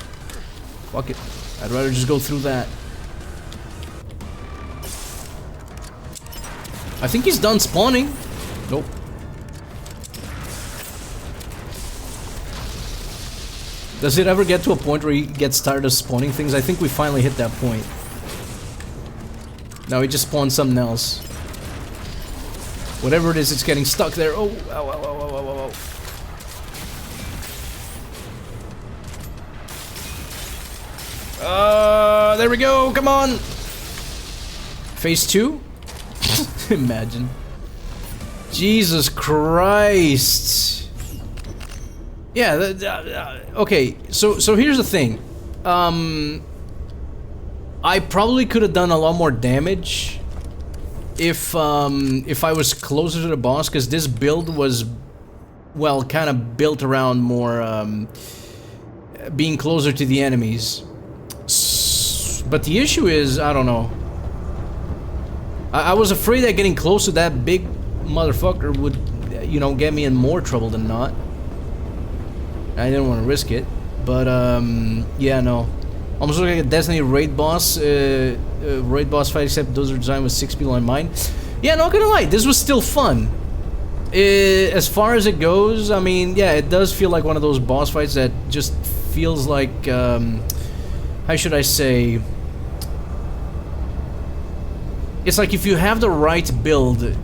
[SPEAKER 1] Fuck it. I'd rather just go through that. I think he's done spawning. Nope. Does it ever get to a point where he gets tired of spawning things? I think we finally hit that point. Now he just spawned something else. Whatever it is, it's getting stuck there. Oh, ow, ow, ow, ow, ow, ow. There we go, come on! Phase 2? Imagine. Jesus Christ! Yeah, okay, so here's the thing. I probably could have done a lot more damage if I was closer to the boss, because this build was, well, kind of built around more being closer to the enemies. But the issue is, I don't know. I was afraid that getting close to that big motherfucker would, you know, get me in more trouble than not. I didn't want to risk it, but yeah, no. Almost looking like a Destiny raid boss fight, except those are designed with 6 people in mind. Yeah, not gonna lie, this was still fun. As far as it goes, I mean, yeah, it does feel like one of those boss fights that just feels like, how should I say? It's like if you have the right build,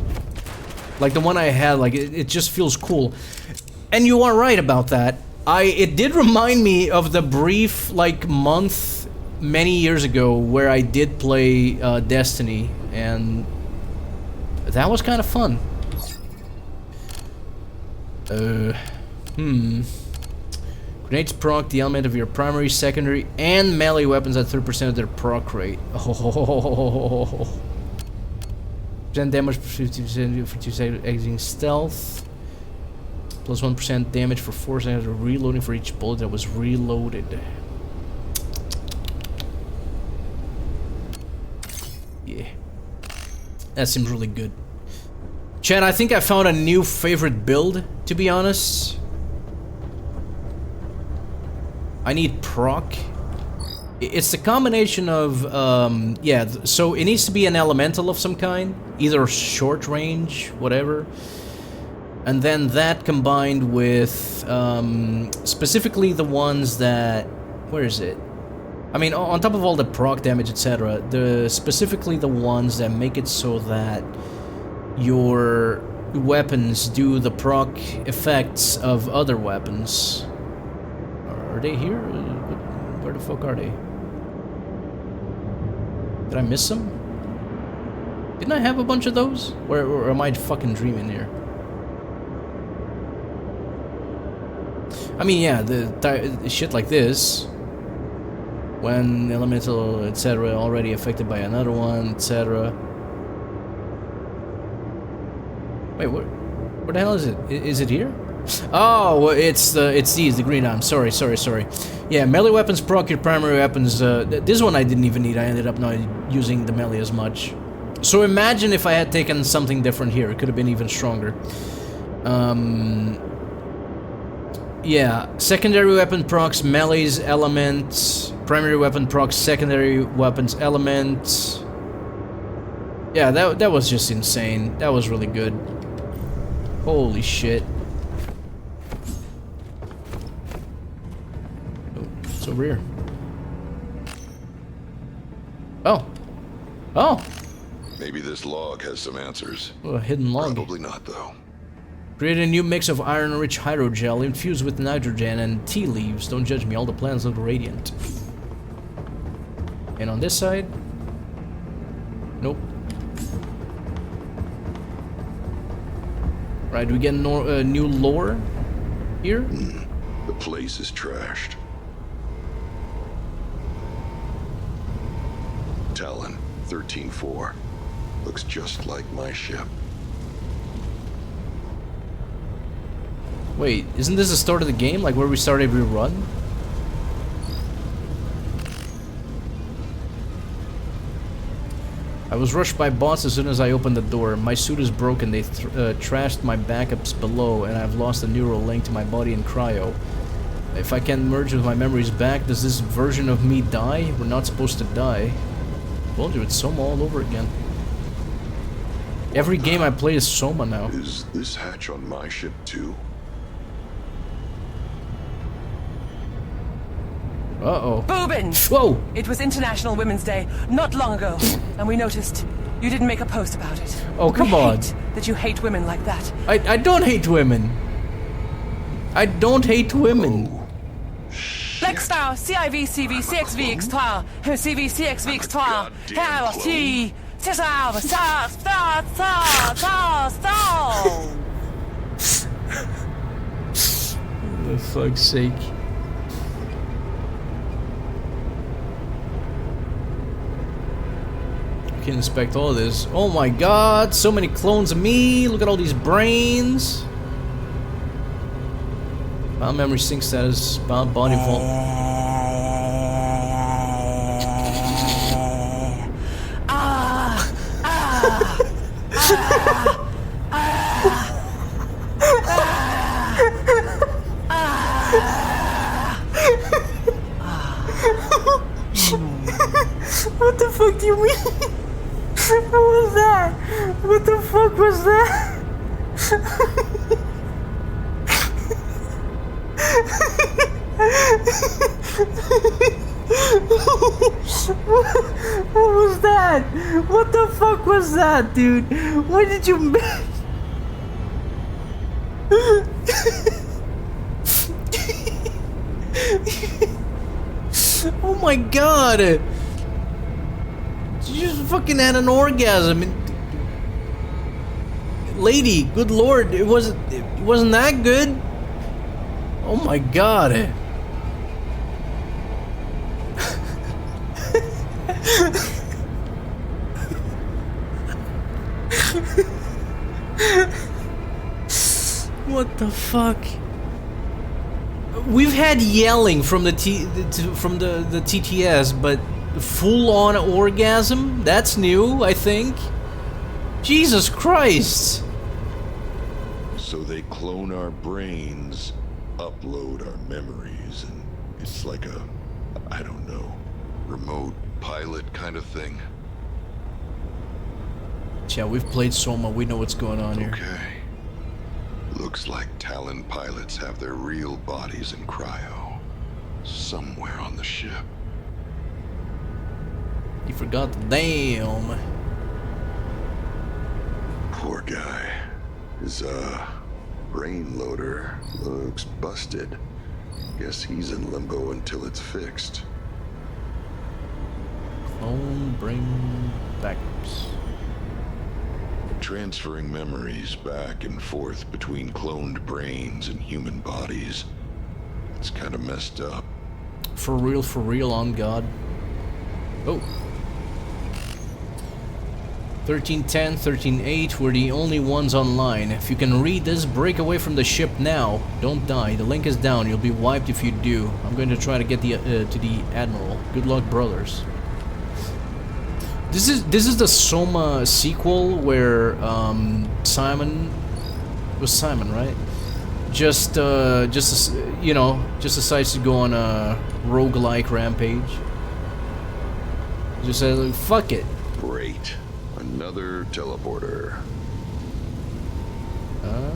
[SPEAKER 1] like the one I had, like it just feels cool. And you are right about that. It did remind me of the brief, like, month many years ago where I did play Destiny, and that was kind of fun. Grenades proc the element of your primary, secondary, and melee weapons at 3% of their proc rate. Oh. 10% damage for 50% for 2 seconds exiting stealth. Plus 1% damage for 4 seconds of reloading for each bullet that was reloaded. Yeah. That seems really good. Chad, I think I found a new favorite build, to be honest. I need proc. It's the combination of, yeah, so it needs to be an elemental of some kind. Either short range, whatever. And then that combined with, specifically the ones that, where is it? I mean, on top of all the proc damage, etc., specifically the ones that make it so that your weapons do the proc effects of other weapons. Are they here? Where the fuck are they? Did I miss some? Didn't I have a bunch of those? Or am I fucking dreaming here? I mean, yeah, the shit like this. When elemental, etc., already affected by another one, etc. Wait, where the hell is it? Is it here? Oh, it's these, the green arms. Sorry. Yeah, melee weapons proc your primary weapons. This one I didn't even need. I ended up not using the melee as much. So imagine if I had taken something different here. It could have been even stronger. Yeah, secondary weapon procs melee's elements. Primary weapon procs secondary weapons elements. Yeah, that was just insane. That was really good. Holy shit. Oh, it's over here. Oh!
[SPEAKER 3] Maybe this log has some answers.
[SPEAKER 1] Oh, a hidden log.
[SPEAKER 3] Probably not, though.
[SPEAKER 1] Create a new mix of iron-rich hydrogel infused with nitrogen and tea leaves. Don't judge me, all the plants look radiant. And on this side? Nope. Right, we get new lore here?
[SPEAKER 3] The place is trashed. Talon, 13-4. Looks just like my ship.
[SPEAKER 1] Wait, isn't this the start of the game? Like where we start every run? I was rushed by bots as soon as I opened the door. My suit is broken. They trashed my backups below, and I've lost a neural link to my body in cryo. If I can't merge with my memories back, does this version of me die? We're not supposed to die. Told you, it's Soma all over again. Every game I play is Soma now.
[SPEAKER 3] Is this hatch on my ship too?
[SPEAKER 1] Uh-oh.
[SPEAKER 9] Boobin!
[SPEAKER 1] Whoa!
[SPEAKER 9] It was International Women's Day not long ago, and we noticed you didn't make a post about it.
[SPEAKER 1] Oh, come on.
[SPEAKER 9] Hate that you hate women like that.
[SPEAKER 1] I don't hate women. I don't hate women.
[SPEAKER 9] Black Star, CIV, CV, CXV, X3, CV, CXV, X3, T,
[SPEAKER 1] For fuck's sake. Can inspect all this. Oh my god, so many clones of me. Look at all these brains. File memory sync status, file body vault. What the fuck do you mean? What was that? What the fuck was that? What was that? What the fuck was that, dude? Why did you make... Oh my god! You just fucking had an orgasm. Lady, good lord, it wasn't that good. Oh my god. What the fuck? We've had yelling from the TTS, but full-on orgasm? That's new, I think. Jesus Christ.
[SPEAKER 3] So they clone our brains, upload our memories, and it's like a, I don't know, remote pilot kind of thing.
[SPEAKER 1] Yeah, we've played Soma, we know what's going on here.
[SPEAKER 3] Okay. Looks like Talon pilots have their real bodies in cryo. Somewhere on the ship.
[SPEAKER 1] You forgot the damn.
[SPEAKER 3] Poor guy. His, brain loader looks busted. Guess he's in limbo until it's fixed.
[SPEAKER 1] Clone brain backups.
[SPEAKER 3] Transferring memories back and forth between cloned brains and human bodies. It's kind of messed up.
[SPEAKER 1] For real, on God. Oh. 1310, 13.8, we're the only ones online. If you can read this, break away from the ship now. Don't die. The link is down. You'll be wiped if you do. I'm going to try to get to the Admiral. Good luck, brothers. This is the Soma sequel where Simon, it was Simon, right? Just you know, just decides to go on a roguelike rampage. Just says, like, fuck it.
[SPEAKER 3] Great. Another teleporter.
[SPEAKER 1] I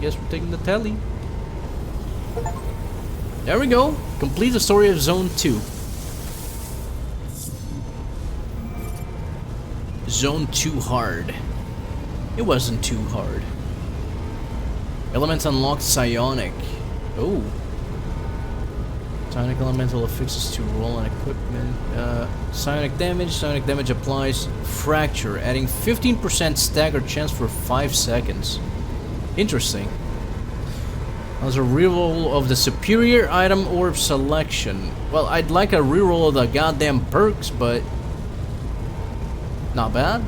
[SPEAKER 1] guess we're taking the telly. There we go. Complete the story of Zone 2. Zone 2 hard. It wasn't too hard. Element unlocked psionic. Oh. Psionic elemental affixes to roll and equipment. Psionic damage applies fracture, adding 15% staggered chance for 5 seconds. Interesting. There's a reroll of the superior item orb selection. Well, I'd like a reroll of the goddamn perks, but not bad.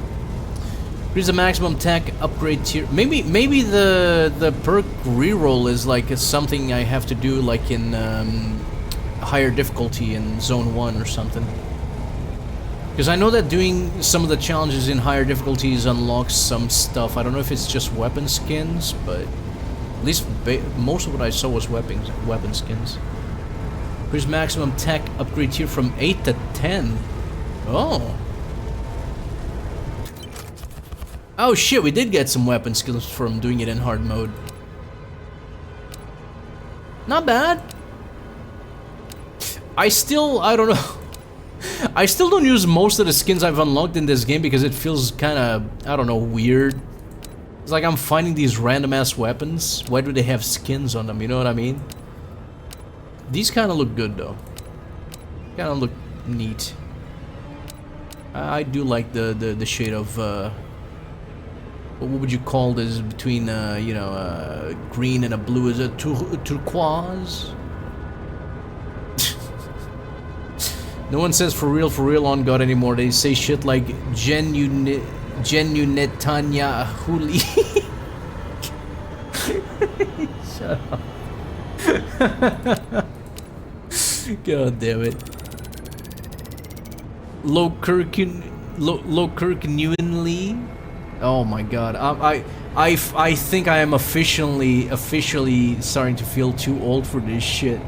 [SPEAKER 1] Here's the maximum tech upgrade tier. Maybe the perk reroll is like something I have to do like in higher difficulty in Zone 1 or something. Because I know that doing some of the challenges in higher difficulties unlocks some stuff. I don't know if it's just weapon skins, but at least most of what I saw was weapon skins. Here's maximum tech upgrade tier from 8 to 10. Oh. Oh shit, we did get some weapon skills from doing it in hard mode. Not bad. I don't know. I still don't use most of the skins I've unlocked in this game because it feels kind of, I don't know, weird. It's like I'm finding these random ass weapons. Why do they have skins on them? You know what I mean? These kind of look good though. Kind of look neat. I do like the shade of what would you call this between you know, green and a blue? Is it turquoise? No one says for real on God anymore. They say shit like Netanya Huli. Shut up. God damn it. Lokirknewinly. Oh my god. I think I am officially starting to feel too old for this shit.